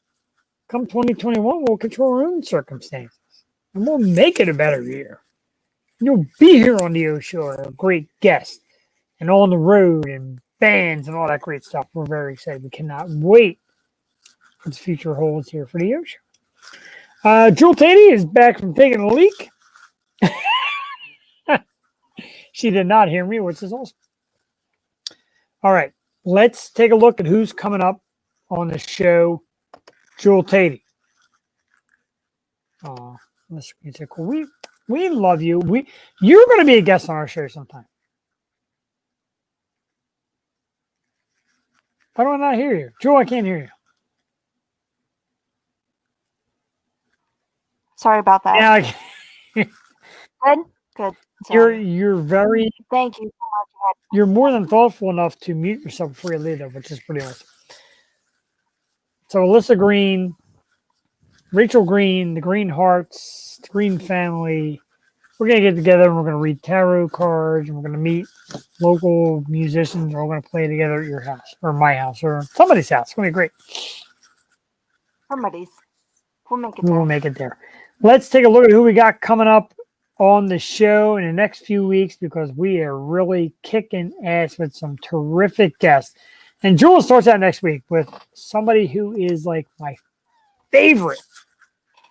Come 2021, we'll control our own circumstances. And we'll make it a better year. You'll be here on the Yo Show, a great guest. And on the road and bands and all that great stuff. We're very excited. We cannot wait for the future holds here for the Yo Show. Jewel Tady is back from taking a leak. She did not hear me, which is awesome. All right, let's take a look at who's coming up on the show. Jewel Tady. Let's get cool. We love you. You're going to be a guest on our show sometime. Why do I not hear you? Jewel, I can't hear you. Sorry about that. Yeah, Good. Sorry. you're very. Thank you so much. You're more than thoughtful enough to mute yourself before you leave, which is pretty awesome. So Alyssa Green, Rachel Green, the Green Hearts, the Green Family. We're going to get together and we're going to read tarot cards and we're going to meet local musicians and we're going to play together at your house or my house or somebody's house. It's going to be great. Somebody's. We'll make it We there. will make it there. Let's take a look at who we got coming up on the show in the next few weeks because we are really kicking ass with some terrific guests. And Jewel starts out next week with somebody who is like my favorite.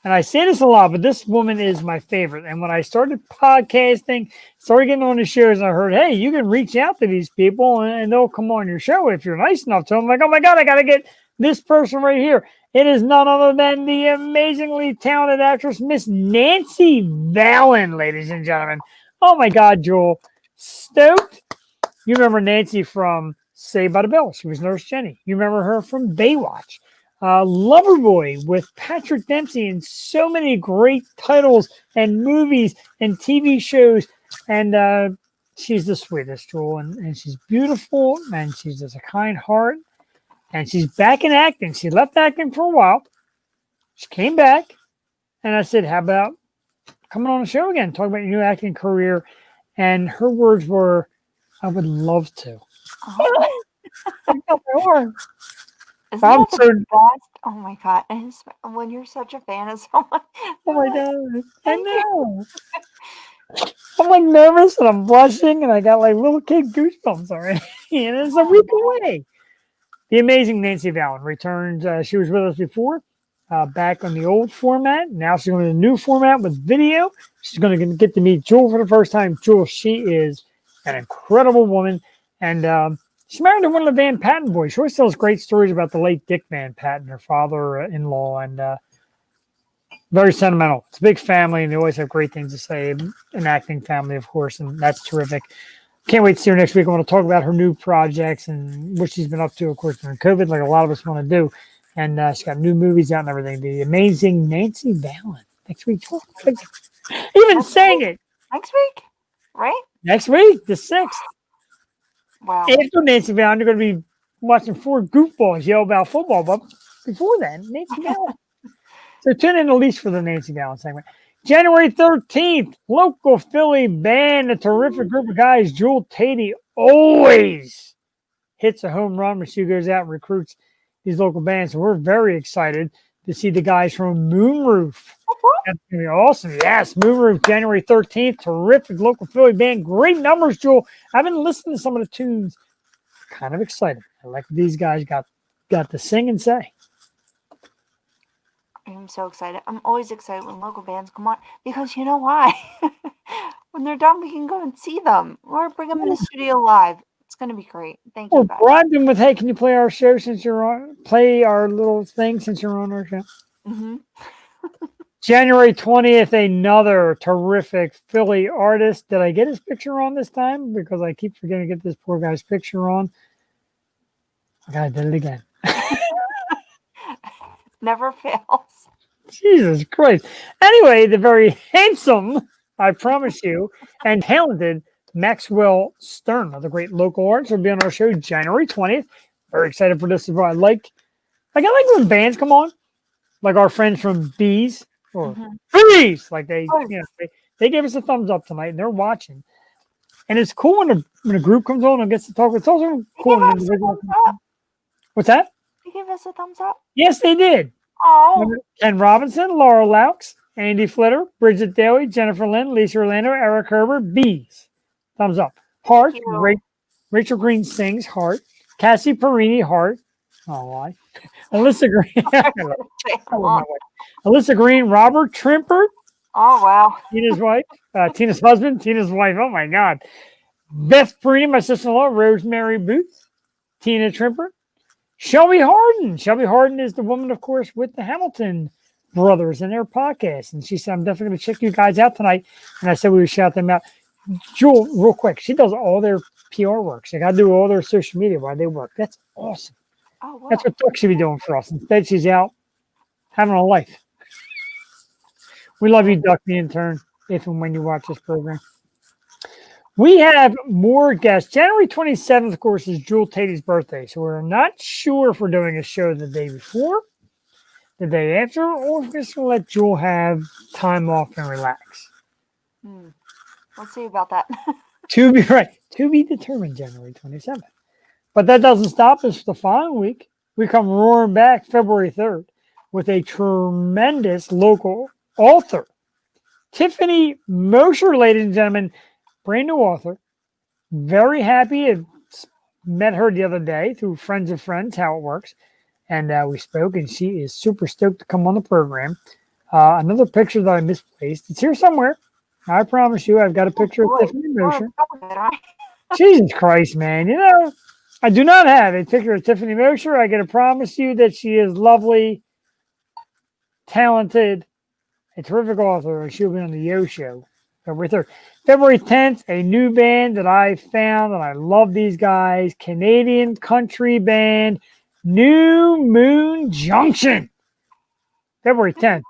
And I say this a lot, but this woman is my favorite. And when I started podcasting, started getting on the shows, and I heard, hey, you can reach out to these people and they'll come on your show if you're nice enough to them. I'm like, oh my God, I got to get this person right here. It is none other than the amazingly talented actress, Miss Nancy Valen, ladies and gentlemen. Oh my God, Jewel. Stoked You remember Nancy from Saved by the Bell. She was Nurse Jenny. You remember her from Baywatch. Loverboy with Patrick Dempsey, and so many great titles and movies and TV shows. And she's the sweetest, Jewel, and she's beautiful, and she's just a kind heart. And she's back in acting. She left acting for a while. She came back, and I said, how about coming on the show again, talk about your new acting career? And her words were, I would love to. Oh, I got my horn. isn't I'm that the so, best? Oh my god! And when you're such a fan of someone, oh my you're like, God. I thank you. know. I'm like nervous and I'm blushing and I got like little kid goosebumps already. And it's a week away. The amazing Nancy Vallon returns. She was with us before, back on the old format. Now she's going to the new format with video. She's going to get to meet Jewel for the first time. Jewel, she is an incredible woman. And she's married to one of the Van Patten boys. She always tells great stories about the late Dick Van Patten, her father-in-law, and very sentimental. It's a big family, and they always have great things to say. An acting family, of course, and that's terrific. Can't wait to see her next week. I want to talk about her new projects and what she's been up to, of course, during COVID, like a lot of us want to do. And she's got new movies out and everything. The amazing Nancy Vallon. Next week. Even saying it. Next week, right? Next week, the 6th. Wow. After Nancy Vallon, you're going to be watching 4 goofballs yell about football. But before then, Nancy Vallon. So tune in at least for the Nancy Vallon segment. January 13th, local Philly band, a terrific group of guys. Jewel Tatey always hits a home run when she goes out and recruits these local bands. So we're very excited to see the guys from Moonroof. That's going to be awesome. Yes, Moonroof, January 13th. Terrific local Philly band. Great numbers, Jewel. I've been listening to some of the tunes. Kind of excited. I like what these guys got to sing and say. I'm so excited. I'm always excited when local bands come on because you know why? When they're done, we can go and see them or bring them in the studio live. It's going to be great. Thank Or you, guys. bribe them with, hey, can you play our show since you're on? Play our little thing since you're on our show. Mm-hmm. January 20th, another terrific Philly artist. Did I get his picture on this time? Because I keep forgetting to get this poor guy's picture on. I did it again. Never fails. Jesus Christ. Anyway, the very handsome, I promise you, and talented Maxwell Stern of the great local arts will be on our show January 20th. Very excited for this as well. I like when bands come on, like our friends from Bees or Bees, like they gave us a thumbs up tonight and they're watching. And it's cool when a group comes on and gets to talk. It's also cool when an individual comes on. What's that? They gave us a thumbs up. Yes, they did. Oh, Ken Robinson, Laura Laux, Andy Flitter, Bridget Daly, Jennifer Lynn, Lisa Orlando, Eric Herbert, Bees. Thumbs up. Heart, Rachel Green sings, Heart. Cassie Perini, Heart. Oh, why? Alyssa Green. Alyssa Green, Robert Trimpert. oh wow. Tina's wife. Tina's husband, Tina's wife. Oh, my God. Beth Perini, my sister-in-law, Rosemary Booth, Tina Trimpert. Shelby Harden. Shelby Harden is the woman, of course, with the Hamilton brothers and their podcast. And she said, I'm definitely going to check you guys out tonight. And I said we would shout them out. Jewel, real quick, she does all their PR work. She got to do all their social media while they work. That's awesome. Oh wow. That's what Duck should be doing for us. Instead, she's out having a life. We love you, Duck, the intern, if and when you watch this program. We have more guests. January 27th, of course, is Jewel Tatey's birthday. So we're not sure if we're doing a show the day before, the day after, or if we're just going to let Jewel have time off and relax. Let's see about that. To be determined, January 27th. But that doesn't stop us the following week. We come roaring back February 3rd with a tremendous local author. Tiffany Mosher, ladies and gentlemen. Brand new author. Very happy. I met her the other day through Friends of Friends, how it works. And we spoke, and she is super stoked to come on the program. Another picture that I misplaced. It's here somewhere. I promise you, I've got a picture of Tiffany Mosher. Jesus Christ, man. You know, I do not have a picture of Tiffany Mosher. I got to promise you that she is lovely, talented, a terrific author. She'll be on the Yo Show February 3rd. February 10th, a new band that I found, and I love these guys. Canadian country band, New Moon Junction. February 10th.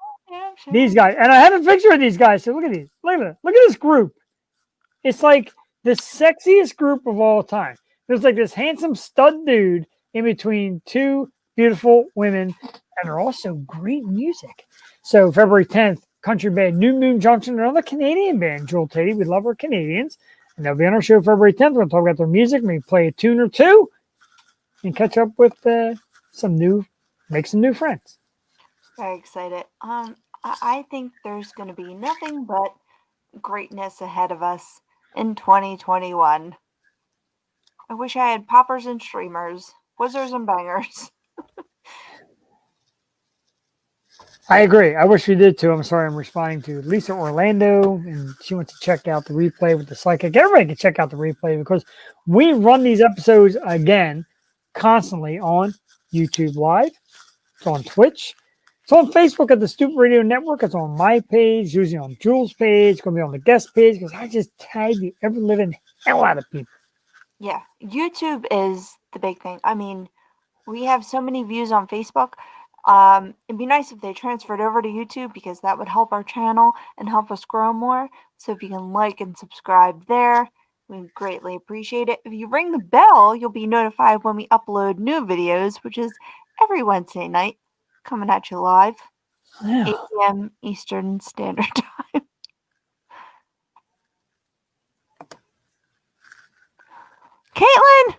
These guys, and I have a picture of these guys. So look at these. Look at this group. It's like the sexiest group of all time. There's like this handsome stud dude in between two beautiful women, and they're also great music. So February 10th, country band New Moon Junction, another Canadian band, Jewel Teddy. We love our Canadians. And they'll be on our show February 10th. We're going to talk about their music, maybe play a tune or two, and catch up with make some new friends. Very excited. I think there's going to be nothing but greatness ahead of us in 2021. I wish I had poppers and streamers, whizzers and bangers. I agree. I wish we did too. I'm sorry. I'm responding to Lisa Orlando, and she wants to check out the replay with the psychic. Everybody can check out the replay because we run these episodes again constantly on YouTube Live. It's on Twitch. It's on Facebook at the Stupid Radio Network. It's on my page, usually on Jules' page. It's going to be on the guest page because I just tag the ever living hell out of people. Yeah, YouTube is the big thing. I mean, we have so many views on Facebook. It'd be nice if they transferred over to YouTube because that would help our channel and help us grow more. So if you can like and subscribe there, we greatly appreciate it. If you ring the bell, you'll be notified when we upload new videos, which is every Wednesday night, coming at you live, 8 p.m. Eastern Standard Time. Caitlin!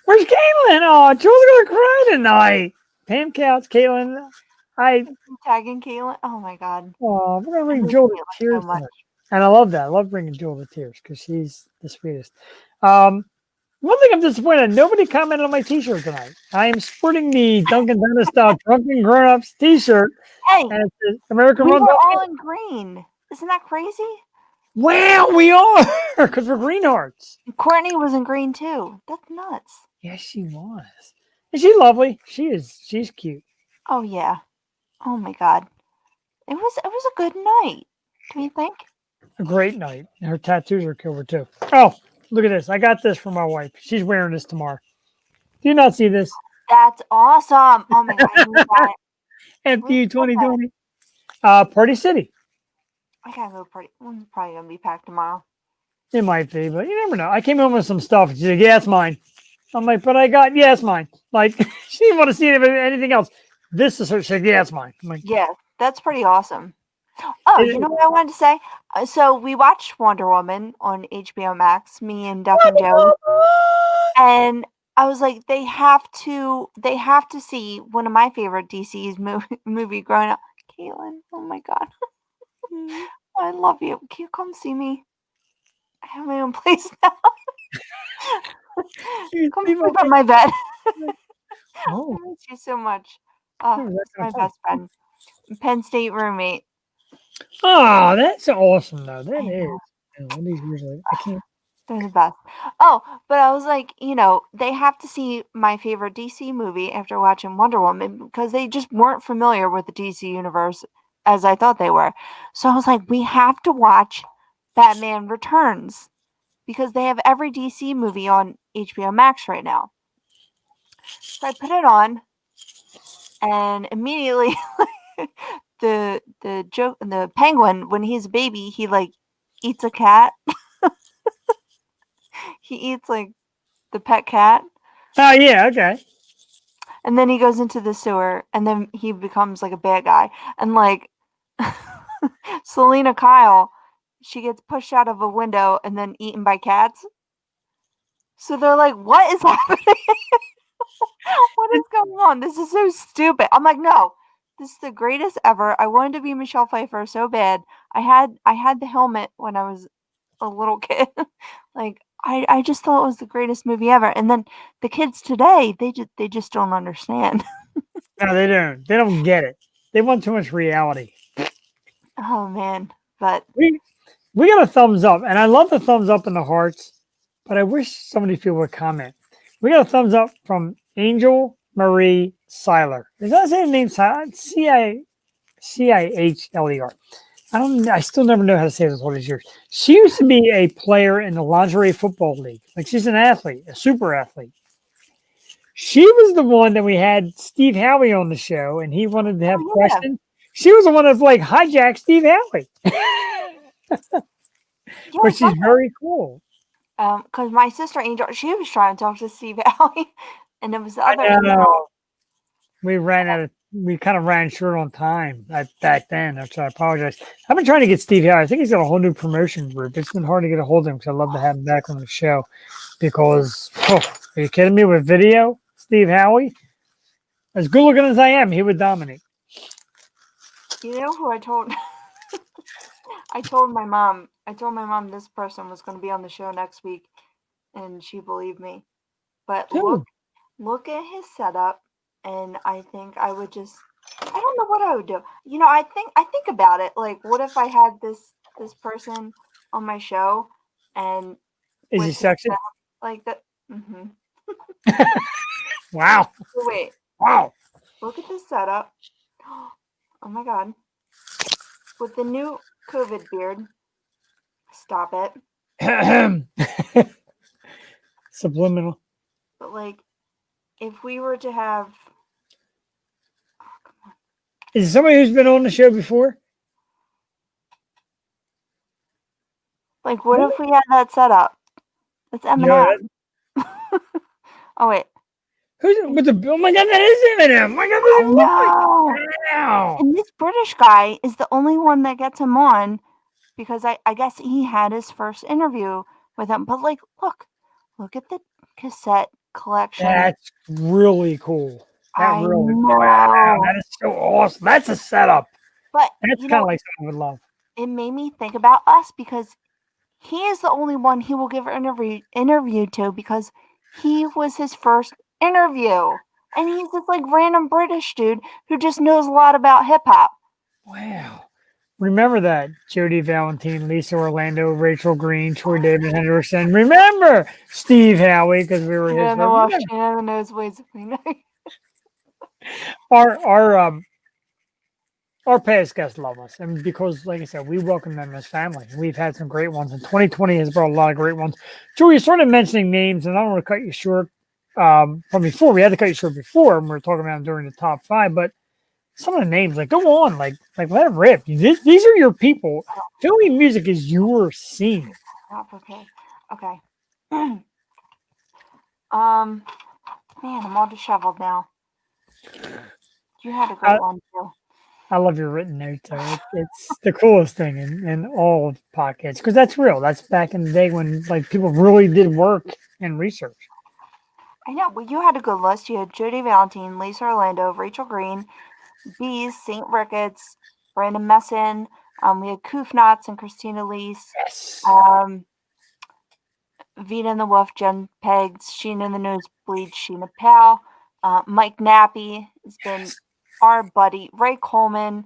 Where's Caitlin? Oh, Jules going to cry tonight. Pam Couch, Caitlin. I'm tagging Caitlin. Oh my God. We're going to bring miss Joel to Caitlin tears so much. tonight. And I love that. I love bringing Joel to tears because she's the sweetest. One thing I'm disappointed, nobody commented on my t-shirt tonight. I am sporting the Dunkin' Donuts style Drunken Grown-Ups t-shirt. Hey, And it says American we Run. were all in green. Isn't that crazy? Wow, we are because we're greenhearts. Courtney was in green too. That's nuts. Yes, she was. Is she lovely? She's cute. Oh yeah. Oh my God. It was a good night. Do you think? A great night. And her tattoos are killer too. Oh, look at this. I got this for my wife. She's wearing this tomorrow. Do you not see this? That's awesome. Oh my God. I need that. FU 2020. Party City. I gotta go party. I'm probably gonna be packed tomorrow. It might be, but you never know. I came home with some stuff. She's like, yeah, it's mine. I'm like, but it's mine. Like, she didn't want to see anything else. This is her. She's like, yeah, it's mine. I'm like, Yeah, that's pretty awesome. Oh, you know what I wanted to say? So we watched Wonder Woman on HBO Max, me and Duck and Joe, and I was like, they have to see one of my favorite DC's movie growing up. Caitlin, oh my God, I love you. Can you come see me? I have my own place now. Come sleep on my bed. Oh, I miss you so much. Oh, That's that's my fun. best friend, Penn State roommate. oh, that's awesome, though. That I is. know. All these years later, I can't. They're the best. Oh, but I was like, they have to see my favorite DC movie after watching Wonder Woman because they just weren't familiar with the DC universe as I thought they were. So I was like, we have to watch Batman Returns because they have every DC movie on HBO Max right now. So I put it on, and immediately the penguin, when he's a baby, he like eats a cat. He eats like the pet cat, Oh, yeah, okay. and then he goes into the sewer, and then he becomes like a bad guy. And like Selena Kyle, she gets pushed out of a window and then eaten by cats. So they're like, what is happening? What is going on? This is so stupid. I'm like, no, this is the greatest ever. I wanted to be Michelle Pfeiffer so bad. I had the helmet when I was a little kid. Like I just thought it was the greatest movie ever. And then the kids today, they just don't understand. No, they don't. They don't get it. They want too much reality. Oh man. But We got a thumbs up, and I love the thumbs up and the hearts, but I wish some of these people would comment. We got a thumbs up from Angel Marie Seiler. Does that say the name? Cihler. I still never know how to say this all these years. She used to be a player in the lingerie football league. Like she's an athlete, a super athlete. She was the one that we had Steve Howie on the show, and he wanted to have Oh, yeah. questions. She was the one that like hijacked Steve Howie, Yeah, but she's very cool. because my sister Angel, she was trying to talk to Steve Alley, and it was the other I Angel. know. We kind of ran short on time back then. So I apologize. I've been trying to get Steve Howie. I think he's got a whole new promotion group. It's been hard to get a hold of him because I'd love to have him back on the show. Because, are you kidding me? With video, Steve Howie, as good looking as I am, he would dominate. You know who I told? I told my mom this person was going to be on the show next week, and she believed me. But Who? look at his setup, and I think I would just, I don't know what I would do. You know, I think about it. Like, what if I had this person on my show, and Is with he his sexy? setup like that? Mm-hmm. Wow. Wait, Wow. look at this setup. Oh my God. With the new COVID beard. Stop it. Subliminal. But like, if we were to have, Is it somebody who's been on the show before? like, what if we had that setup? It's Eminem. Oh wait. Who's with the? Oh my God, that is Eminem. Oh my God, I that is know. Wow. And this British guy is the only one that gets him on because I guess he had his first interview with him. But like, look at the cassette collection. That's really cool. I know. Wow, that is so awesome. That's a setup. But That's you kind know, of like something I would love. it made me think about us because he is the only one he will give an interview to because he was his first interview. And he's this like random British dude who just knows a lot about hip hop. Wow. Remember that. Jody Valentine, Lisa Orlando, Rachel Green, Troy David Henderson. Remember Steve Howie because we were his Yeah, the first. wash and the nosebleeds. Our past guests love us, and because, like I said, we welcome them as family. We've had some great ones, and 2020 has brought a lot of great ones. Joe, you started mentioning names, and I don't want to cut you short from before. We had to cut you short before, and we were talking about them during the top five, but some of the names, like, go on, like let it rip. These are your people. Philly music is your scene. Okay. Man, I'm all disheveled now. You had a great one too. I love your written notes. It's the coolest thing in all of podcasts because that's real. That's back in the day when like people really did work and research. I know. Well, you had a good list. You had Jody Valentine, Lisa Orlando, Rachel Green, Bees, St. Ricketts, Brandon Messin. We had Koofnots and Christina Leese. Yes. Vita and the Wolf, Jen Pegs, Sheena and the Nosebleed, Sheena Powell. Mike Nappy has been our buddy. Ray Coleman.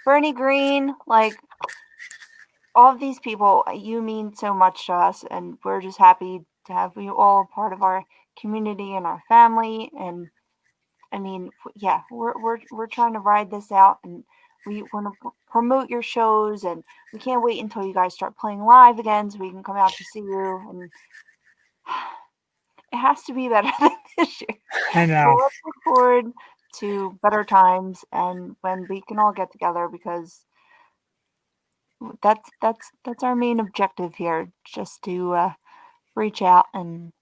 Bernie Green. Like, all of these people, you mean so much to us, and we're just happy to have you all part of our community and our family. And I mean, yeah, we're trying to ride this out, and we want to promote your shows, and we can't wait until you guys start playing live again so we can come out to see you. And it has to be better than this year. I know. So let's look forward to better times and when we can all get together, because that's our main objective here, just to reach out and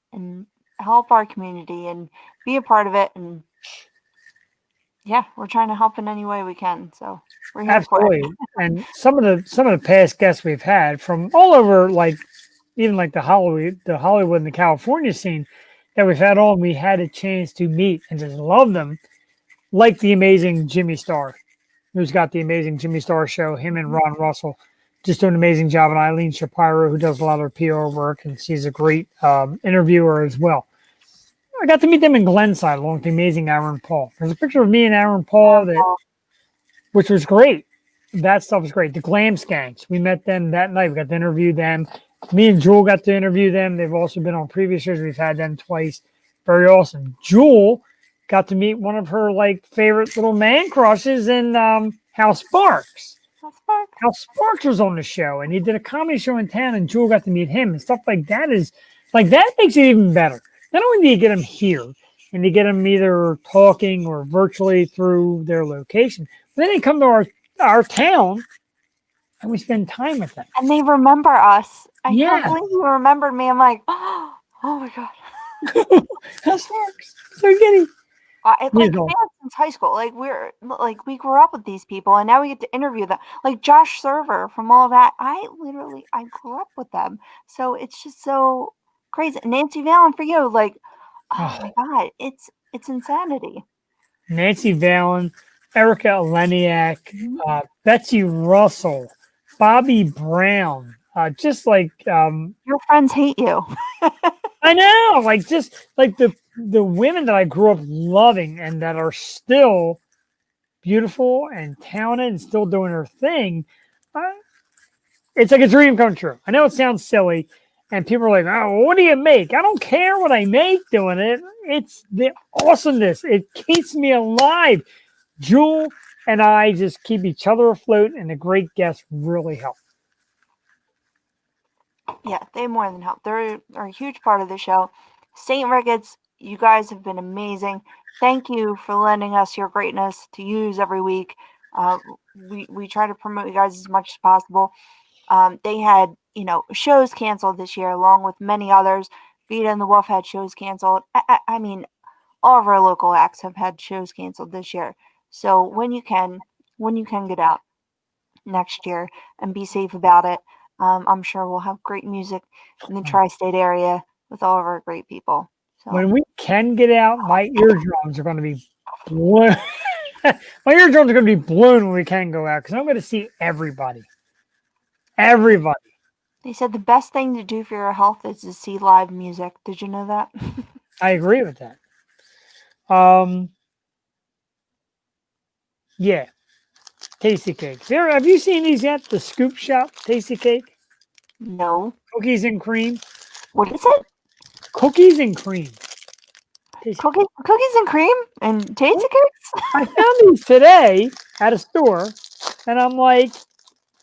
help our community and be a part of it. And yeah, we're trying to help in any way we can. So we're here Absolutely. for it. And some of the past guests we've had from all over, like even like the Hollywood and the California scene that we've had on, we had a chance to meet and just love them, like the amazing Jimmy Star, who's got the amazing Jimmy Star show. Him and Ron Russell just do an amazing job, and Eileen Shapiro, who does a lot of PR work, and she's a great interviewer as well. I got to meet them in Glenside along with the amazing Aaron Paul. There's a picture of me and Aaron Paul which was great. That stuff was great. The Glam Skanks, we met them that night. We got to interview them. Me and Jewel got to interview them. They've also been on previous years. We've had them twice. Very awesome. Jewel got to meet one of her like favorite little man crushes in House Sparks. How Sparks was on the show, and he did a comedy show in town, and Jewel got to meet him, and stuff like that is like that makes it even better. Not only do you get them here, and you get them either talking or virtually through their location, but then they come to our town, and we spend time with them. And they remember us. I Yeah. can't believe you remembered me. I'm like, oh my God. How Sparks? So giddy. It's like Weasel. fans since high school. Like we grew up with these people, and now we get to interview them. Like Josh Server from all that. I grew up with them, so it's just so crazy. Nancy Valen for you, like, oh my God, it's insanity. Nancy Valen, Erica Eleniak, Betsy Russell, Bobby Brown, just like Your friends hate you. I know, like just like the women that I grew up loving and that are still beautiful and talented and still doing their thing. It's like a dream come true. I know it sounds silly, and people are like, "Oh, what do you make?" I don't care what I make doing it. It's the awesomeness. It keeps me alive. Jewel and I just keep each other afloat, and the great guests really help. Yeah, they more than help. They're a huge part of the show. St. Ricketts, you guys have been amazing. Thank you for lending us your greatness to use every week. We try to promote you guys as much as possible. They had, shows canceled this year, along with many others. Vita and the Wolf had shows canceled. I mean, all of our local acts have had shows canceled this year. So when you can get out next year and be safe about it, I'm sure we'll have great music in the tri-state area with all of our great people. So When we can get out, my eardrums are going to be blown. My eardrums are going to be blown when we can go out because I'm going to see everybody. Everybody. they said the best thing to do for your health is to see live music. Did you know that? I agree with that. Yeah. Tasty cakes. Have you seen these yet? The Scoop Shop Tasty Cake? No. Cookies and cream. What is it? Cookies and cream. Tasty Cookies and cream and tasty cakes? I found these today at a store, and I'm like,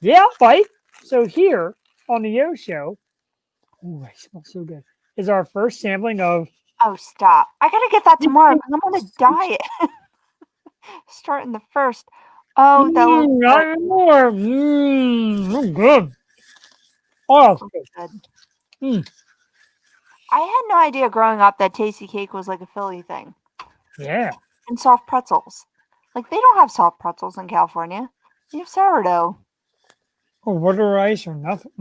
yeah, I'll bite. So here on the Yo Show, ooh, I smell so good, is our first sampling of. Oh, stop. I got to get that tomorrow because I'm on a diet. Starting the first. Oh, that looks good. Not more. Good. Oh, Good. Mm. I had no idea growing up that tasty cake was like a Philly thing. Yeah. And soft pretzels. Like, they don't have soft pretzels in California. They have sourdough. Or water ice or nothing.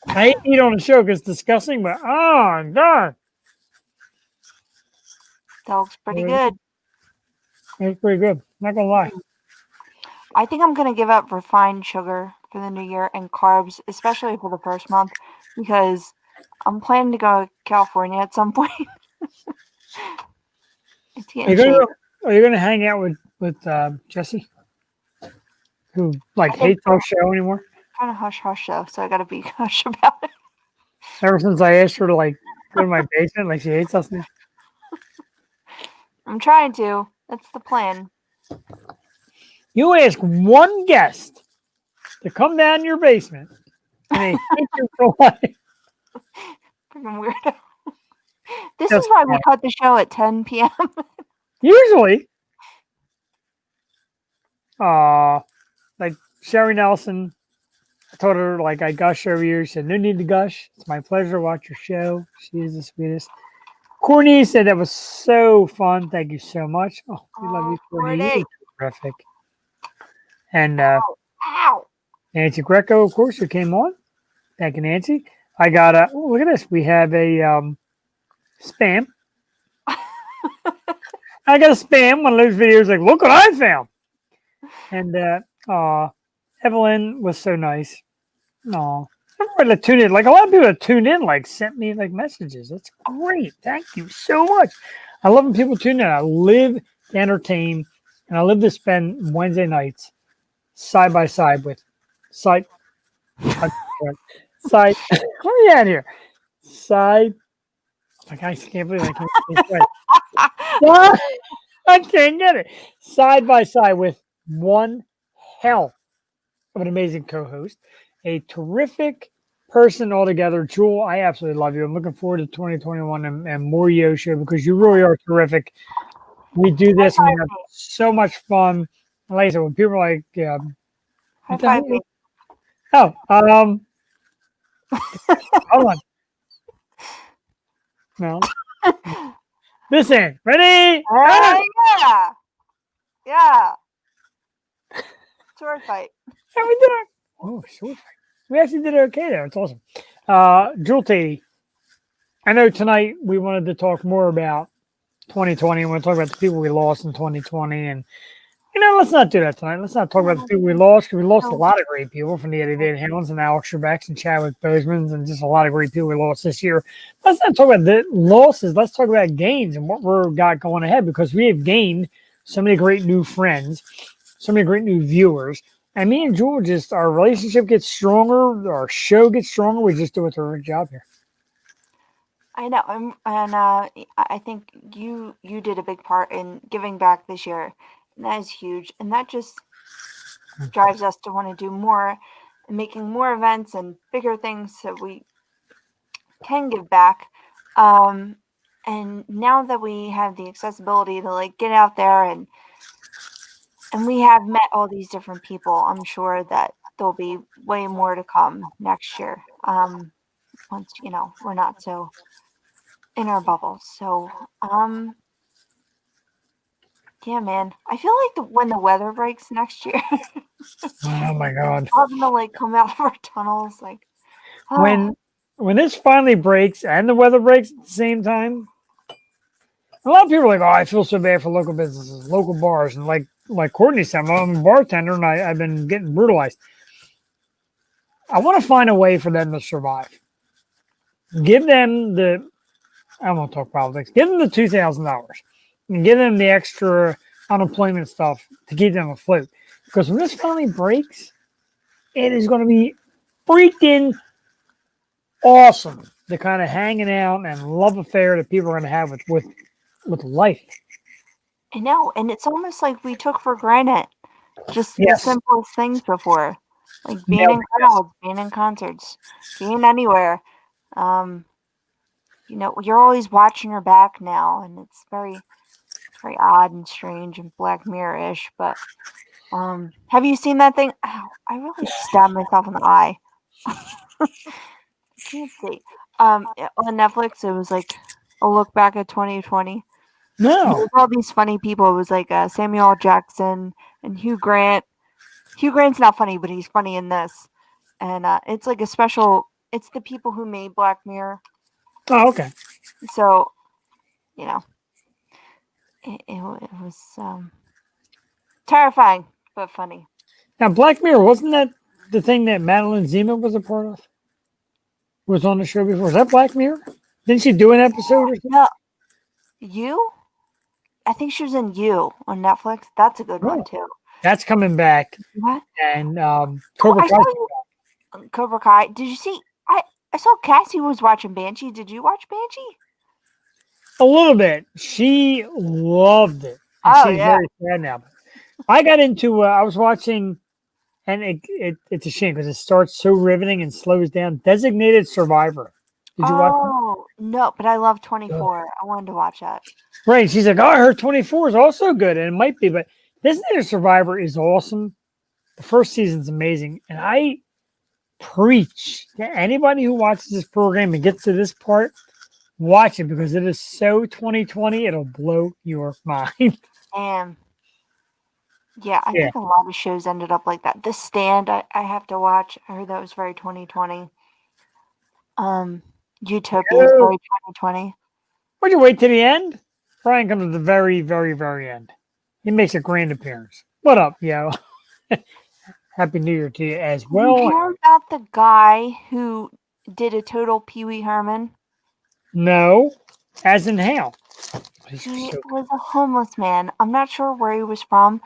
I hate to eat on the show because it's disgusting, but oh God. That looks pretty Really? good. It's pretty good. Not gonna lie. I think I'm going to give up refined sugar for the new year and carbs, especially for the first month, because I'm planning to go to California at some point. It's Are you gonna hang out with Jesse, who I think hates our show anymore? kind of hush hush though, so I got to be hush about it. Ever since I asked her to go to my basement, she hates us now. I'm trying to. That's the plan. You ask one guest to come down your basement, and they hate you for life. Freaking weirdo. This That's is why we fine. cut the show at 10 p.m. Usually, like Sherry Nelson, I told her I gush over you. She said, "No need to gush. It's my pleasure to watch your show. She is the sweetest." Courtney said that was so fun. Thank you so much. Oh, we love you, Courtney. Courtney. You're terrific. And Ow. Nancy Greco, of course, who came on. Thank you, Nancy. I got look at this. We have a spam. I got a spam, one of those videos look what I found. And Evelyn was so nice. No. Everybody that tuned in, a lot of people that tuned in, sent me messages. That's great. Thank you so much. I love when people tune in. I live to entertain, and I live to spend Wednesday nights side by side with side. Side. What are you at here? Side. I can't believe I can't get it right. I can't get it. Side by side with one hell of an amazing co-host, a terrific person altogether. Jewel, I absolutely love you. I'm looking forward to 2021 and more Show because you really are terrific. We do this and we have so much fun. And like I said, when people are like, High what the five hell? me. Oh, hold on. No. Listen, ready? Ah! Yeah. Yeah. Sword fight. How we doing? Oh, sword fight. We actually did okay there. It's awesome. Jewel Tatey, I know tonight we wanted to talk more about 2020 and we'll talk about the people we lost in 2020. And, let's not do that tonight. Let's not talk about the people we lost because we lost a lot of great people from the Eddie Van Halens and Alex Trebeks and Chadwick Boseman's and just a lot of great people we lost this year. Let's not talk about the losses. Let's talk about gains and what we've got going ahead because we have gained so many great new friends, so many great new viewers. And me and Jewel just, our relationship gets stronger, our show gets stronger. We just do a terrific job here. I know, and I think you did a big part in giving back this year, and that is huge, and that just drives us to want to do more, and making more events and bigger things so we can give back. And now that we have the accessibility to like get out there and we have met all these different people, I'm sure that there'll be way more to come next year. Once we're not so in our bubble. So, yeah, man. I feel like when the weather breaks next year, Oh my God. I'm gonna like come out of our tunnels. Like, When this finally breaks and the weather breaks at the same time, a lot of people are like, oh, I feel so bad for local businesses, local bars. And like Courtney said, I'm a bartender and I've been getting brutalized. I want to find a way for them to survive. Give them I won't talk politics, give them the $2,000 and give them the extra unemployment stuff to keep them afloat. Because when this finally breaks, it is going to be freaking awesome. The kind of hanging out and love affair that people are going to have with life. I know, and it's almost like we took for granted just the Yes. simplest things before, like being Yeah, in crowds, being in concerts, being anywhere. You're always watching your back now, and it's very odd and strange and Black Mirror-ish. But have you seen that thing? Ow, I really stabbed myself in the eye. Can't see. On Netflix, it was like a look back at 2020. No. There's all these funny people. It was like Samuel L. Jackson and Hugh Grant. Hugh Grant's not funny, but he's funny in this. And it's like a special. It's the people who made Black Mirror. Oh, okay. So, it was terrifying but funny. Now, Black Mirror, wasn't that the thing that Madeline Zima was a part of? Was on the show before? Was that Black Mirror? Didn't she do an episode or something? No, You? I think she was in You on Netflix. That's a good one too. That's coming back. What? And Cobra I Kai. saw Cobra Kai. Did you see? I saw Cassie was watching Banshee. Did you watch Banshee? A little bit. She loved it. And Oh, she's yeah. very sad now. I got into. I was watching, and it's a shame because it starts so riveting and slows down. Designated Survivor. Did you watch? Oh no, but I love 24. I wanted to watch that. Right. She's like, oh, I heard 24 is also good, and it might be, but Designated Survivor is awesome. The first season's amazing, and I preach to anybody who watches this program and gets to this part, watch it because it is so 2020. It'll blow your mind. And yeah, I think a lot of shows ended up like that. The Stand, I have to watch. I heard that was very 2020. Utopia is very 2020. Would you wait to the end? Brian comes at the very, very, very end. He makes a grand appearance. What up, yo? Happy New Year to you as well. Did you hear about the guy who did a total Pee Wee Herman? No, as in how? He was a homeless man. I'm not sure where he was from,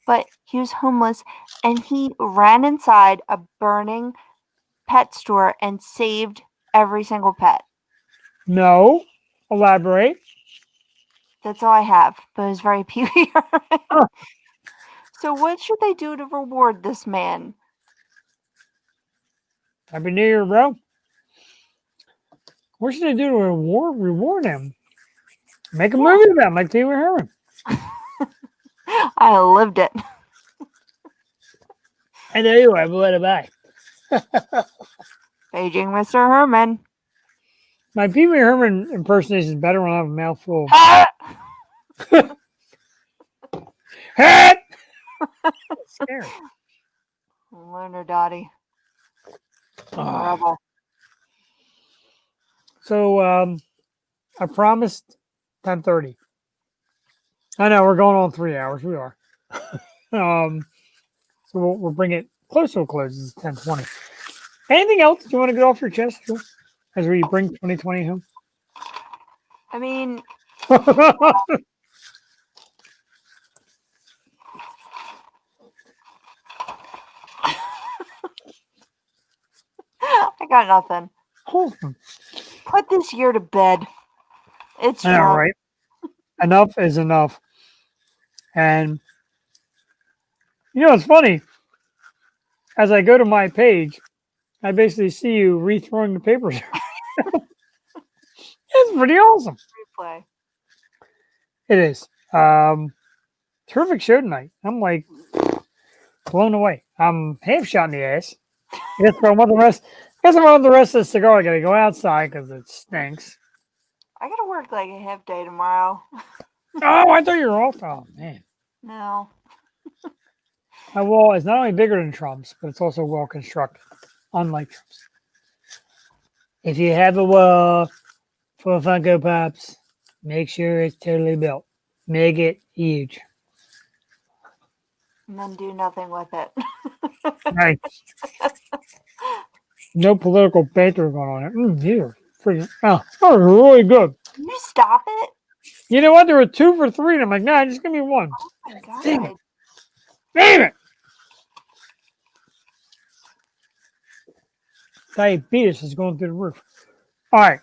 but he was homeless, and he ran inside a burning pet store and saved every single pet. No, elaborate. That's all I have, but it was very Pee Wee Herman. Huh. So what should they do to reward this man? Happy New Year, bro. What should I do to reward him? Make a movie about him, like Pee Wee Herman. I lived it. I know you are, but what am I? Paging Mr. Herman. My Pee Wee Herman impersonation is better when I have a mouthful. Hat! Scary. Learner Dottie. Ah. Horrible. So I promised 10:30. I know we're going on 3 hours. We are. So we'll bring it close to a close. It's 10:20. Anything else you want to get off your chest, Joel, as we bring 2020 home? I mean, I got nothing. Wholesome. Put this year to bed. It's I know, wrong. right? Enough is enough. And you know, it's funny. As I go to my page, I basically see you rethrowing the papers. It's pretty awesome. Replay. It is. Terrific show tonight. I'm like blown away. I'm half shot in the ass. I guess I want the rest. I guess I want the rest of the cigar. I gotta go outside because it stinks. I gotta work like a half day tomorrow. Oh, I thought you were off. Oh man. No. My wall is not only bigger than Trump's, but it's also well constructed, unlike Trump's. If you have a wall for Funko Pops, make sure it's totally built. Make it huge. And then do nothing with it. Right. No political banter going on here. Freaking, oh, really good. Can you stop it? You know what? There were 2 for $3. And I'm like, nah, just give me one. Oh my god. Damn it. Damn it. Diabetes is going through the roof. All right.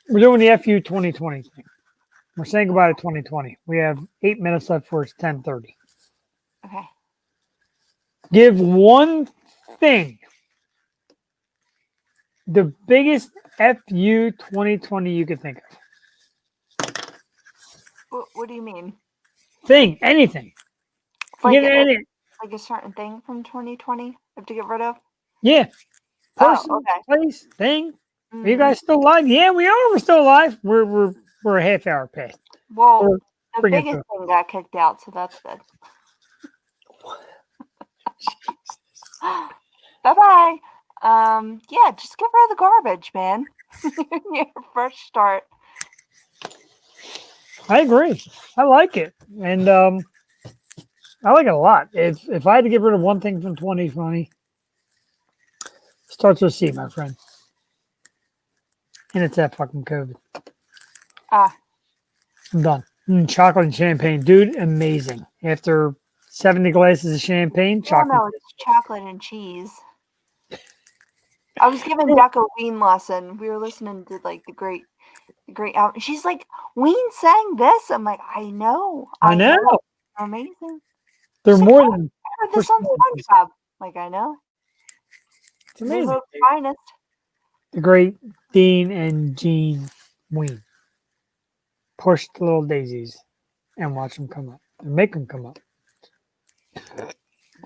We're doing the FU 2020 thing. We're saying goodbye to 2020. We have 8 minutes left for it's 10:30. Okay. Give one thing the biggest FU 2020 you could think of. What do you mean? Thing, anything. Like, Give it, like a certain thing from 2020 have to get rid of? yeah. Oh, Person, okay. place, thing. Are you Mm. guys still alive? Yeah, we are. We're still alive. We're a half hour past. Well, Or the bring it biggest to- thing got kicked out, so that's good. Bye-bye. Yeah, just get rid of the garbage, man. Your first start. I agree. I like it, and I like it a lot. If I had to get rid of one thing from 2020, starts with C, my friend, and it's that fucking COVID. Ah, I'm done. Chocolate and champagne, dude, amazing. After 70 glasses of champagne, chocolate. no, it's chocolate and cheese. I was giving Duck a Ween lesson. We were listening to like the great album. She's like, Ween sang this. I'm like, I know. I know. Amazing. They're She's like, more "Oh, than. I heard this on SpongeBob. Like, I know. It's amazing. New finest. The great Dean and Jean Ween. Push the little daisies and watch them come up. And make them come up.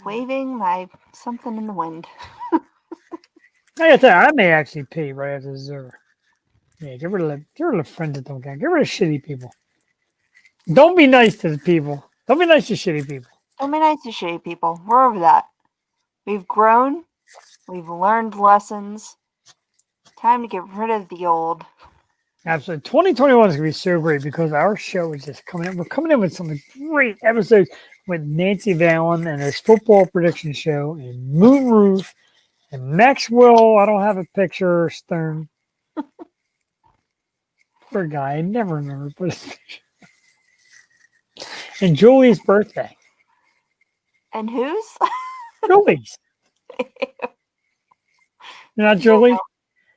Waving my something in the wind. I gotta tell you, I may actually pee right after this is over. Yeah, get rid of the friends that don't care. Get rid of shitty people. Don't be nice to the people. Don't be nice to shitty people. Don't be nice to shitty people. We're over that. We've grown. We've learned lessons. Time to get rid of the old. Absolutely. 2021 is going to be so great because our show is just coming in. We're coming in with some great episodes with Nancy Valen and his football prediction show and Moon Roof and Maxwell. I don't have a picture. Stern. Poor guy. I never remember to put his picture. And Julie's birthday. And whose? Julie's. You're not Julie?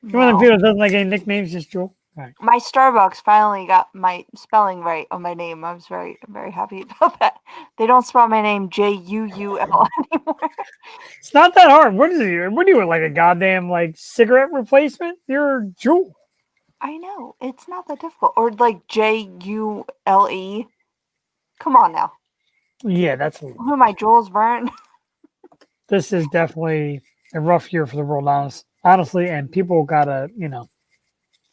You're one of No. the people that doesn't like any nicknames, just Jewel. Right. My Starbucks finally got my spelling right on my name. I was very, very happy about that. They don't spell my name Juul anymore. It's not that hard. What is it? What are you, like a goddamn like cigarette replacement? You're Jewel. I know. It's not that difficult. Or like Jule. Come on now. Yeah, that's Who am I, Jules Verne? this is definitely a rough year for the world, honestly, and people gotta,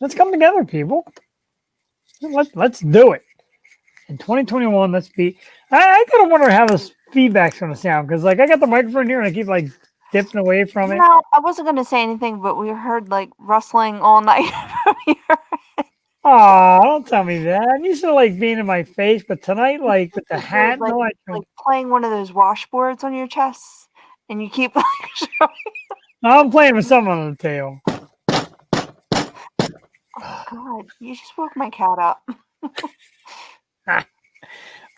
let's come together, people. Let's do it. In 2021, let's be. I kind of wonder how this feedback's gonna sound because, like, I got the microphone here and I keep like dipping away from it. No, I wasn't going to say anything, but we heard like rustling all night from here. Oh, don't tell me that. I'm used to like being in my face, but tonight, like with the You're, hat and all, like playing one of those washboards on your chest, and you keep like showing. I'm playing with someone on the tail. Oh God, you just woke my cat up.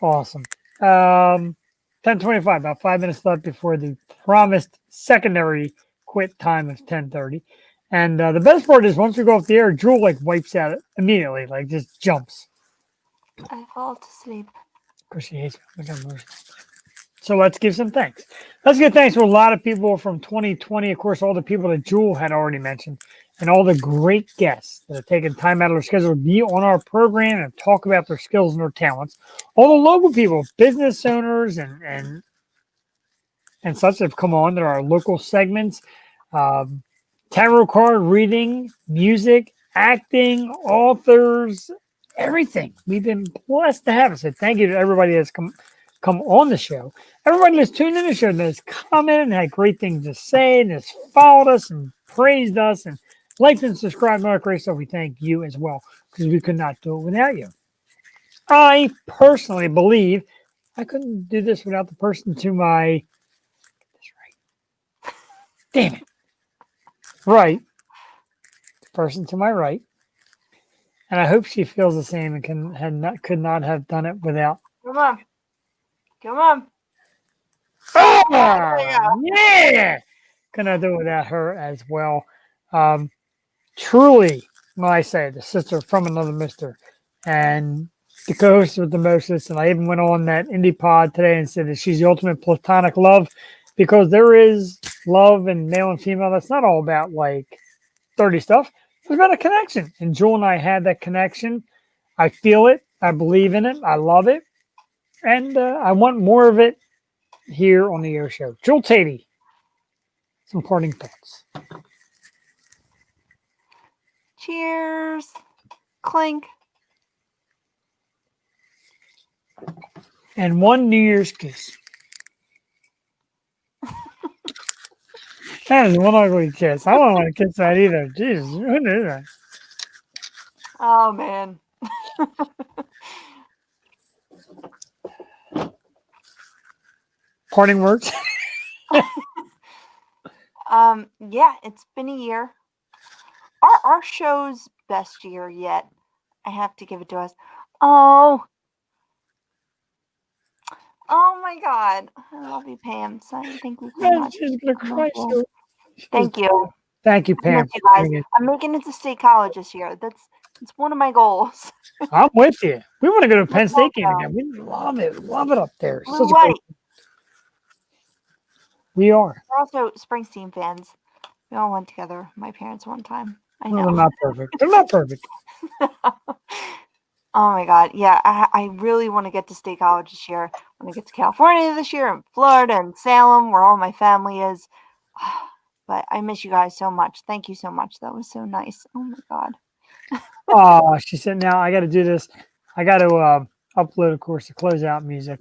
Awesome. 10:25, about 5 minutes left before the promised secondary quit time of 10:30. And the best part is once we go off the air, Jewel like wipes out immediately, like just jumps. I fall to sleep. Of course, she hates me. So let's give some thanks. Let's give thanks to a lot of people from 2020. Of course, all the people that Jewel had already mentioned, and all the great guests that have taken time out of their schedule to be on our program and talk about their skills and their talents. All the local people, business owners, and such have come on. There are local segments, tarot card reading, music, acting, authors, everything. We've been blessed to have it. So thank you to everybody that's come on the show. Everybody that's tuned in the show and has commented and had great things to say and has followed us and praised us and liked and subscribed and all that great stuff. We thank you as well because we could not do it without you. I personally believe I couldn't do this without the person to my damn it. Right. The person to my right. And I hope she feels the same and could not have done it without. Come on, come on. Oh, Yeah. yeah. Could not do it without her as well. Truly, when I say the sister from another mister. And the co-host with the mostest. And I even went on that indie pod today and said that she's the ultimate platonic love because there is love in male and female. That's not all about like dirty stuff. It's about a connection. And Jewel and I had that connection. I feel it. I believe in it. I love it. And I want more of it here on the air show. Jewel Tatey, some parting thoughts. Cheers. Clink. And one New Year's kiss. That is one ugly kiss. I don't want to kiss that either. Jesus, who knew that? Oh man. Parting words. Yeah, it's been a year. Our show's best year yet. I have to give it to us. Oh my God. I love you, Pam. So thank you so much. She's gonna cry. So. Thank you. Thank you, I Pam. miss you guys. I'm making it to State College this year. It's one of my goals. I'm with you. We want to go to Penn Let's State game go. again. We love it. Love it up there. Blue Such a white. great. We are. We're also Springsteen fans. We all went together. My parents one time. I Well, know. they're not perfect. They're not perfect. Oh my God. Yeah, I really want to get to State College this year. I want to get to California this year and Florida and Salem, where all my family is. But I miss you guys so much. Thank you so much. That was so nice. Oh my God. Oh, she said, now I got to do this. I got to upload, of course, the closeout music.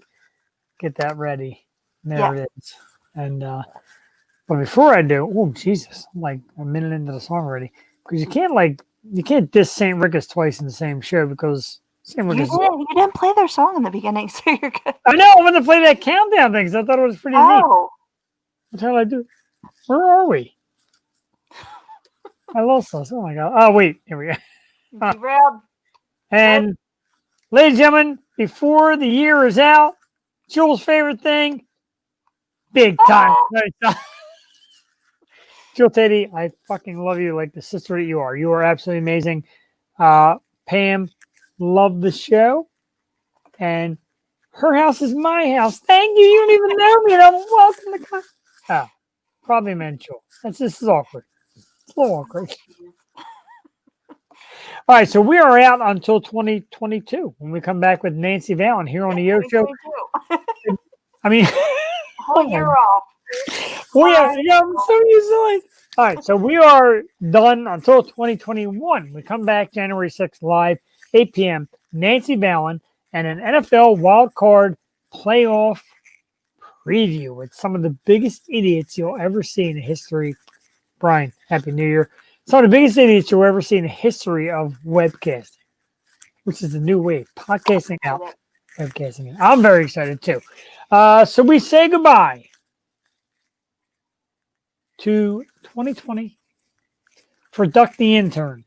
Get that ready. There it is. And but before I do, oh Jesus, I'm like a minute into the song already. Because you can't diss St. Rickus twice in the same show because St. Rickus. You didn't play their song in the beginning, so you're good. I know. I'm going to play that countdown thing because I thought it was pretty neat. Oh. That's how I do. Where are we? I lost us. Oh my God. Oh wait, here we go. Derailed. And ladies and gentlemen, before the year is out, Jewel's favorite thing, big time. Jewel Tatey, I fucking love you like the sister that you are. You are absolutely amazing. Pam, love the show. And her house is my house. Thank you. You don't even know me. And I'm welcome to come. Oh, probably mental. This is awkward. It's a little awkward. All right, so we are out until 2022 when we come back with Nancy Vallon here on the Yo Show. 2022. I mean, Whole year off. I'm so used to it. All right, so we are done until 2021. We come back January 6th live, 8 p.m. Nancy Vallon and an NFL wild card playoff preview with some of the biggest idiots you'll ever see in history. Brian, Happy New Year. Some of the biggest idiots you'll ever see in the history of webcasting, which is the new wave. Podcasting out, webcasting in. I'm very excited too. So we say goodbye to 2020 for Duck the Intern,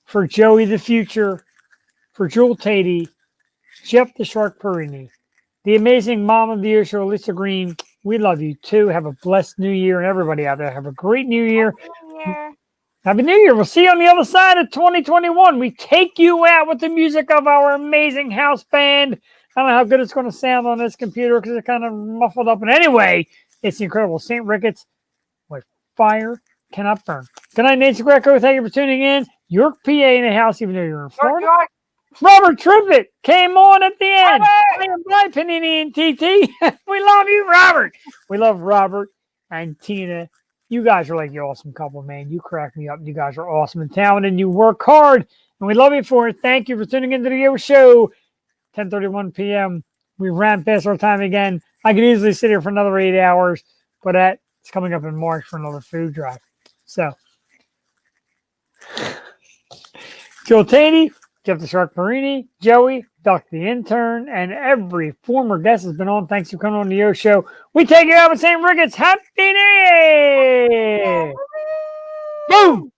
for Joey the Future, for Jewel Tatey, Jeff the Shark Perini, the amazing mom of the year show, Lisa Green. We love you too. Have a blessed new year, and everybody out there, have a great new year. Happy New Year. We'll see you on the other side of 2021. We take you out with the music of our amazing house band. I don't know how good it's going to sound on this computer because it's kind of muffled up. But anyway, it's incredible. St. Ricketts, where fire cannot burn. Good night, Nancy Greco. Thank you for tuning in. York, PA in the house, even though you're in Florida. Robert Trippett came on at the end. Bye, Panini and TT. We love you, Robert. We love Robert and Tina. You guys are like your awesome couple, man. You crack me up. You guys are awesome and talented, and you work hard, and we love you for it. Thank you for tuning into the Yo Show. 10:31 p.m. We ran past our time again. I could easily sit here for another 8 hours, but that's coming up in March for another food drive. So, Joe Taney, Jeff the Shark Marini, Joey, Duck the Intern, and every former guest has been on. Thanks for coming on the Yo Show. We take you out with St. Ricketts. Happy New Year! Boom!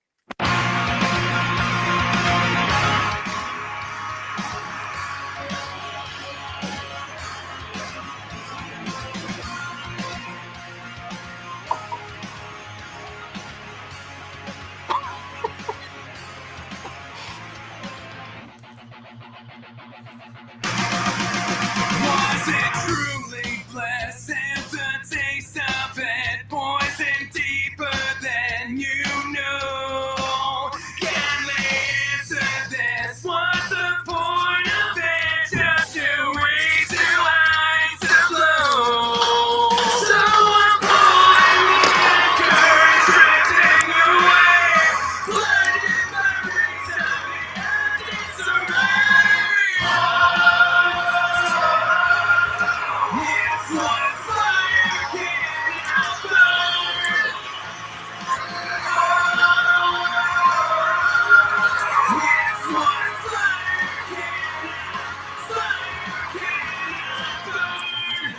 Was it truly blessed and the taste of it poison deeper than you know? Can they answer this? What's the point of it? Just to raise your eyes to blow. So I'm pulling the current drifting away, blinded by reason beyond its survival. It's what fire cannot burn. It's what fire cannot burn.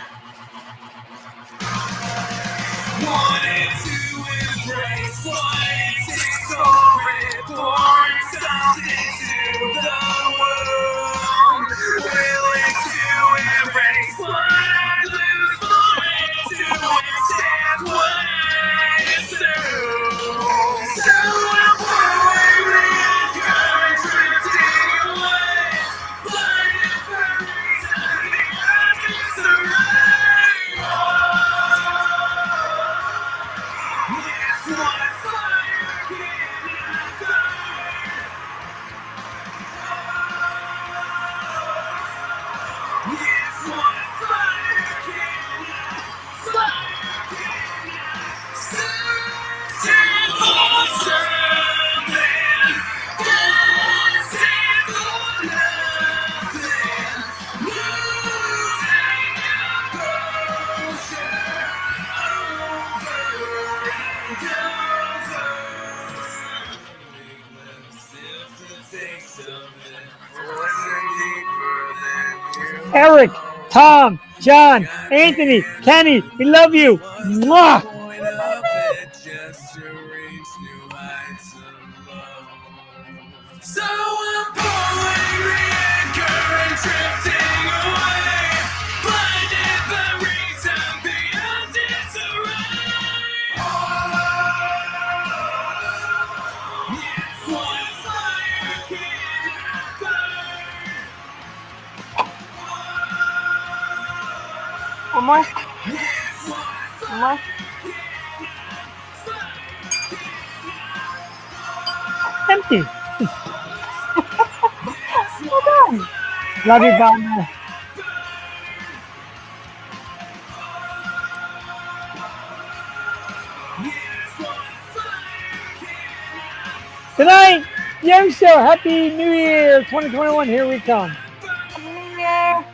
Wanted to embrace what it takes for it, pouring something to the world. Willing to erase what I lose for it, to accept what I assume. So I'm pouring the current drifting away, blinded by reason beyond its survival. It's what fire cannot burn. It's what fire cannot stand for something, dancing for nothing, losing composure over and over. Eric, Tom, John, Anthony, Kenny, we love you. Mwah! Point of it just to reach new heights of love. So I'm pulling the anchor and drifting away, blinded by reason beyond its arrival. It's what fire can One more. One more. Empty. Well done. Love you, Bob. Good night, Yo Show. Happy New Year 2021. Here we come. Happy New Year.